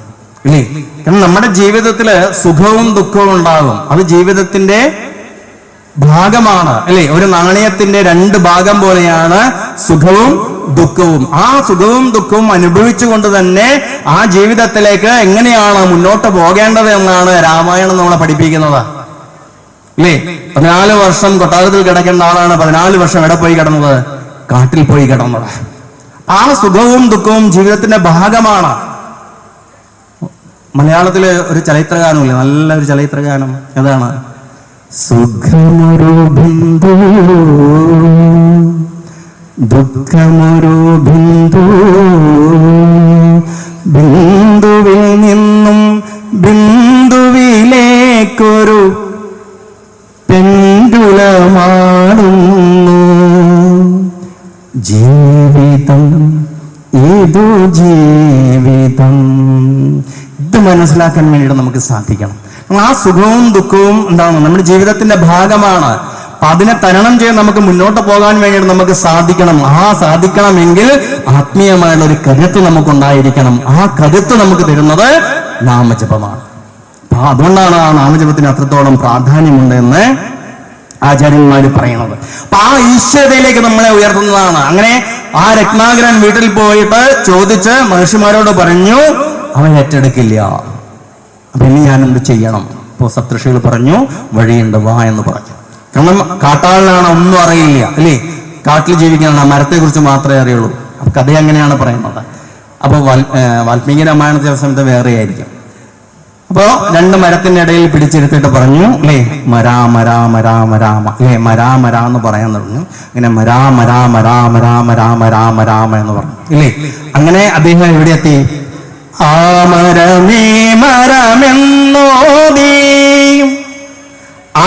കാരണം നമ്മുടെ ജീവിതത്തില് സുഖവും ദുഃഖവും ഉണ്ടാകും, അത് ജീവിതത്തിന്റെ ഭാഗമാണ്. ഒരു നാണയത്തിന്റെ രണ്ട് ഭാഗം പോലെയാണ് സുഖവും ദുഃഖവും. ആ സുഖവും ദുഃഖവും അനുഭവിച്ചുകൊണ്ട് തന്നെ ആ ജീവിതത്തിലേക്ക് എങ്ങനെയാണ് മുന്നോട്ട് പോകേണ്ടത് എന്നാണ് രാമായണം നമ്മളെ പഠിപ്പിക്കുന്നത്. 14 വർഷം കൊട്ടാരത്തിൽ കിടക്കേണ്ട ആളാണ് 14 വർഷം എവിടെ പോയി കിടന്നത്? കാട്ടിൽ പോയി കിടന്നത്. ആ സുഖവും ദുഃഖവും ജീവിതത്തിന്റെ ഭാഗമാണ്. മലയാളത്തില് ഒരു ചലച്ചിത്രഗാനമില്ലേ, നല്ലൊരു ചലച്ചിത്രഗാനം. ഏതാണ്? സുഖമൊരു ബിന്ദു ദുഃഖമൊരു ബിന്ദു, ബിന്ദുവിൽ നിന്നും ബിന്ദുവിലേക്കൊരു പെണ്ടുലമാടുന്നു ജീവിതം, ഏതു ജീവിതം. ഇത് മനസ്സിലാക്കാൻ വേണ്ടിയിട്ട് നമുക്ക് സാധിക്കണം. ആ സുഖവും ദുഃഖവും എന്താണ് നമ്മുടെ ജീവിതത്തിന്റെ ഭാഗമാണ്. അപ്പൊ അതിനെ തരണം ചെയ്യാൻ നമുക്ക് മുന്നോട്ട് പോകാൻ വേണ്ടിയിട്ട് നമുക്ക് സാധിക്കണം. സാധിക്കണമെങ്കിൽ ആത്മീയമായുള്ള ഒരു കരുത്ത് നമുക്കുണ്ടായിരിക്കണം. ആ കരുത്ത് നമുക്ക് തരുന്നത് നാമജപമാണ്. അപ്പൊ അതുകൊണ്ടാണ് ആ നാമജപത്തിന് അത്രത്തോളം പ്രാധാന്യമുണ്ട് എന്ന് ആചാര്യന്മാര് പറയുന്നത്. അപ്പൊ ആ ഈശ്വരതയിലേക്ക് നമ്മളെ ഉയർത്തുന്നതാണ്. അങ്ങനെ ആ രത്നാകരൻ വീട്ടിൽ പോയിട്ട് ചോദിച്ച് മഹർഷിമാരോട് പറഞ്ഞു, അവൻ ഏറ്റെടുക്കില്ല. അപ്പൊ ഇനി ഞാൻ എന്ത് ചെയ്യണം? ഇപ്പോ സപ്തർഷികൾ പറഞ്ഞു, വഴിയുണ്ട്, വാ എന്ന് പറഞ്ഞു. കാരണം കാട്ടാളിനാണ് ഒന്നും അറിയില്ല, അല്ലേ? കാട്ടിൽ ജീവിക്കുന്ന മരത്തെ കുറിച്ച് മാത്രമേ അറിയുള്ളൂ. അപ്പൊ കഥ അങ്ങനെയാണ് പറയുന്നത്. അപ്പൊ വാൽമീകി രാമായണ ചില സമയത്ത് വേറെ ആയിരിക്കും. അപ്പോ രണ്ട് മരത്തിന്റെ ഇടയിൽ പിടിച്ചെടുത്തിട്ട് പറഞ്ഞു, അല്ലേ, മരാ മരാ മരാ മരാമ, അല്ലേ, മരാ മരാ എന്ന് പറയാൻ പറഞ്ഞു. ഇങ്ങനെ മരാ മരാ മരാ മരാ മരാ മരാ മരാമ എന്ന് പറഞ്ഞു, ഇല്ലേ? അങ്ങനെ അദ്ദേഹം എവിടെ എത്തി? ആ മരമേ മരമെന്നോദീ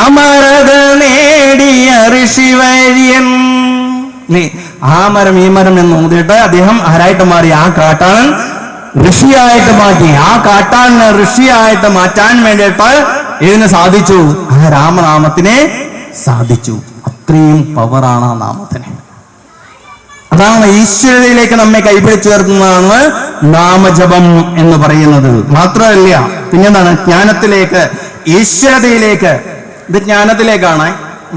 അമരത നേടിയ ഋഷിവര്യൻ. ആ മരം ഈ മരം എന്ന് ഊതിയിട്ട് അദ്ദേഹം ആരായിട്ട് മാറി? ആ കാട്ടാളൻ ഋഷിയായിട്ട് മാറ്റി. ആ കാട്ടാളിനെ ഋഷിയായിട്ട് മാറ്റാൻ വേണ്ടിയിട്ട് ഇതിന് സാധിച്ചു. ആ രാമനാമത്തിനെ സാധിച്ചു. അത്രയും പവറാണ് ആ നാമത്തിന്. അതാണ് ഈശ്വരതയിലേക്ക് നമ്മെ കൈപിടിച്ചുയർത്തുന്നതാണ് നാമജപം എന്ന് പറയുന്നത്. മാത്രമല്ല, പിന്നെന്താണ്? ജ്ഞാനത്തിലേക്ക്, ഈശ്വരതയിലേക്ക്. ഇത് ജ്ഞാനത്തിലേക്കാണ്.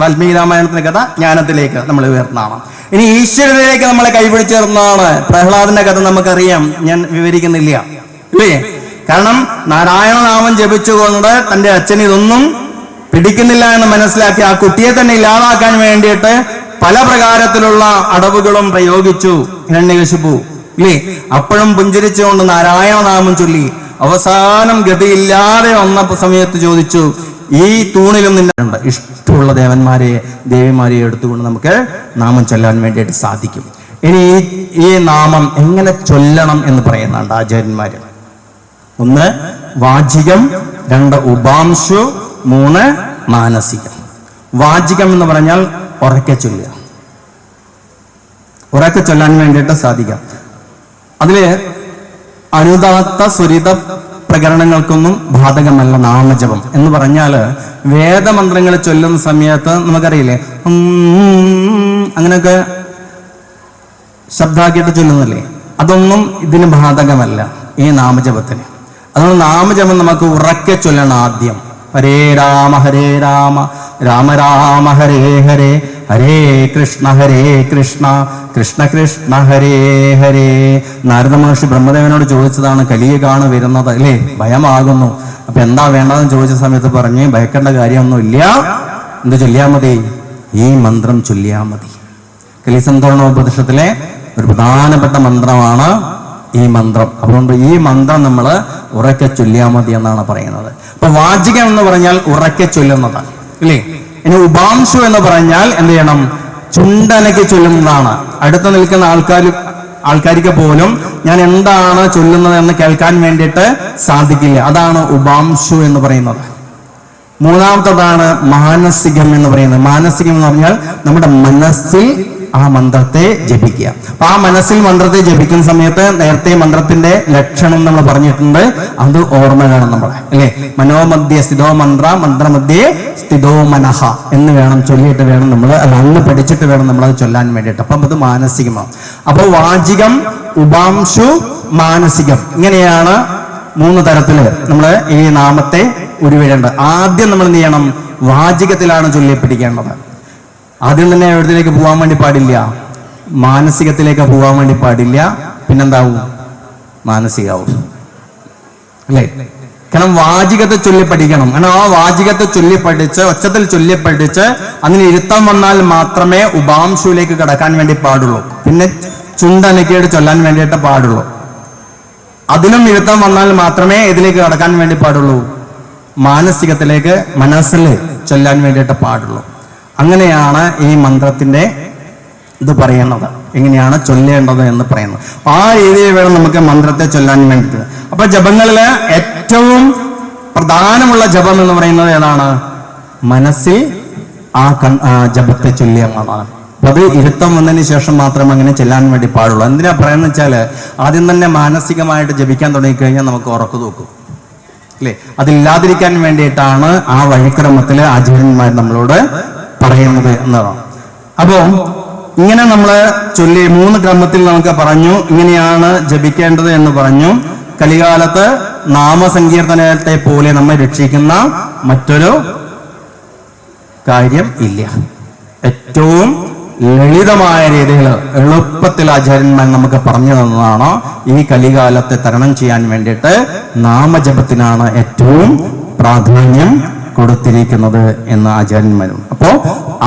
വാൽമീകി രാമായണത്തിന്റെ കഥ ജ്ഞാനത്തിലേക്ക് നമ്മൾ ഉയർന്നതാണ്. ഇനി ഈശ്വരതയിലേക്ക് നമ്മളെ കൈപിടിച്ചേർന്നതാണ് പ്രഹ്ലാദന്റെ കഥ. നമുക്കറിയാം, ഞാൻ വിവരിക്കുന്നില്ല, അല്ലേ? കാരണം നാരായണ നാമം ജപിച്ചുകൊണ്ട് തന്റെ അച്ഛൻ ഇതൊന്നും പിടിക്കുന്നില്ല എന്ന് മനസ്സിലാക്കി ആ കുട്ടിയെ തന്നെ ഇല്ലാതാക്കാൻ വേണ്ടിയിട്ട് പല പ്രകാരത്തിലുള്ള അടവുകളും പ്രയോഗിച്ചു ഹിരണ്യകശിപു, ഇല്ലേ? അപ്പോഴും പുഞ്ചിരിച്ചുകൊണ്ട് നാരായണ നാമം ചൊല്ലി. അവസാനം ഗതിയില്ലാതെ വന്ന സമയത്ത് ചോദിച്ചു, ഈ തൂണിലും നിന്നുണ്ട്. ഇഷ്ടമുള്ള ദേവന്മാരെ ദേവിമാരെ എടുത്തുകൊണ്ട് നമുക്ക് നാമം ചൊല്ലാൻ വേണ്ടിയിട്ട് സാധിക്കും. ഇനി ഈ നാമം എങ്ങനെ ചൊല്ലണം എന്ന് പറയുന്നുണ്ട് ആചാര്യന്മാര്. 1 വാചികം, 2 ഉപാംശു, 3 മാനസികം. വാചികം എന്ന് പറഞ്ഞാൽ ഉറക്കെ ചൊല്ലുക, ഉറക്കെ ചൊല്ലാൻ വേണ്ടിയിട്ട് സാധിക്കാം. അതില് അനുദാത്ത സ്വരിത പ്രകരണങ്ങൾക്കൊന്നും ബാധകമല്ല നാമജപം എന്ന് പറഞ്ഞാൽ. വേദമന്ത്രങ്ങൾ ചൊല്ലുന്ന സമയത്ത് നമുക്കറിയില്ലേ, അങ്ങനെയൊക്കെ ശബ്ദാക്കിയിട്ട് ചൊല്ലുന്നില്ലേ, അതൊന്നും ഇതിന് ബാധകമല്ല ഈ നാമജപത്തിന്. അതുകൊണ്ട് നാമജപം നമുക്ക് ഉറക്കെ ചൊല്ലണം. ആദ്യം ഹരേ രാമ രാമ രാമ ഹരേ ഹരേ, ഹരേ കൃഷ്ണ കൃഷ്ണ കൃഷ്ണ ഹരേ ഹരേ. നാരദ മഹർഷി ബ്രഹ്മദേവനോട് ചോദിച്ചതാണ്, കലിയുഗാണ് വരുന്നത്, അല്ലേ, ഭയമാകുന്നു. അപ്പൊ എന്താ വേണ്ടതെന്ന് ചോദിച്ച സമയത്ത് പറഞ്ഞ്, ഭയക്കേണ്ട കാര്യമൊന്നുമില്ല, എന്ത് ചൊല്ലിയാ മതി? ഈ മന്ത്രം ചൊല്ലിയാ മതി. കലിസന്ധരണോപനിഷത്തിലെ ഒരു പ്രധാനപ്പെട്ട മന്ത്രമാണ് ഈ മന്ത്രം. അതുകൊണ്ട് ഈ മന്ത്രം നമ്മൾ ഉറക്കെ ചൊല്ലിയാ മതി എന്നാണ് പറയുന്നത്. അപ്പൊ വാചികം എന്ന് പറഞ്ഞാൽ ഉറക്കെ ചൊല്ലുന്നതാണ്, ഇല്ലേ? ഇനി ഉപാംശു എന്ന് പറഞ്ഞാൽ എന്ത് ചെയ്യണം? ചുണ്ടനക്ക് ചൊല്ലുന്നതാണ്. അടുത്ത് നിൽക്കുന്ന ആൾക്കാർക്ക് പോലും ഞാൻ എന്താണ് ചൊല്ലുന്നത് എന്ന് കേൾക്കാൻ വേണ്ടിയിട്ട് സാധിക്കില്ല. അതാണ് ഉപാംശു എന്ന് പറയുന്നത്. മൂന്നാമത്തതാണ് മാനസികം എന്ന് പറയുന്നത്. മാനസികം എന്ന് പറഞ്ഞാൽ നമ്മുടെ മനസ്സിൽ ആ മന്ത്രത്തെ ജപിക്കുക. അപ്പൊ ആ മനസ്സിൽ മന്ത്രത്തെ ജപിക്കുന്ന സമയത്ത് നേരത്തെ മന്ത്രത്തിന്റെ ലക്ഷണം നമ്മൾ പറഞ്ഞിട്ടുണ്ട്, അത് ഓർമ്മ വേണം നമ്മളെ, അല്ലെ? മനോമധ്യ സ്ഥിതോ മന്ത്ര, മന്ത്രമധ്യേ സ്ഥിതോ മനഃ എന്ന് വേണം ചൊല്ലിയിട്ട് വേണം നമ്മൾ, അന്ന് പഠിച്ചിട്ട് വേണം നമ്മൾ അത് ചൊല്ലാൻ വേണ്ടിയിട്ട്. അപ്പം അത് മാനസികമാണ്. അപ്പോൾ വാചികം, ഉപാംശു, മാനസികം, ഇങ്ങനെയാണ് 3 തരത്തില് നമ്മൾ ഈ നാമത്തെ ഉരുവിടേണ്ടത്. ആദ്യം നമ്മൾ എന്ത് ചെയ്യണം? വാചികത്തിലാണ് ചൊല്ലിപ്പിടിക്കേണ്ടത്. ആദ്യം തന്നെ എവിടത്തിലേക്ക് പോകാൻ വേണ്ടി പാടില്ല? മാനസികത്തിലേക്ക് പോകാൻ വേണ്ടി പാടില്ല. പിന്നെന്താവും? മാനസികാവും, അല്ലേ? കാരണം വാചികത്തെ ചൊല്ലിപ്പഠിക്കണം. കാരണം ആ വാചികത്തെ ചൊല്ലിപ്പഠിച്ച് ഒച്ചത്തിൽ ചൊല്ലിപ്പഠിച്ച് അതിന് ഇരുത്തം വന്നാൽ മാത്രമേ ഉപാംശുവിലേക്ക് കടക്കാൻ വേണ്ടി പാടുള്ളൂ. പിന്നെ ചുണ്ടനക്കേട് ചൊല്ലാൻ വേണ്ടിയിട്ട് പാടുള്ളൂ. അതിലും ഇരുത്തം വന്നാൽ മാത്രമേ ഇതിലേക്ക് കടക്കാൻ വേണ്ടി പാടുള്ളൂ, മാനസികത്തിലേക്ക്, മനസ്സിൽ ചൊല്ലാൻ വേണ്ടിയിട്ട് പാടുള്ളൂ. അങ്ങനെയാണ് ഈ മന്ത്രത്തിന്റെ ഇത് പറയുന്നത്, എങ്ങനെയാണ് ചൊല്ലേണ്ടത് എന്ന് പറയുന്നത്. ആ രീതിയിൽ വേണം നമുക്ക് മന്ത്രത്തെ ചൊല്ലാൻ വേണ്ടിയിട്ട്. അപ്പൊ ജപങ്ങളില് ഏറ്റവും പ്രധാനമുള്ള ജപം എന്ന് പറയുന്നത് ഏതാണ്? മനസ്സിൽ ആ ജപത്തെ ചൊല്ലുക എന്നുള്ളതാണ്. അപ്പൊ അത് ഇരുത്തം വന്നതിന് ശേഷം മാത്രമേ അങ്ങനെ ചെല്ലാൻ വേണ്ടി പാടുള്ളൂ. എന്തിനാ പറയുന്നത് വെച്ചാല് ആദ്യം തന്നെ മാനസികമായിട്ട് ജപിക്കാൻ തുടങ്ങിക്കഴിഞ്ഞാൽ നമുക്ക് ഉറക്കു തൂക്കും അല്ലേ? അതില്ലാതിരിക്കാൻ വേണ്ടിയിട്ടാണ് ആ വഴിക്രമത്തിൽ ആചാര്യന്മാർ നമ്മളോട് പറയുന്നത് എന്നതാണ്. അപ്പോ ഇങ്ങനെ നമ്മൾ ചൊല്ലി 3 ക്രമത്തിൽ നമുക്ക് പറഞ്ഞു ഇങ്ങനെയാണ് ജപിക്കേണ്ടത് എന്ന് പറഞ്ഞു. കലികാലത്ത് നാമസങ്കീർത്തനത്തെ പോലെ നമ്മെ രക്ഷിക്കുന്ന മറ്റൊരു കാര്യം ഇല്ല. ഏറ്റവും ലളിതമായ രീതിയിൽ എളുപ്പത്തിൽ ആചാര്യന്മാർ നമുക്ക് പറഞ്ഞു തന്നതാണ് ഈ കലികാലത്തെ തരണം ചെയ്യാൻ വേണ്ടിയിട്ട് നാമജപത്തിനാണ് ഏറ്റവും പ്രാധാന്യം കൊടുത്തിരിക്കുന്നത് എന്ന് ആചാര്യന്മാരും. അപ്പോ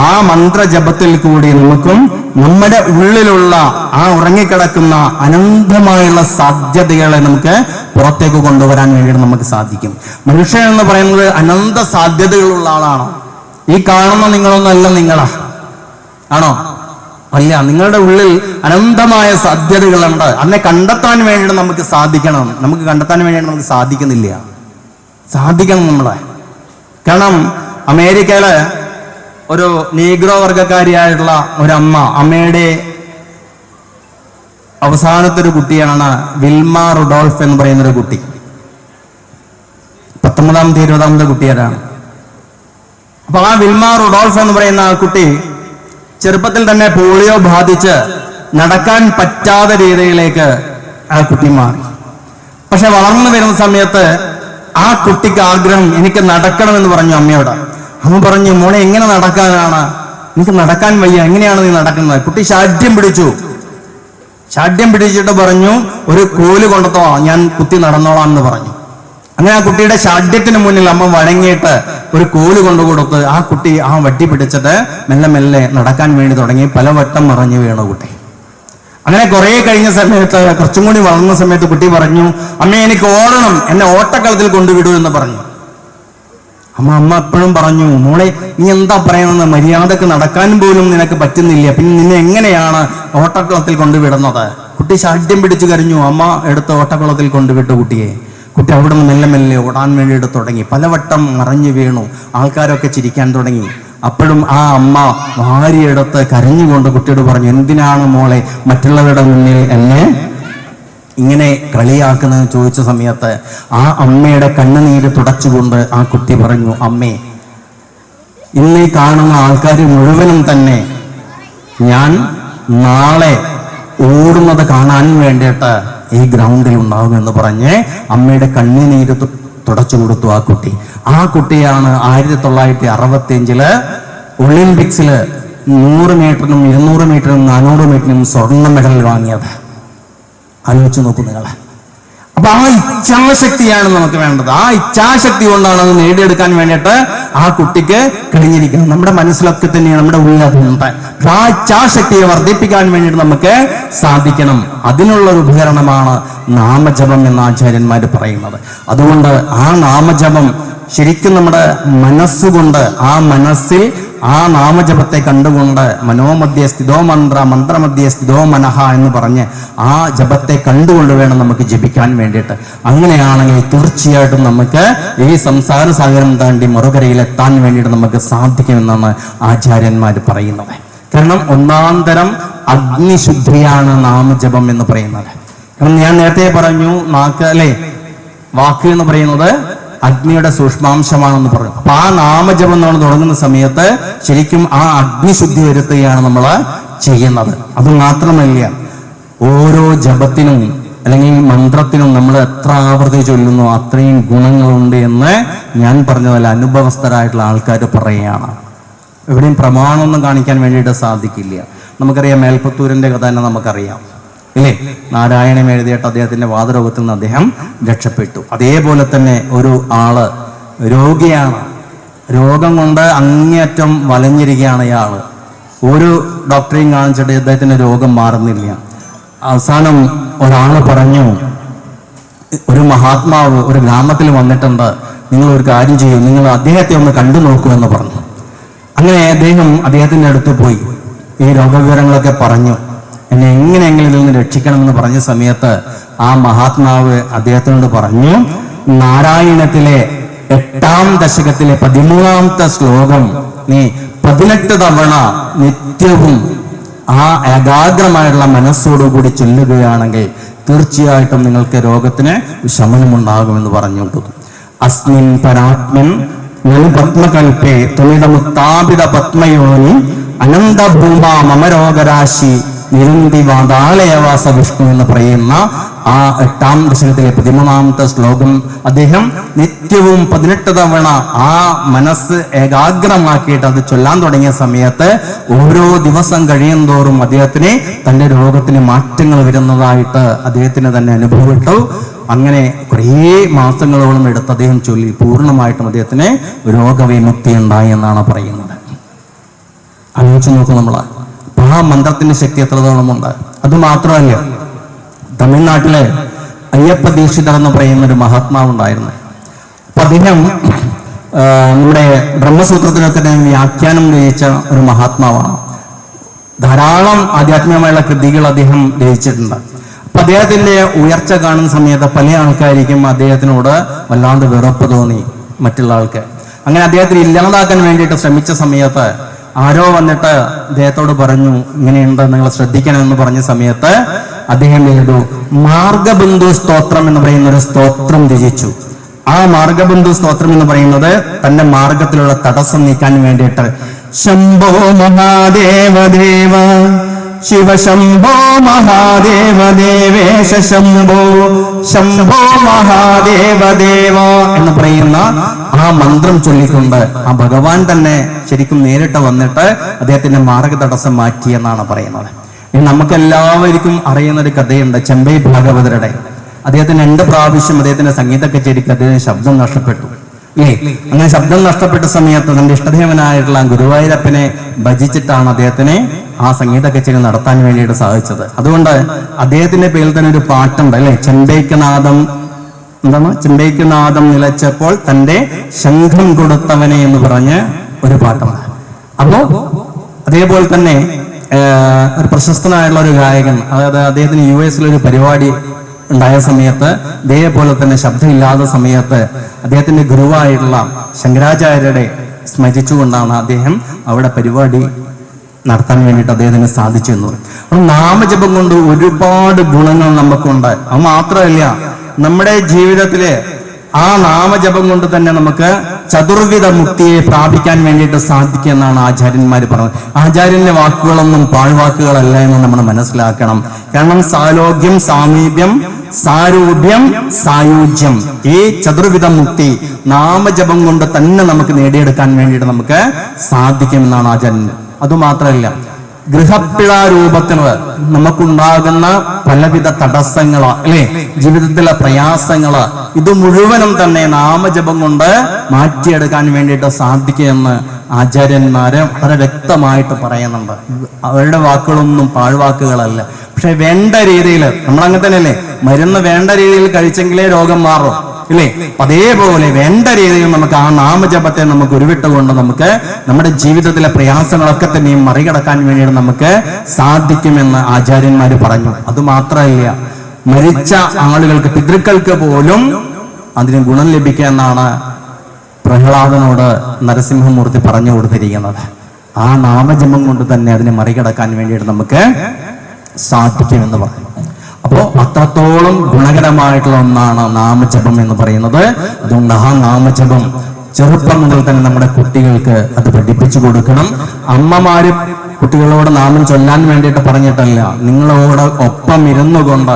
ആ മന്ത്രജപത്തിൽ കൂടി നമുക്കും നമ്മുടെ ഉള്ളിലുള്ള ആ ഉറങ്ങിക്കിടക്കുന്ന അനന്തമായുള്ള സാധ്യതകളെ നമുക്ക് പുറത്തേക്ക് കൊണ്ടുവരാൻ വേണ്ടിയിട്ട് നമുക്ക് സാധിക്കും. മനുഷ്യൻ എന്ന് പറയുന്നത് അനന്ത സാധ്യതകളുള്ള ആളാണ്. ഈ കാണുന്ന നിങ്ങളൊന്നല്ല നിങ്ങളാ, ആണോ? അല്ല, നിങ്ങളുടെ ഉള്ളിൽ അനന്തമായ സാധ്യതകളുണ്ട്. അതിനെ കണ്ടെത്താൻ വേണ്ടിയിട്ട് നമുക്ക് സാധിക്കണം. നമുക്ക് കണ്ടെത്താൻ വേണ്ടിയിട്ട് നമുക്ക് സാധിക്കുന്നില്ല. സാധിക്കണം നമ്മളെ. കാരണം അമേരിക്കയില് ഒരു നീഗ്രോ വർഗക്കാരിയായിട്ടുള്ള ഒരമ്മ, അമ്മയുടെ അവസാനത്തെ ഒരു കുട്ടിയാണ് വിൽമ റുഡോൾഫ് എന്ന് പറയുന്ന ഒരു കുട്ടി. 19ാമത്തെ 20ാമത്തെ കുട്ടിയാരാണ്. അപ്പൊ ആ വിൽമ റുഡോൾഫ് എന്ന് പറയുന്ന ആ കുട്ടി ചെറുപ്പത്തിൽ തന്നെ പോളിയോ ബാധിച്ച് നടക്കാൻ പറ്റാത്ത രീതിയിലേക്ക് ആ കുട്ടി മാറി. പക്ഷെ വളർന്നു വരുന്ന സമയത്ത് ആ കുട്ടിക്ക് ആഗ്രഹം, എനിക്ക് നടക്കണമെന്ന് പറഞ്ഞു അമ്മയോട്. അമ്മ പറഞ്ഞു, മോളെ എങ്ങനെ നടക്കാനാണ്? എനിക്ക് നടക്കാൻ വയ്യ, എങ്ങനെയാണ് നീ നടക്കുന്നത്? കുട്ടി ശാഠ്യം പിടിച്ചു. ശാഠ്യം പിടിച്ചിട്ട് പറഞ്ഞു, ഒരു കോല് കൊണ്ടത്തോ, ഞാൻ കുത്തി നടന്നോളാം എന്ന് പറഞ്ഞു. അങ്ങനെ ആ കുട്ടിയുടെ ശാഠ്യത്തിന് മുന്നിൽ അമ്മ വഴങ്ങിയിട്ട് ഒരു കോല് കൊണ്ടുകൊടുത്ത് ആ കുട്ടി ആ വട്ടി പിടിച്ചിട്ട് മെല്ലെ മെല്ലെ നടക്കാൻ വേണ്ടി തുടങ്ങി. പലവട്ടം മറിഞ്ഞു വീണു കുട്ടി. അങ്ങനെ കുറെ കഴിഞ്ഞ സമയത്ത്, കുറച്ചും കൂടി വളർന്ന സമയത്ത് കുട്ടി പറഞ്ഞു, അമ്മ എനിക്ക് ഓടണം, എന്നെ ഓട്ടക്കളത്തിൽ കൊണ്ടുവിടൂ എന്ന് പറഞ്ഞു. അമ്മ എപ്പോഴും പറഞ്ഞു, മോളെ നീ എന്താ പറയുന്നത്? മര്യാദക്ക് നടക്കാൻ പോലും നിനക്ക് പറ്റുന്നില്ല, പിന്നെ നിന്നെ എങ്ങനെയാണ് ഓട്ടക്കുളത്തിൽ കൊണ്ടുവിടുന്നത്? കുട്ടി ശാഠ്യം പിടിച്ചു കരഞ്ഞു. അമ്മ എടുത്ത് ഓട്ടക്കുളത്തിൽ കൊണ്ടുവിട്ടു കുട്ടിയെ. കുട്ടി അവിടെ നിന്ന് മെല്ലെ മെല്ലെ ഓടാൻ വേണ്ടിയിട്ട് തുടങ്ങി. പലവട്ടം മറിഞ്ഞു വീണു. ആൾക്കാരൊക്കെ ചിരിക്കാൻ തുടങ്ങി. അപ്പോഴും ആ അമ്മ വാരിയെടുത്ത് കരഞ്ഞുകൊണ്ട് കുട്ടിയോട് പറഞ്ഞു, എന്തിനാണ് മോളെ മറ്റുള്ളവരുടെ മുന്നിൽ എന്നെ ഇങ്ങനെ കളിയാക്കുന്നതെന്ന് ചോദിച്ച സമയത്ത് ആ അമ്മയുടെ കണ്ണുനീര് തുടച്ചുകൊണ്ട് ആ കുട്ടി പറഞ്ഞു, അമ്മേ, ഇന്നീ കാണുന്ന ആൾക്കാർ മുഴുവനും തന്നെ ഞാൻ നാളെ ഓടുന്നത് കാണാൻ വേണ്ടിയിട്ട് ഈ ഗ്രൗണ്ടിൽ ഉണ്ടാകുമെന്ന് പറഞ്ഞ് അമ്മയുടെ കണ്ണുനീര് തുടച്ചു കൊടുത്തു ആ കുട്ടി. ആ കുട്ടിയാണ് 1965 ഒളിമ്പിക്സില് 100 മീറ്ററിനും 200 മീറ്ററിനും 400 മീറ്ററിനും സ്വർണ്ണ മെഡൽ വാങ്ങിയത്. ആലോചിച്ച് നോക്കൂ നിങ്ങളെ. അപ്പൊ ആ ഇച്ഛാശക്തിയാണ് നമുക്ക് വേണ്ടത്. ആ ഇച്ഛാശക്തി കൊണ്ടാണ് അത് നേടിയെടുക്കാൻ വേണ്ടിയിട്ട് ആ കുട്ടിക്ക് കഴിഞ്ഞിരിക്കുന്നത്. നമ്മുടെ മനസ്സിലൊക്കെ തന്നെയാണ്, നമ്മുടെ ഉള്ളിലുണ്ട്. ആ ഇച്ഛാശക്തിയെ വർദ്ധിപ്പിക്കാൻ വേണ്ടിയിട്ട് നമുക്ക് സാധിക്കണം. അതിനുള്ള ഒരു ഉപകരണമാണ് നാമജപം എന്ന് ആചാര്യന്മാർ പറയുന്നത്. അതുകൊണ്ട് ആ നാമജപം ശരിക്കും നമ്മുടെ മനസ്സുകൊണ്ട്, ആ മനസ്സിൽ ആ നാമജപത്തെ കണ്ടുകൊണ്ട് മനോമധ്യ സ്ഥിതോ മന്ത്ര, മന്ത്രമധ്യ സ്ഥിതോ മനഃ എന്ന് പറഞ്ഞ് ആ ജപത്തെ കണ്ടുകൊണ്ട് വേണം നമുക്ക് ജപിക്കാൻ വേണ്ടിയിട്ട്. അങ്ങനെയാണെങ്കിൽ തീർച്ചയായിട്ടും നമുക്ക് ഈ സംസാര സാഗരം താണ്ടി മറുകരയിലെത്താൻ വേണ്ടിയിട്ട് നമുക്ക് സാധിക്കുമെന്നാണ് ആചാര്യന്മാർ പറയുന്നത്. കാരണം 1-ാം തരം അഗ്നിശുദ്ധിയാണ് നാമജപം എന്ന് പറയുന്നത്. കാരണം ഞാൻ നേരത്തെ പറഞ്ഞു, നാക്ക് അല്ലെ, വാക്ക് എന്ന് പറയുന്നത് അഗ്നിയുടെ സൂക്ഷ്മാംശമാണെന്ന് പറഞ്ഞു. അപ്പൊ ആ നാമജപം നമ്മൾ തുടങ്ങുന്ന സമയത്ത് ശരിക്കും ആ അഗ്നിശുദ്ധി വരുത്തുകയാണ് നമ്മൾ ചെയ്യുന്നത്. അത് മാത്രമല്ല, ഓരോ ജപത്തിനും അല്ലെങ്കിൽ മന്ത്രത്തിനും നമ്മൾ എത്ര ആവൃത്തി ചൊല്ലുന്നു അത്രയും ഗുണങ്ങളുണ്ട് എന്ന് ഞാൻ പറഞ്ഞതല്ല, അനുഭവസ്ഥരായിട്ടുള്ള ആൾക്കാർ പറയുകയാണ്. എവിടെയും പ്രമാണമൊന്നും കാണിക്കാൻ വേണ്ടിയിട്ട് സാധിക്കില്ല. നമുക്കറിയാം, മേൽപ്പത്തൂരിന്റെ കഥ തന്നെ നമുക്കറിയാം ഇല്ലേ? നാരായണം എഴുതിയിട്ട് അദ്ദേഹത്തിന്റെ വാതരോഗത്തിൽ നിന്ന് അദ്ദേഹം രക്ഷപ്പെട്ടു. അതേപോലെ തന്നെ ഒരു ആള് രോഗിയാണ്, രോഗം കൊണ്ട് അങ്ങേയറ്റം വലഞ്ഞിരിക്കുകയാണ് ഇയാള്. ഒരു ഡോക്ടറെയും കാണിച്ചിട്ട് അദ്ദേഹത്തിന്റെ രോഗം മാറുന്നില്ല. അവസാനം ഒരാള് പറഞ്ഞു, ഒരു മഹാത്മാവ് ഒരു ഗ്രാമത്തിൽ വന്നിട്ടുണ്ട്, നിങ്ങൾ ഒരു കാര്യം ചെയ്യൂ, നിങ്ങൾ അദ്ദേഹത്തെ ഒന്ന് കണ്ടു നോക്കൂ എന്ന് പറഞ്ഞു. അങ്ങനെ അദ്ദേഹത്തിന്റെ അടുത്ത് പോയി ഈ രോഗവിവരങ്ങളൊക്കെ പറഞ്ഞു. എന്നെ എങ്ങനെയെങ്കിലും ഇതിൽ നിന്ന് രക്ഷിക്കണമെന്ന് പറഞ്ഞ സമയത്ത് ആ മഹാത്മാവ് അദ്ദേഹത്തിനോട് പറഞ്ഞു, നാരായണത്തിലെ 8-ാം ദശകത്തിലെ 13-ാമത്തെ ശ്ലോകം നീ 18 തവണ നിത്യവും ആ ഏകാഗ്രമായിട്ടുള്ള മനസ്സോടുകൂടി ചൊല്ലുകയാണെങ്കിൽ തീർച്ചയായിട്ടും നിങ്ങൾക്ക് രോഗത്തിന് ശമനമുണ്ടാകുമെന്ന് പറഞ്ഞുകൊണ്ടു. അസ്മിൻ പരാത്മൻ പത്മകൽപ്പേ തുമിതമുത്താപിത പത്മയോനി അനന്തഭൂമ മമരോഗരാശി നിരുന്തി വാതാലയവാസ വിഷ്ണു എന്ന് പറയുന്ന ആ 8-ാം ദശകത്തിലെ 13-ാമത്തെ ശ്ലോകം അദ്ദേഹം നിത്യവും 18 തവണ ആ മനസ്സ് ഏകാഗ്രമാക്കിയിട്ട് അത് ചൊല്ലാൻ തുടങ്ങിയ സമയത്ത് ഓരോ ദിവസം കഴിയുന്തോറും അദ്ദേഹത്തിന് തന്റെ രോഗത്തിന് മാറ്റങ്ങൾ വരുന്നതായിട്ട് അദ്ദേഹത്തിന് തന്നെ അനുഭവപ്പെട്ടു. അങ്ങനെ കുറേ മാസങ്ങളോളം എടുത്ത് അദ്ദേഹം ചൊല്ലി പൂർണ്ണമായിട്ടും അദ്ദേഹത്തിന് രോഗവിമുക്തി ഉണ്ടായി എന്നാണ് പറയുന്നത്. ആലോചിച്ച് നോക്കും നമ്മൾ ആ മന്ത്രത്തിന്റെ ശക്തി എത്രത്തോളമുണ്ട്. അത് മാത്രമല്ല, തമിഴ്നാട്ടിലെ അയ്യപ്പ ദീക്ഷിതർ എന്ന് പറയുന്ന ഒരു മഹാത്മാവ് ഉണ്ടായിരുന്നു. അപ്പൊ അദ്ദേഹം നമ്മുടെ ബ്രഹ്മസൂത്രത്തിനൊക്കെ വ്യാഖ്യാനം രചിച്ച ഒരു മഹാത്മാവാണ്. ധാരാളം ആധ്യാത്മികമായുള്ള കൃതികൾ അദ്ദേഹം രചിച്ചിട്ടുണ്ട്. അപ്പൊ അദ്ദേഹത്തിന്റെ ഉയർച്ച കാണുന്ന സമയത്ത് പല ആൾക്കാർക്കും അദ്ദേഹത്തിനോട് വല്ലാണ്ട് വെറുപ്പ് തോന്നി മറ്റുള്ള ആൾക്ക്. അങ്ങനെ അദ്ദേഹത്തിന് ഇല്ലാതാക്കാൻ വേണ്ടിയിട്ട് ശ്രമിച്ച സമയത്ത് ആരോ വന്നിട്ട് അദ്ദേഹത്തോട് പറഞ്ഞു, ഇങ്ങനെയുണ്ട്, നിങ്ങൾ ശ്രദ്ധിക്കണം എന്ന് പറഞ്ഞ സമയത്ത് അദ്ദേഹം ചെയ്തു മാർഗബന്ധു സ്തോത്രം എന്ന് പറയുന്ന ഒരു സ്തോത്രം രചിച്ചു. ആ മാർഗബന്ധു സ്തോത്രം എന്ന് പറയുന്നത് തന്റെ മാർഗത്തിലുള്ള തടസ്സം നീക്കാൻ വേണ്ടിയിട്ട് ശംഭോ മഹാദേവദേവ ശിവശംഭോ മഹാദേവദേവേശ ശംഭോ ശംഭോ മഹാദേവദേവ എന്ന് പറയുന്ന ആ മന്ത്രം ചൊല്ലിക്കൊണ്ട് ആ ഭഗവാൻ തന്നെ ശരിക്കും നേരിട്ട് വന്നിട്ട് അദ്ദേഹത്തിന്റെ മാർഗതടസ്സം മാറ്റി എന്നാണ് പറയുന്നത്. ഇനി നമുക്കെല്ലാവർക്കും അറിയുന്ന ഒരു കഥയുണ്ട്, ചെമ്പൈ ഭാഗവതരുടെ. അദ്ദേഹത്തിന് 2 പ്രാവശ്യം അദ്ദേഹത്തിന്റെ സംഗീത കച്ചേരിക്ക് അദ്ദേഹത്തിന് ശബ്ദം നഷ്ടപ്പെട്ടു. അങ്ങനെ ശബ്ദം നഷ്ടപ്പെട്ട സമയത്ത് തന്റെ ഇഷ്ടദേവനായിട്ടുള്ള ഗുരുവായൂരപ്പനെ ഭജിച്ചിട്ടാണ് അദ്ദേഹത്തിന് ആ സംഗീത കച്ചേരി നടത്താൻ വേണ്ടിയിട്ട് സാധിച്ചത്. അതുകൊണ്ട് അദ്ദേഹത്തിന്റെ പേരിൽ തന്നെ ഒരു പാട്ടുണ്ട് അല്ലെ, ചെമ്പൈക്കനാദം ചെമ്പൈക്കനാദം നിലച്ചപ്പോൾ തന്റെ ശംഖം കൊടുത്തവനെ എന്ന് പറഞ്ഞ് ഒരു പാട്ടുണ്ട്. അപ്പോ അതേപോലെ തന്നെ ഒരു പ്രശസ്തനായുള്ള ഒരു ഗായകൻ, അതായത് അദ്ദേഹത്തിന് US ഒരു പരിപാടി ഉണ്ടായ സമയത്ത് ഇതേപോലെ തന്നെ ശബ്ദമില്ലാത്ത സമയത്ത് അദ്ദേഹത്തിന്റെ ഗുരുവായിട്ടുള്ള ശങ്കരാചാര്യരുടെ സ്മരിച്ചുകൊണ്ടാണ് അദ്ദേഹം അവിടെ പരിപാടി നടത്താൻ വേണ്ടിയിട്ട് അദ്ദേഹത്തിന് സാധിച്ചു എന്ന് പറയും. അപ്പോൾ നാമജപം കൊണ്ട് ഒരുപാട് ഗുണങ്ങൾ നമുക്കുണ്ട്. അത് മാത്രമല്ല, നമ്മുടെ ജീവിതത്തിലെ ആ നാമജപം കൊണ്ട് തന്നെ നമുക്ക് ചതുർവിധ മുക്തിയെ പ്രാപിക്കാൻ വേണ്ടിയിട്ട് സാധിക്കും എന്നാണ് ആചാര്യന്മാർ പറഞ്ഞത്. ആചാര്യന്റെ വാക്കുകളൊന്നും പാഴ്വാക്കുകളല്ല എന്ന് നമ്മൾ മനസ്സിലാക്കണം. കാരണം സാലോക്യം, സാമീപ്യം, സാരൂപ്യം, സായുജ്യം, ഈ ചതുർവിധ മുക്തി നാമജപം കൊണ്ട് തന്നെ നമുക്ക് നേടിയെടുക്കാൻ വേണ്ടിയിട്ട് നമുക്ക് സാധിക്കുമെന്നാണ് ആചാര്യൻ. അതുമാത്രമല്ല, ഗൃഹപ്പിഴ രൂപത്തിൽ നമുക്കുണ്ടാകുന്ന പലവിധ തടസ്സങ്ങള് അല്ലെ, ജീവിതത്തിലെ പ്രയാസങ്ങള്, ഇത് മുഴുവനും തന്നെ നാമജപം കൊണ്ട് മാറ്റിയെടുക്കാൻ വേണ്ടിയിട്ട് സാധിക്കുമെന്ന് ആചാര്യന്മാര് വളരെ വ്യക്തമായിട്ട് പറയുന്നുണ്ട്. അവരുടെ വാക്കുകളൊന്നും പാഴ്വാക്കുകളല്ല. പക്ഷെ വേണ്ട രീതിയിൽ നമ്മളങ്ങനെ തന്നെയല്ലേ, മരുന്ന് വേണ്ട രീതിയിൽ കഴിച്ചെങ്കിലേ രോഗം മാറും ഇല്ലേ? അതേപോലെ വേണ്ട രീതിയിൽ നമുക്ക് ആ നാമജപത്തെ നമുക്ക് ഉരുവിട്ടുകൊണ്ട് നമുക്ക് നമ്മുടെ ജീവിതത്തിലെ പ്രയാസങ്ങളൊക്കെ തന്നെയും മറികടക്കാൻ വേണ്ടിയിട്ട് നമുക്ക് സാധിക്കുമെന്ന് ആചാര്യന്മാര് പറഞ്ഞു. അതുമാത്രമല്ല, മരിച്ച ആളുകൾക്ക്, പിതൃക്കൾക്ക് പോലും അതിന് ഗുണം ലഭിക്കുമെന്നാണ് പ്രഹ്ലാദനോട് നരസിംഹമൂർത്തി പറഞ്ഞു കൊടുത്തിരിക്കുന്നത്. ആ നാമജപം കൊണ്ട് തന്നെ അതിനെ മറികടക്കാൻ വേണ്ടിയിട്ട് നമുക്ക് സാധിക്കുമെന്ന് പറഞ്ഞു. അപ്പോ അത്രത്തോളം ഗുണകരമായിട്ടുള്ള ഒന്നാണ് നാമജപം എന്ന് പറയുന്നത്. അതുകൊണ്ട് ആ നാമജപം ചെറുപ്പം മുതൽ തന്നെ നമ്മുടെ കുട്ടികൾക്ക് അത് പഠിപ്പിച്ചു കൊടുക്കണം. അമ്മമാര് കുട്ടികളോട് നാമം ചൊല്ലാൻ വേണ്ടിയിട്ട് പറഞ്ഞിട്ടല്ല, നിങ്ങളോട് ഒപ്പം ഇരുന്നു കൊണ്ട്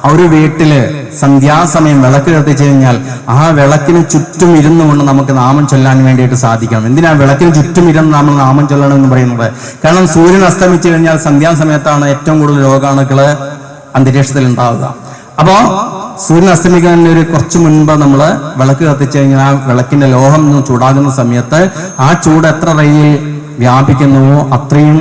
ഒരു വീട്ടില് സന്ധ്യാസമയം വിളക്ക് കത്തിച്ചു കഴിഞ്ഞാൽ ആ വിളക്കിന് ചുറ്റും ഇരുന്നു കൊണ്ട് നമുക്ക് നാമം ചൊല്ലാൻ വേണ്ടിയിട്ട് സാധിക്കണം. എന്തിനാ വിളക്കിന് ചുറ്റും ഇരുന്ന് നമ്മൾ നാമം ചൊല്ലണം എന്ന് പറയുന്നത്? കാരണം സൂര്യൻ അസ്തമിച്ചു കഴിഞ്ഞാൽ സന്ധ്യാസമയത്താണ് ഏറ്റവും കൂടുതൽ രോഗാണുക്കള് അന്തരീക്ഷത്തിൽ ഉണ്ടാവുക. അപ്പോ സൂര്യൻ അസ്തമിക്കുന്നതിന് ഒരു കുറച്ച് മുൻപ് നമ്മൾ വിളക്ക് കത്തിച്ചു കഴിഞ്ഞാൽ ആ വിളക്കിന്റെ ലോഹം ചൂടാകുന്ന സമയത്ത് ആ ചൂട് എത്ര റേയിൽ വ്യാപിക്കുന്നുവോ അത്രയും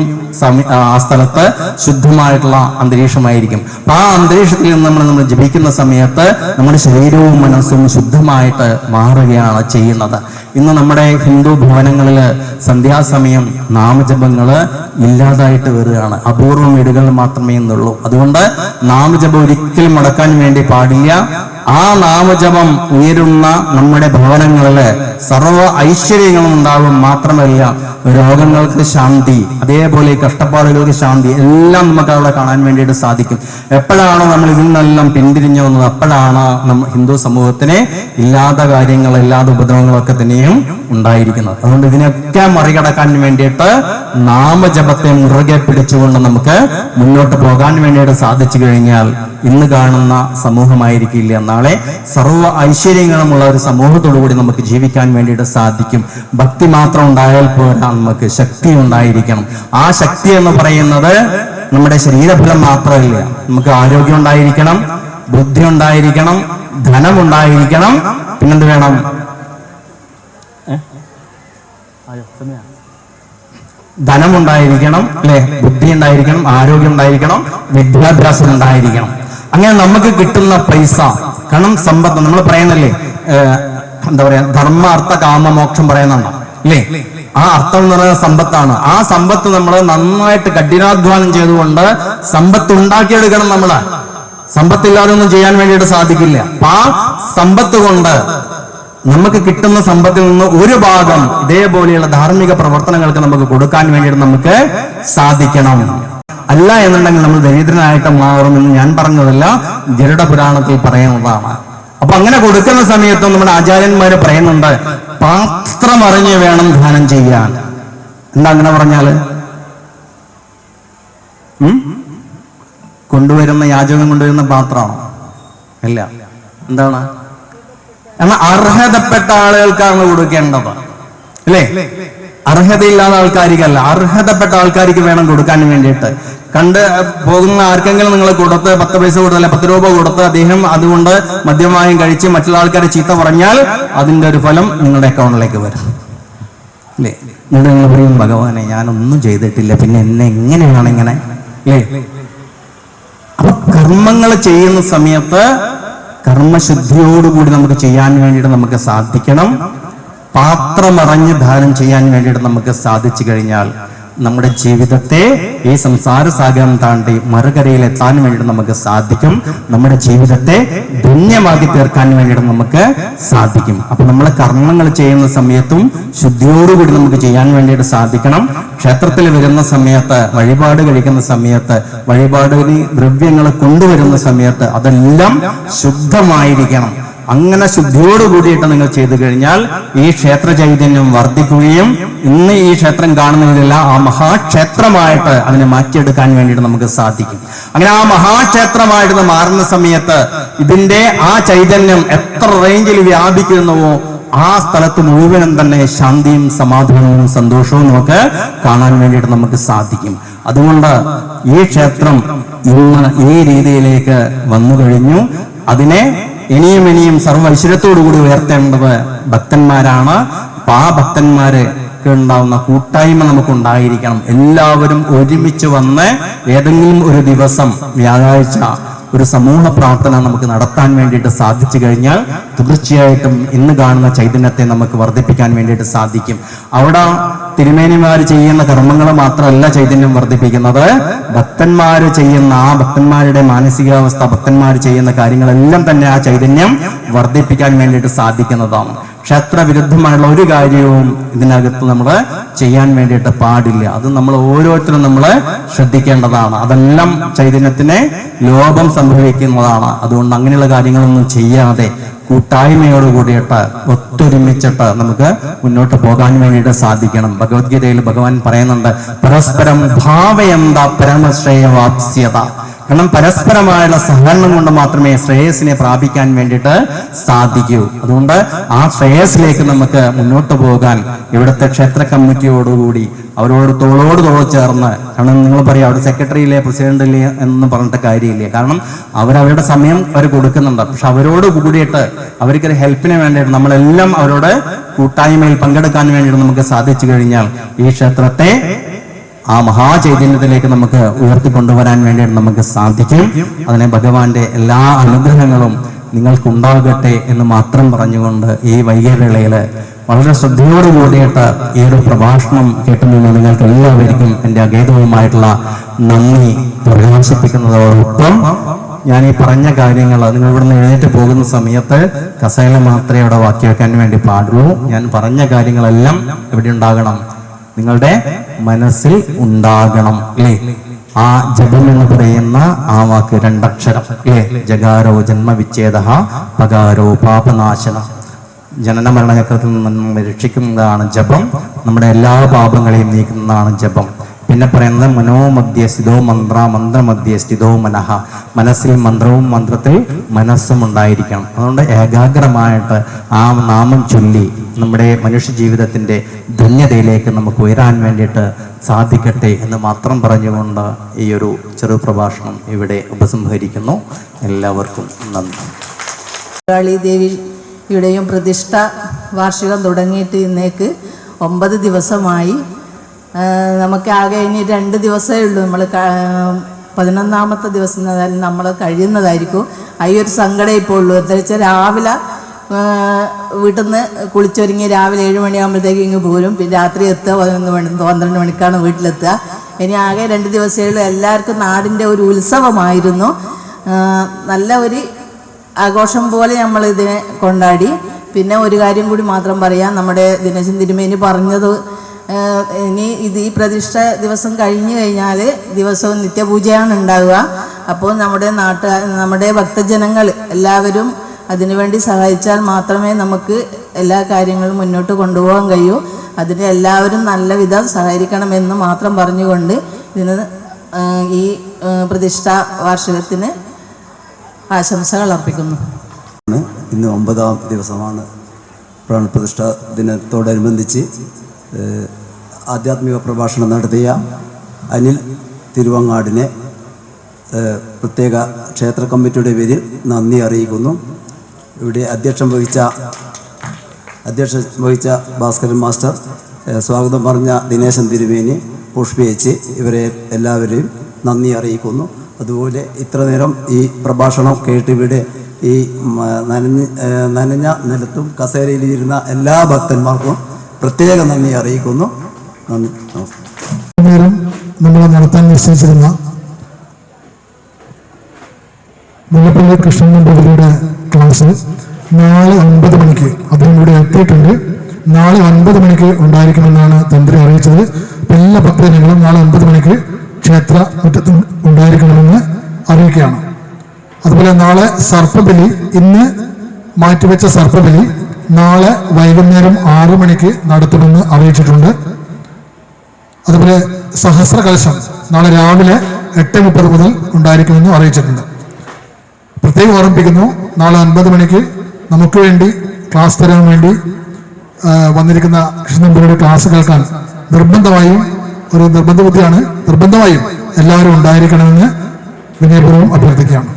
ആ സ്ഥലത്ത് ശുദ്ധമായിട്ടുള്ള അന്തരീക്ഷമായിരിക്കും. അപ്പൊ ആ അന്തരീക്ഷത്തിൽ നിന്ന് നമ്മൾ ജപിക്കുന്ന സമയത്ത് നമ്മുടെ ശരീരവും മനസ്സും ശുദ്ധമായിട്ട് മാറുകയാണ് ചെയ്യുന്നത്. ഇന്ന് നമ്മുടെ ഹിന്ദു ഭവനങ്ങളിൽ സന്ധ്യാസമയം നാമജപങ്ങള് ഇല്ലാതായിട്ട് വരികയാണ്. അപൂർവം വീടുകളിൽ മാത്രമേ ഇന്നുള്ളൂ. അതുകൊണ്ട് നാമജപം ഒരിക്കലും മുടക്കാൻ വേണ്ടി പാടില്ല. ആ നാമജപം ഉയരുന്ന നമ്മുടെ ഭവനങ്ങളില് സർവ ഐശ്വര്യങ്ങളും ഉണ്ടാകും. മാത്രമല്ല രോഗങ്ങൾക്ക് ശാന്തി, അതേപോലെ കഷ്ടപ്പാടുകൾക്ക് ശാന്തി എല്ലാം നമുക്ക് അവിടെ കാണാൻ വേണ്ടിയിട്ട് സാധിക്കും. എപ്പോഴാണോ നമ്മൾ ഇതിൽ നിന്നെല്ലാം പിന്തിരിഞ്ഞു വന്നത്, അപ്പോഴാണ് ഹിന്ദു സമൂഹത്തിന് ഇല്ലാത്ത കാര്യങ്ങൾ, ഇല്ലാത്ത ഉപദ്രവങ്ങളൊക്കെ തന്നെയും ഉണ്ടായിരിക്കുന്നത്. അതുകൊണ്ട് ഇതിനൊക്കെ മറികടക്കാൻ വേണ്ടിയിട്ട് നാമജപത്തെ മുറുകെ പിടിച്ചുകൊണ്ട് നമുക്ക് മുന്നോട്ട് പോകാൻ വേണ്ടിയിട്ട് സാധിച്ചു കഴിഞ്ഞാൽ ഇന്ന് കാണുന്ന സമൂഹമായിരിക്കില്ല, നാളെ സർവ്വ ഐശ്വര്യങ്ങളുമുള്ള ഒരു സമൂഹത്തോടു കൂടി നമുക്ക് ജീവിക്കാൻ വേണ്ടിയിട്ട് സാധിക്കും. ഭക്തി മാത്രം ഉണ്ടായാൽ പോരാ, നമുക്ക് ശക്തി ഉണ്ടായിരിക്കണം. ആ ശക്തി എന്ന് പറയുന്നത് നമ്മുടെ ശരീരഫലം മാത്രമല്ല, നമുക്ക് ആരോഗ്യം ഉണ്ടായിരിക്കണം, ബുദ്ധി ഉണ്ടായിരിക്കണം, ധനം ഉണ്ടായിരിക്കണം, പിന്നെന്ത് വേണം? ധനമുണ്ടായിരിക്കണം, അല്ലെ? ബുദ്ധി ഉണ്ടായിരിക്കണം, ആരോഗ്യം ഉണ്ടായിരിക്കണം, വിദ്യാഭ്യാസം ഉണ്ടായിരിക്കണം. അങ്ങനെ നമുക്ക് കിട്ടുന്ന പൈസ, കാരണം സമ്പത്ത് നമ്മൾ പറയുന്നല്ലേ, എന്താ പറയാ, ധർമ്മ അർത്ഥ കാമ മോക്ഷം പറയുന്നുണ്ടോ അല്ലേ? ആ അർത്ഥം എന്ന് പറയുന്ന സമ്പത്താണ്. ആ സമ്പത്ത് നമ്മൾ നന്നായിട്ട് കഠിനാധ്വാനം ചെയ്തുകൊണ്ട് സമ്പത്ത് ഉണ്ടാക്കിയെടുക്കണം. നമ്മള് സമ്പത്തില്ലാതെ ഒന്നും ചെയ്യാൻ വേണ്ടിയിട്ട് സാധിക്കില്ല. അപ്പൊ ആ സമ്പത്ത് കൊണ്ട് നമുക്ക് കിട്ടുന്ന സമ്പത്തിൽ നിന്ന് ഒരു ഭാഗം ഇതേപോലെയുള്ള ധാർമ്മിക പ്രവർത്തനങ്ങൾക്ക് നമുക്ക് കൊടുക്കാൻ വേണ്ടിയിട്ട് നമുക്ക് സാധിക്കണം. അല്ല എന്നുണ്ടെങ്കിൽ നമ്മൾ ദരിദ്രനായിട്ട് മാറുമെന്ന് ഞാൻ പറഞ്ഞതല്ല, ഗരുഡ പുരാണത്തിൽ പറയുന്നതാണ്. അപ്പൊ അങ്ങനെ കൊടുക്കുന്ന സമയത്തും നമ്മുടെ ആചാര്യന്മാര് പറയുന്നുണ്ട്, പാത്രമറിഞ്ഞ് വേണം ദാനം ചെയ്യാൻ. എന്താ അങ്ങനെ പറഞ്ഞാല്? കൊണ്ടുവരുന്ന യാചകം കൊണ്ടുവരുന്ന പാത്രമാണോ? അല്ല. എന്താണ്? എന്നാൽ അർഹതപ്പെട്ട ആളുകൾക്കാണ് കൊടുക്കേണ്ടത്, അല്ലേ? അർഹതയില്ലാത്ത ആൾക്കാർക്കല്ല, അർഹതപ്പെട്ട ആൾക്കാർക്ക് വേണം കൊടുക്കാൻ വേണ്ടിയിട്ട്. കണ്ട് പോകുന്ന ആർക്കെങ്കിലും നിങ്ങൾ കൊടുത്ത് 10 പൈസ കൊടുത്ത്, അല്ലെ 10 രൂപ കൊടുത്ത് അദ്ദേഹം അതുകൊണ്ട് മദ്യമായും കഴിച്ച് മറ്റുള്ള ആൾക്കാരെ ചീത്ത പറഞ്ഞാൽ അതിന്റെ ഒരു ഫലം നിങ്ങളുടെ അക്കൗണ്ടിലേക്ക് വരും, അല്ലേ? നിങ്ങൾ പറയും, ഭഗവാനെ ഞാനൊന്നും ചെയ്തിട്ടില്ല, പിന്നെ എന്നെ എങ്ങനെയാണ് ഇങ്ങനെ, അല്ലേ? അപ്പൊ കർമ്മങ്ങൾ ചെയ്യുന്ന സമയത്ത് കർമ്മശുദ്ധിയോടുകൂടി നമുക്ക് ചെയ്യാൻ വേണ്ടിയിട്ട് നമുക്ക് സാധിക്കണം. പാത്രമറിഞ്ഞ് ദാനം ചെയ്യാൻ വേണ്ടിയിട്ട് നമുക്ക് സാധിച്ചു കഴിഞ്ഞാൽ നമ്മുടെ ജീവിതത്തെ ഈ സംസാര സാഗരം താണ്ടി മറുകരയിൽ എത്താൻ വേണ്ടിയിട്ട് നമുക്ക് സാധിക്കും. നമ്മുടെ ജീവിതത്തെ ധന്യമാക്കി തീർക്കാൻ വേണ്ടിയിട്ട് നമുക്ക് സാധിക്കും. അപ്പൊ നമ്മൾ കർമ്മങ്ങൾ ചെയ്യുന്ന സമയത്തും ശുദ്ധിയോടുകൂടി നമുക്ക് ചെയ്യാൻ വേണ്ടിയിട്ട് സാധിക്കണം. ക്ഷേത്രത്തിൽ വരുന്ന സമയത്ത്, വഴിപാട് കഴിക്കുന്ന സമയത്ത്, വഴിപാടിന് ദ്രവ്യങ്ങൾ കൊണ്ടുവരുന്ന സമയത്ത് അതെല്ലാം ശുദ്ധമായിരിക്കണം. അങ്ങനെ ശുദ്ധിയോട് കൂടിയിട്ട് നിങ്ങൾ ചെയ്തു കഴിഞ്ഞാൽ ഈ ക്ഷേത്ര ചൈതന്യം വർദ്ധിക്കുകയും ഇന്ന് ഈ ക്ഷേത്രം കാണുന്നതിലല്ല ആ മഹാക്ഷേത്രമായിട്ട് അതിനെ മാറ്റിയെടുക്കാൻ വേണ്ടിയിട്ട് നമുക്ക് സാധിക്കും. അങ്ങനെ ആ മഹാക്ഷേത്രമായിട്ട് മാറുന്ന സമയത്ത് ഇതിന്റെ ആ ചൈതന്യം എത്ര റേഞ്ചിൽ വ്യാപിക്കുന്നുവോ ആ സ്ഥലത്ത് മുഴുവനും തന്നെ ശാന്തിയും സമാധാനവും സന്തോഷവും നമുക്ക് കാണാൻ വേണ്ടിയിട്ട് നമുക്ക് സാധിക്കും. അതുകൊണ്ട് ഈ ക്ഷേത്രം ഇന്ന് ഈ രീതിയിലേക്ക് വന്നു കഴിഞ്ഞു. അതിനെ ഇനിയും ഇനിയും സർവ്വ ഐശ്വര്യത്തോടുകൂടി ഉയർത്തേണ്ടത് ഭക്തന്മാരാണ്. ആ ഭക്തന്മാര് ഉണ്ടാവുന്ന കൂട്ടായ്മ നമുക്ക് ഉണ്ടായിരിക്കണം. എല്ലാവരും ഒരുമിച്ച് വന്ന് ഏതെങ്കിലും ഒരു ദിവസം വ്യാഴാഴ്ച ഒരു സമൂഹ പ്രാർത്ഥന നമുക്ക് നടത്താൻ വേണ്ടിയിട്ട് സാധിച്ചു കഴിഞ്ഞാൽ തീർച്ചയായിട്ടും ഇന്ന് കാണുന്ന ചൈതന്യത്തെ നമുക്ക് വർദ്ധിപ്പിക്കാൻ വേണ്ടിയിട്ട് സാധിക്കും. അവിടെ തിരുമേനിമാർ ചെയ്യുന്ന കർമ്മങ്ങൾ മാത്രമല്ല ചൈതന്യം വർദ്ധിപ്പിക്കുന്നത്, ഭക്തന്മാർ ചെയ്യുന്ന ആ ഭക്തന്മാരുടെ മാനസികാവസ്ഥ, ഭക്തന്മാർ ചെയ്യുന്ന കാര്യങ്ങളെല്ലാം തന്നെ ആ ചൈതന്യം വർദ്ധിപ്പിക്കാൻ വേണ്ടിയിട്ട് സാധിക്കുന്നതാണ്. ക്ഷേത്രവിരുദ്ധമായുള്ള ഒരു കാര്യവും ഇതിനകത്ത് നമ്മൾ ചെയ്യാൻ വേണ്ടിയിട്ട് പാടില്ല. അത് നമ്മൾ ഓരോരുത്തരും നമ്മൾ ശ്രദ്ധിക്കേണ്ടതാണ്. അതെല്ലാം ചൈതന്യത്തിന് ലോപം സംഭവിക്കുന്നതാണ്. അതുകൊണ്ട് അങ്ങനെയുള്ള കാര്യങ്ങളൊന്നും ചെയ്യാതെ കൂട്ടായ്മയോട് കൂടിയിട്ട് ഒത്തൊരുമിച്ചിട്ട് നമുക്ക് മുന്നോട്ട് പോകാൻ വേണ്ടിയിട്ട് സാധിക്കണം. ഭഗവത്ഗീതയിൽ ഭഗവാൻ പറയുന്നുണ്ട്, പരസ്പരം ഭാവയന്ത പരമശ്രേയവാപ്സ്യത. കാരണം പരസ്പരമായുള്ള സഹകരണം കൊണ്ട് മാത്രമേ ശ്രേയസിനെ പ്രാപിക്കാൻ വേണ്ടിയിട്ട് സാധിക്കൂ. അതുകൊണ്ട് ആ ശ്രേയസിലേക്ക് നമുക്ക് മുന്നോട്ട് പോകാൻ ഇവിടുത്തെ ക്ഷേത്ര കമ്മിറ്റിയോടുകൂടി അവരോട് തോളോട് ചേർന്ന്, കാരണം നിങ്ങൾ പറയാം അവിടെ സെക്രട്ടറിയില്ലേ പ്രസിഡന്റില്ലേ എന്ന് പറഞ്ഞിട്ട് കാര്യമില്ല. കാരണം അവരവരുടെ സമയം അവർ കൊടുക്കുന്നുണ്ട്. പക്ഷെ അവരോട് കൂടിയിട്ട് അവർക്കൊരു ഹെൽപ്പിന് വേണ്ടിയിട്ട് നമ്മളെല്ലാം അവരോട് കൂട്ടായ്മയിൽ പങ്കെടുക്കാൻ വേണ്ടിയിട്ട് നമുക്ക് സാധിച്ചു കഴിഞ്ഞാൽ ഈ ക്ഷേത്രത്തെ ആ മഹാചൈതന്യത്തിലേക്ക് നമുക്ക് ഉയർത്തിക്കൊണ്ടുവരാൻ വേണ്ടിയിട്ട് നമുക്ക് സാധിക്കും. അതിനെ ഭഗവാന്റെ എല്ലാ അനുഗ്രഹങ്ങളും നിങ്ങൾക്കുണ്ടാകട്ടെ എന്ന് മാത്രം പറഞ്ഞുകൊണ്ട് ഈ വൈകിയവേളയിൽ വളരെ ശ്രദ്ധയോട് കൂടിയിട്ട് ഈ ഒരു പ്രഭാഷണം കേട്ടുനിന്ന് നിങ്ങൾക്ക് എല്ലാവർക്കും എൻ്റെ അഗേതവുമായിട്ടുള്ള നന്ദി പ്രകാശിപ്പിക്കുന്നതോടൊപ്പം ഞാൻ ഈ പറഞ്ഞ കാര്യങ്ങൾ നിങ്ങൾ ഇവിടുന്ന് എഴുന്നേറ്റ് പോകുന്ന സമയത്ത് കസേല മാത്രമേ അവിടെ ബാക്കി വെക്കാൻ വേണ്ടി പാടുള്ളൂ. ഞാൻ പറഞ്ഞ കാര്യങ്ങളെല്ലാം എവിടെ ഉണ്ടാകണം? നിങ്ങളുടെ മനസ്സിൽ ഉണ്ടാകണം അല്ലേ? ആ ജപം എന്ന് പറയുന്ന ആ വാക്ക് 2 അക്ഷരം അല്ലേ? ജകാരോ ജന്മവിച്ഛേദ പകാരോ പാപനാശന. ജനന മരണചക്രത്തിൽ നിന്ന് രക്ഷിക്കുന്നതാണ് ജപം. നമ്മുടെ എല്ലാ പാപങ്ങളെയും നീക്കുന്നതാണ് ജപം. പിന്നെ പറയുന്നത് മനോമധ്യസ്ഥിതോ മന്ത്രമധ്യസ്ഥിതോ മനഃ. മനസ്സിൽ മന്ത്രവും മന്ത്രത്തിൽ മനസ്സും ഉണ്ടായിരിക്കണം. അതുകൊണ്ട് ഏകാഗ്രമായിട്ട് ആ നാമം ചൊല്ലി നമ്മുടെ മനുഷ്യ ജീവിതത്തിൻ്റെ ധന്യതയിലേക്ക് നമുക്ക് ഉയരാൻ വേണ്ടിയിട്ട് സാധിക്കട്ടെ എന്ന് മാത്രം പറഞ്ഞുകൊണ്ട് ഈ ഒരു ചെറു പ്രഭാഷണം ഇവിടെ ഉപസംഹരിക്കുന്നു. എല്ലാവർക്കും നന്ദി. ദേവിയുടെയും പ്രതിഷ്ഠ വാർഷികം തുടങ്ങിയിട്ട് ഇന്നേക്ക് 9 ദിവസമായി. നമുക്ക് ആകെ ഇനി 2 ദിവസമേ ഉള്ളൂ. നമ്മൾ 11ാമത്തെ ദിവസം നമ്മൾ കഴിയുന്നതായിരിക്കും. ഈ ഒരു സങ്കടം ഇപ്പോൾ ഉള്ളൂ. എന്താ വെച്ചാൽ രാവിലെ വീട്ടിൽ നിന്ന് കുളിച്ചൊരുങ്ങി രാവിലെ 7 മണിയാകുമ്പോഴത്തേക്ക് ഇങ്ങ് പോരും. പിന്നെ രാത്രി എത്തുക 12 മണിക്കാണ് വീട്ടിലെത്തുക. ഇനി ആകെ 2 ദിവസമേ ഉള്ളൂ. എല്ലാവർക്കും നാടിൻ്റെ ഒരു ഉത്സവമായിരുന്നു. നല്ല ഒരു ആഘോഷം പോലെ നമ്മൾ ഇതിനെ കൊണ്ടാടി. പിന്നെ ഒരു കാര്യം കൂടി മാത്രം പറയാം. നമ്മുടെ ദിനേശൻ തിരുമേനി പറഞ്ഞത്, ഇനി ഈ പ്രതിഷ്ഠ ദിവസം കഴിഞ്ഞു കഴിഞ്ഞാൽ ദിവസവും നിത്യപൂജയാണ് ഉണ്ടാവുക. അപ്പോൾ നമ്മുടെ ഭക്തജനങ്ങൾ എല്ലാവരും അതിനുവേണ്ടി സഹായിച്ചാൽ മാത്രമേ നമുക്ക് എല്ലാ കാര്യങ്ങളും മുന്നോട്ട് കൊണ്ടുപോകാൻ കഴിയൂ. അതിന് എല്ലാവരും നല്ല വിധം സഹകരിക്കണമെന്ന് മാത്രം പറഞ്ഞുകൊണ്ട് ഇതിന് ഈ പ്രതിഷ്ഠാ വാർഷികത്തിന് ആശംസകൾ അർപ്പിക്കുന്നു. ഇന്ന് 9ാം ദിവസമാണ്. പ്രാണപ്രതിഷ്ഠാ ദിനത്തോടനുബന്ധിച്ച് ആധ്യാത്മിക പ്രഭാഷണം നടത്തിയ അനിൽ തിരുവങ്ങാടിനെ പ്രത്യേക ക്ഷേത്ര കമ്മിറ്റിയുടെ പേരിൽ നന്ദി അറിയിക്കുന്നു. ഇവിടെ അധ്യക്ഷം വഹിച്ച ഭാസ്കരൻ മാസ്റ്റർ, സ്വാഗതം പറഞ്ഞ ദിനേശൻ തിരുമേനി, പുഷ്പിയേച്ചി, ഇവരെ എല്ലാവരെയും നന്ദി അറിയിക്കുന്നു. അതുപോലെ ഇത്ര നേരം ഈ പ്രഭാഷണം കേട്ടിവിടെ ഈ നനഞ്ഞ നിലത്തും കസേരയിലിരുന്ന എല്ലാ ഭക്തന്മാർക്കും പ്രത്യേക നന്ദി അറിയിക്കുന്നു. നന്ദി, നമസ്കാരം. നേരം നമ്മൾ നടത്താൻ നിശ്ചയിച്ചിരുന്ന മുല്ലപ്പള്ളി കൃഷ്ണൻ നമ്പൂതിരിയുടെ ക്ലാസ് നാളെ 9 മണിക്ക് അദ്ദേഹം ഇവിടെ എത്തിയിട്ടുണ്ട്. നാളെ 9 മണിക്ക് ഉണ്ടായിരിക്കുമെന്നാണ് തന്ത്രി അറിയിച്ചത്. എല്ലാ ഭക്തജനങ്ങളും നാളെ 9 മണിക്ക് ക്ഷേത്ര മുറ്റത്ത് ഉണ്ടായിരിക്കണമെന്ന് അറിയിക്കുകയാണ്. അതുപോലെ നാളെ സർപ്പബലി, ഇന്ന് മാറ്റിവെച്ച സർപ്പബലി നാളെ വൈകുന്നേരം 6 മണിക്ക് നടത്തുമെന്ന് അറിയിച്ചിട്ടുണ്ട്. അതുപോലെ സഹസ്ര കലശം നാളെ രാവിലെ 8:30 മുതൽ ഉണ്ടായിരിക്കുമെന്ന് അറിയിച്ചിട്ടുണ്ട്. പ്രത്യേകം ഓർമ്മിപ്പിക്കുന്നു, നാളെ 9 മണിക്ക് നമുക്ക് വേണ്ടി ക്ലാസ് തരാൻ വേണ്ടി വന്നിരിക്കുന്ന കൃഷ്ണനമ്പൂരിയുടെ ക്ലാസ് കേൾക്കാൻ നിർബന്ധമായും, ഒരു നിർബന്ധ ബുദ്ധിയാണ്, നിർബന്ധമായും എല്ലാവരും ഉണ്ടായിരിക്കണമെന്ന് വിനയപൂർവ്വം അഭ്യർത്ഥിക്കുകയാണ്.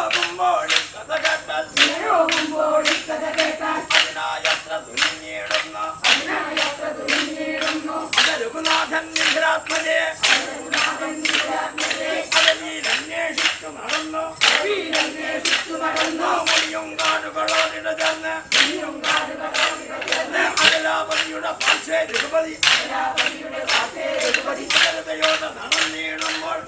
പോകുമ്പോൾ നടന്നു മുനിയും കാടുകളോടിട ചേർന്ന് അകലാപതിയുടെ പാർശ്വേ രഘുപതി ജനതയോട് നടന്നിടുമ്പോൾ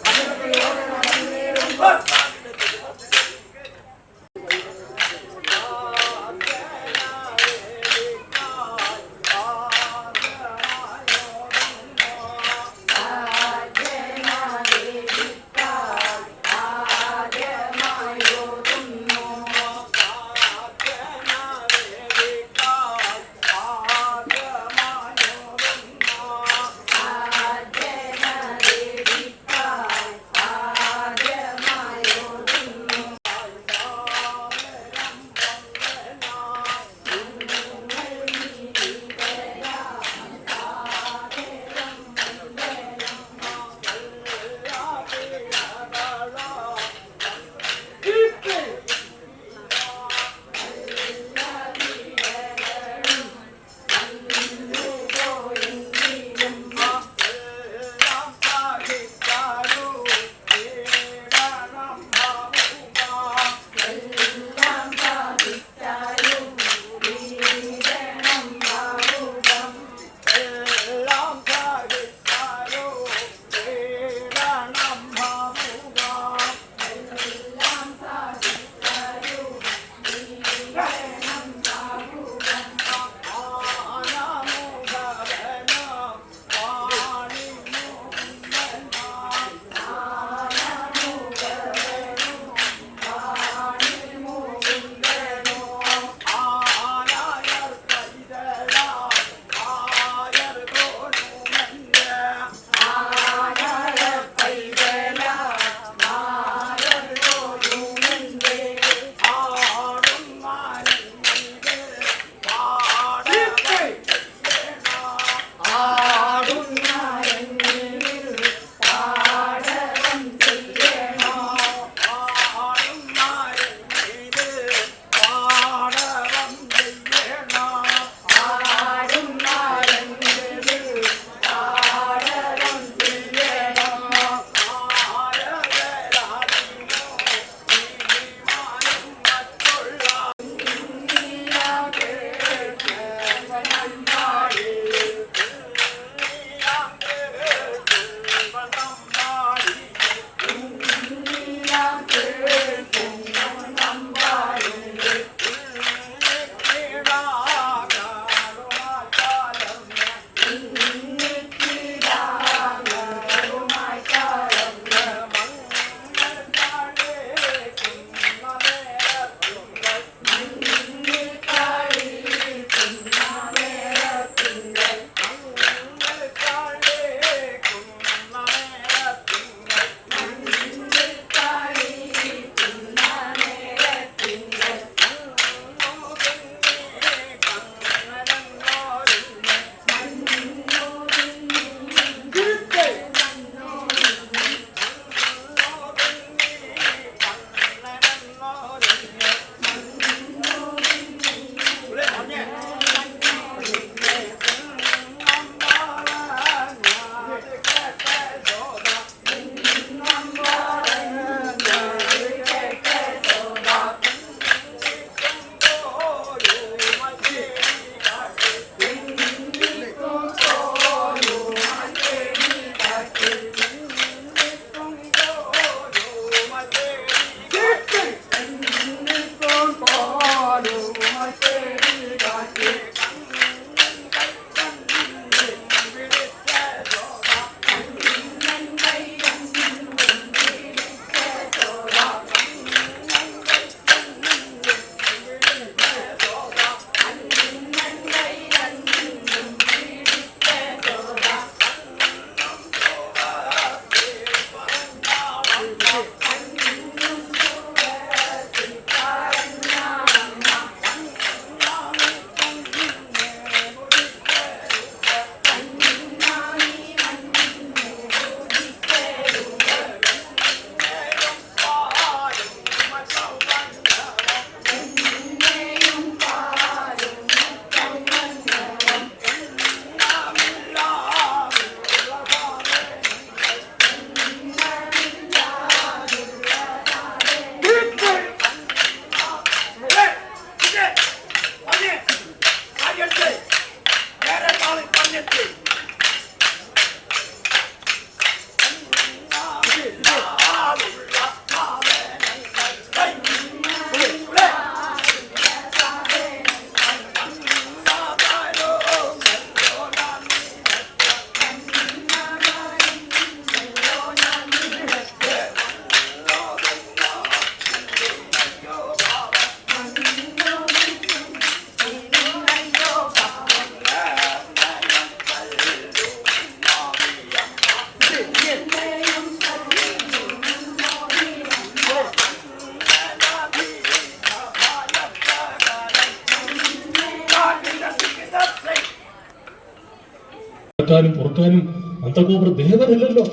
കാക്കാനും പൊറുക്കാനും നന്ദഗോപുര ദേവനല്ലല്ലോ.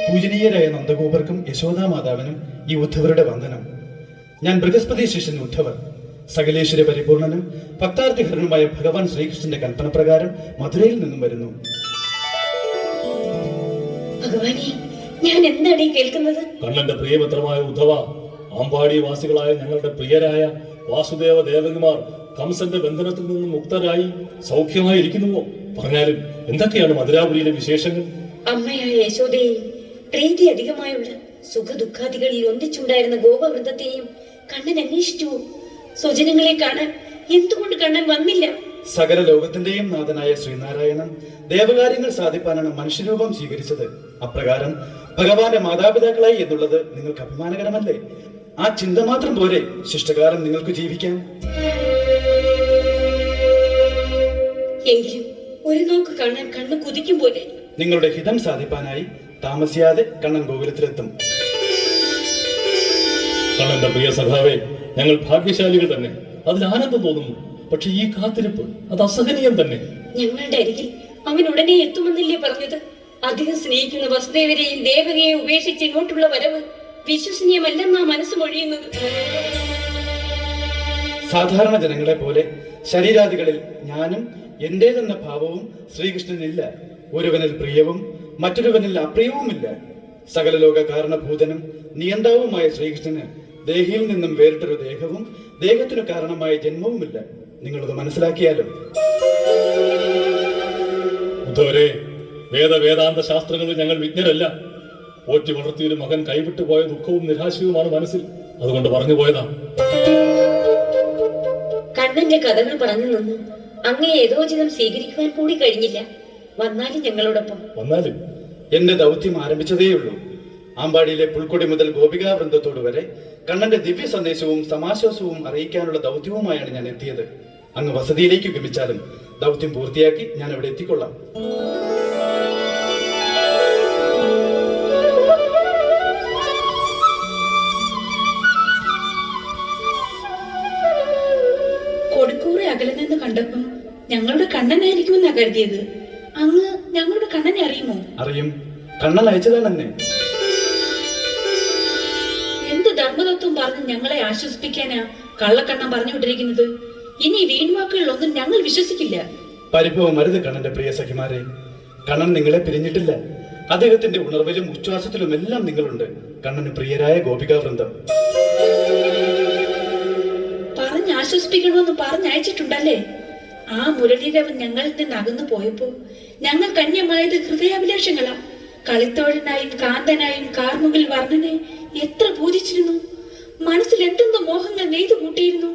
പൂജനീയരായ നന്ദഗോപർക്കും യശോദാമാതാവിനും ഈ ഉദ്ധവരുടെ വന്ദനം. ഞാൻ ബൃഹസ്പതി ശിഷ്യൻ ഉദ്ധവർ, സകലേശ്വര പരിപൂർണനും ഭക്താർത്ഥിഹരനുമായ ഭഗവാൻ ശ്രീകൃഷ്ണന്റെ കൽപ്പനപ്രകാരം മധുരയിൽ നിന്നും വരുന്നു. ഭഗവാനെ, ഞാൻ എന്താണ് ഈ കേൾക്കുന്നത്? കണ്ണന്റെ പ്രിയപത്രമായ ഉദ്ധവ, ആമ്പാടി വാസികളായ ഞങ്ങളുടെ പ്രിയരായ വാസുദേവ ദേവകിമാർ കംസന്റെ ബന്ധനത്തിൽ നിന്നും മുക്തരായി സൗഖ്യമായി ഇരിക്കുന്നുവോ? പറഞ്ഞാലും എന്തൊക്കെയാണ് മധുരാപുരിയിലെ വിശേഷങ്ങൾ? അമ്മയായ യശോദയെയും പ്രീതി അധികമായുള്ള സുഖദുഃഖാദികളിൽ ഒന്നിച്ചുണ്ടായിരുന്ന ഗോപവൃന്ദത്തെയും കണ്ണൻ അന്വേഷിച്ചുവോ? സ്വജനങ്ങളെ കാണാൻ എന്തുകൊണ്ട് കണ്ണൻ വന്നില്ല? സകല ലോകത്തിന്റെയും നാഥനായ ശ്രീനാരായണൻ ദേവകാര്യങ്ങൾ സാധിപ്പാനാണ് മനുഷ്യരൂപം സ്വീകരിച്ചത്. അപ്രകാരം ഭഗവാന്റെ മാതാപിതാക്കളായി എന്നുള്ളത് നിങ്ങൾക്ക് അഭിമാനകരമല്ലേ? ആ ചിന്ത മാത്രം പോരെ ശിഷ്ടകാലം നിങ്ങൾക്ക് ജീവിക്കാൻ? എങ്കിലും ഒരു നോക്ക് കാണാൻ കണ്ണ് കുതിക്കും പോലെ. നിങ്ങളുടെ ഹിതം സാധിപ്പാനായി താമസിയാതെ കണ്ണൻ ഗോകുലത്തിലെത്തും. കണ്ണന്റെ പ്രിയ സഖാവേ, ഞങ്ങൾ ഭാഗ്യശാലികൾ തന്നെ, അതിൽ ആനന്ദം തോന്നുന്നു. പക്ഷെ ഈ കാത്തിരിപ്പ് അത് അസഹനീയം തന്നെ. ഞങ്ങളുടെ അരികിൽ അവൻ ഉടനെ എത്തുമെന്നല്ലേ പറഞ്ഞത്? അധികം സ്നേഹിക്കുന്ന വസുദേവരെയും ദേവകയെയും ഉപേക്ഷിച്ച് ഇങ്ങോട്ടുള്ള വരവ് വിശ്വസനീയമല്ലെന്നാ മനസ്സ് മൊഴിയുന്നത്. സാധാരണ ജനങ്ങളെ പോലെ ശരീരാദികളിൽ ഞാനും എന്റേതെന്ന ഭാവവും ശ്രീകൃഷ്ണനില്ല. ഒരുവനിൽ പ്രിയവും മറ്റൊരുവനിൽ അപ്രിയവുമില്ല. സകല ലോക കാരണഭൂതനും നിയന്താവുമായ ശ്രീകൃഷ്ണന് ദേഹിയിൽ നിന്നും വേറിട്ടൊരു ദേഹവും ദേഹത്തിനു കാരണമായ ജന്മവുമില്ല. നിങ്ങളത് മനസ്സിലാക്കിയാലും. ഉദ്ധവരെ, വേദാന്ത ശാസ്ത്രങ്ങളിൽ ഞങ്ങൾ വിജ്ഞരല്ല. പോറ്റി വളർത്തിയൊരു മകൻ കൈവിട്ടു പോയ ദുഃഖവും നിരാശയുമാണ് മനസ്സിൽ. അതുകൊണ്ട് പറഞ്ഞു പോയതാ. കണ്ണന്റെ കഥകൾ പറഞ്ഞു നിന്നു അങ്ങേ യഥോചിതം സ്വീകരിക്കുവാൻ കൂടി കഴിഞ്ഞില്ല. വന്നാലും ഞങ്ങളോടൊപ്പം. വന്നാലും എന്റെ ദൗത്യം ആരംഭിച്ചതേയുള്ളൂ. ആമ്പാടിയിലെ പുൽക്കൊടി മുതൽ ഗോപികാവൃന്ദത്തോട് വരെ കണ്ണന്റെ ദിവ്യ സന്ദേശവും സമാശ്വാസവും അറിയിക്കാനുള്ള ദൗത്യവുമായാണ് ഞാൻ എത്തിയത്. അങ്ങ് വസതിയിലേക്ക് ഗമിച്ചാലും ദൗത്യം പൂർത്തിയാക്കി ഞാൻ അവിടെ എത്തിക്കൊള്ളാം. കൊടുക്കൂറെ അകലെ നിന്ന് കണ്ടപ്പം ഞങ്ങളുടെ കണ്ണനായിരിക്കുമെന്നാ കരുതിയത്. അങ്ങ് ഞങ്ങളുടെ കണ്ണനെ അറിയുമോ? അറിയും. കണ്ണൻ അയച്ചതാണ് എന്നെ. എന്ത് ധർമ്മതത്വം പറഞ്ഞ് ഞങ്ങളെ ആശ്വസിപ്പിക്കാനാ കള്ളക്കണ്ണം പറഞ്ഞു വിട്ടിരിക്കുന്നത്? ഇനി വീൺവാക്കുകളിലൊന്നും ഞങ്ങൾ വിശ്വസിക്കില്ല. പരിഭവം അരുത് കണ്ണന്റെ പ്രിയ സഖിമാരെ. കണ്ണൻ നിങ്ങളെ പിരിഞ്ഞിട്ടില്ല. അദ്ദേഹത്തിന്റെ ഉണർവിലും ഉച്ഛ്വാസത്തിലും എല്ലാം നിങ്ങളുണ്ട്. കണ്ണന് പ്രിയരായ ഗോപികാവൃന്ദം. പറഞ്ഞാശ്വസിപ്പിക്കണമെന്ന് പറഞ്ഞയച്ചിട്ടുണ്ടല്ലേ? ആ മുരളീദേവൻ ഞങ്ങളിൽ നിന്ന് അകന്നു പോയപ്പോ ഞങ്ങൾ കന്യമായത് ഹൃദയാഭിലാഷങ്ങളാ. കളിത്തോഴനായും കാന്തനായും കാർമുകിൽ വർണ്ണനെ എത്ര പൂജിച്ചിരുന്നു. മനസ്സിൽ എന്തെന്തോ മോഹങ്ങൾ നെയ്തു കൂട്ടിയിരുന്നു.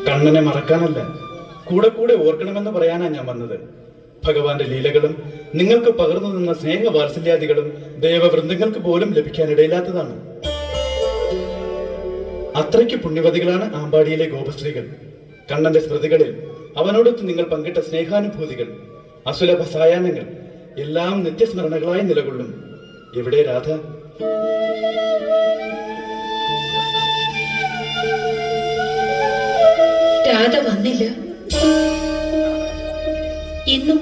കണ്ണനെ മറക്കാനല്ല, കൂടെ കൂടെ ഓർക്കണമെന്ന് പറയാനാ ഞാൻ വന്നത്. ഭഗവാന്റെ ലീലകളും നിങ്ങൾക്ക് പകർന്നു നിന്ന സ്നേഹവാത്സല്യാദികളും ദേവവൃന്ദങ്ങൾക്ക് പോലും ലഭിക്കാനിടയില്ലാത്തതാണ്. അത്രയ്ക്ക് പുണ്യവതികളാണ് ആമ്പാടിയിലെ ഗോപസ്ത്രീകൾ. കണ്ണന്റെ സ്മൃതികളിൽ അവനോടൊത്ത് നിങ്ങൾ പങ്കിട്ട സ്നേഹാനുഭൂതികൾ, അസുലഭ സായാഹ്നങ്ങൾ എല്ലാം നിത്യസ്മരണകളായി നിലകൊള്ളും. എവിടെ രാധ? രാധ വന്നില്ല. ഇന്നും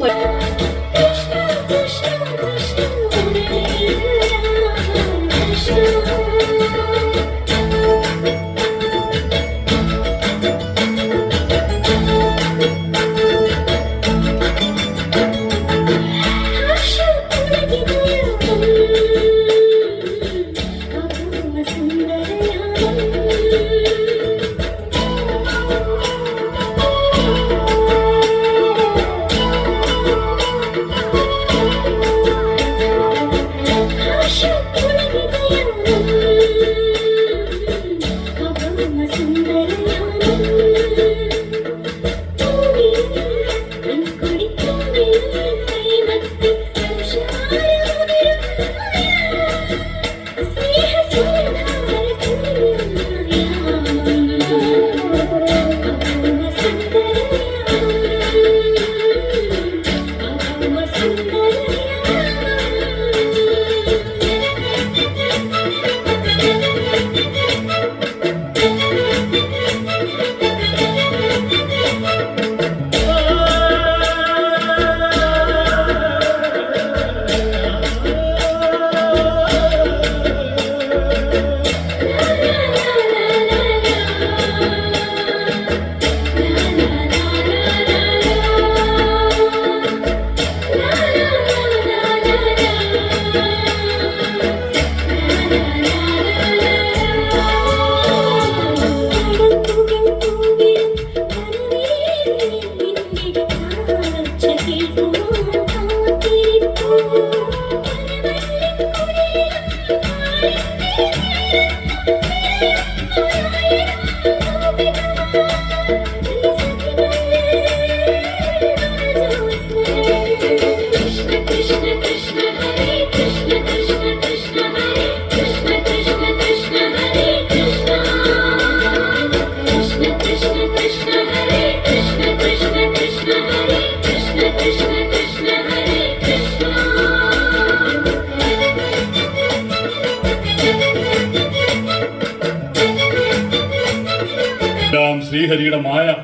ശ്രീഹരിയുടെ മായ.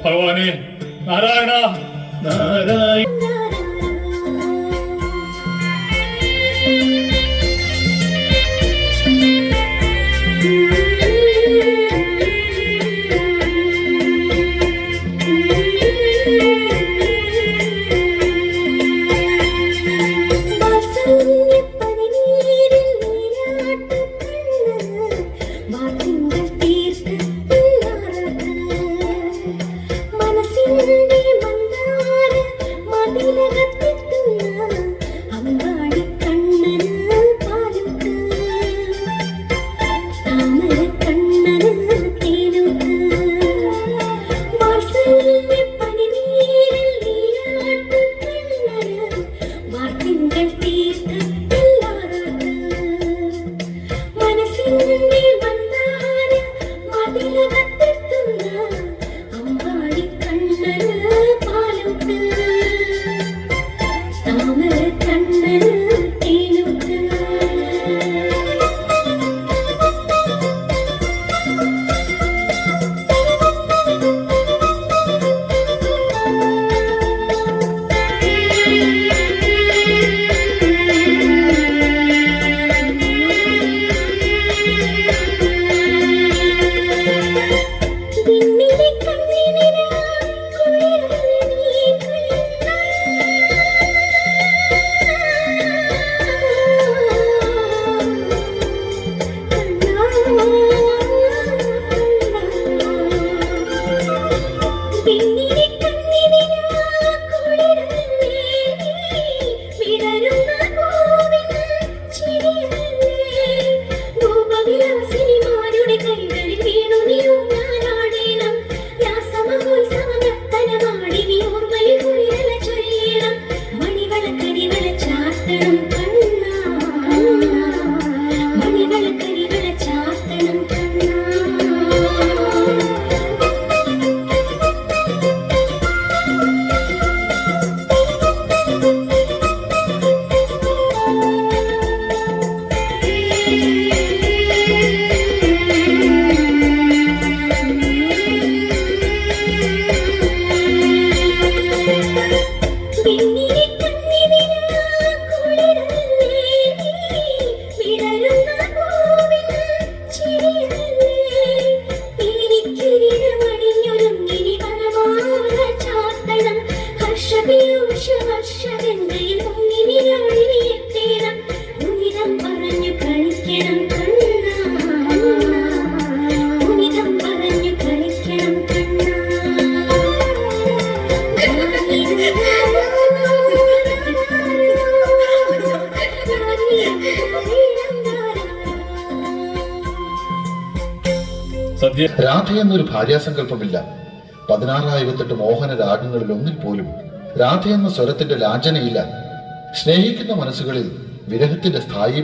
ഭഗവാനെ നാരായണ നാരായണ. രാധ എന്നൊരു ഭാര്യാസങ്കല്പമില്ല. 16,28 മോഹന രാഗങ്ങളിൽ ഒന്നിൽ പോലും രാധ എന്ന സ്വരത്തിന്റെ ലാഞ്ചനയില്ല. സ്നേഹിക്കുന്ന മനസ്സുകളിൽ വിരഹത്തിന്റെ സ്ഥായി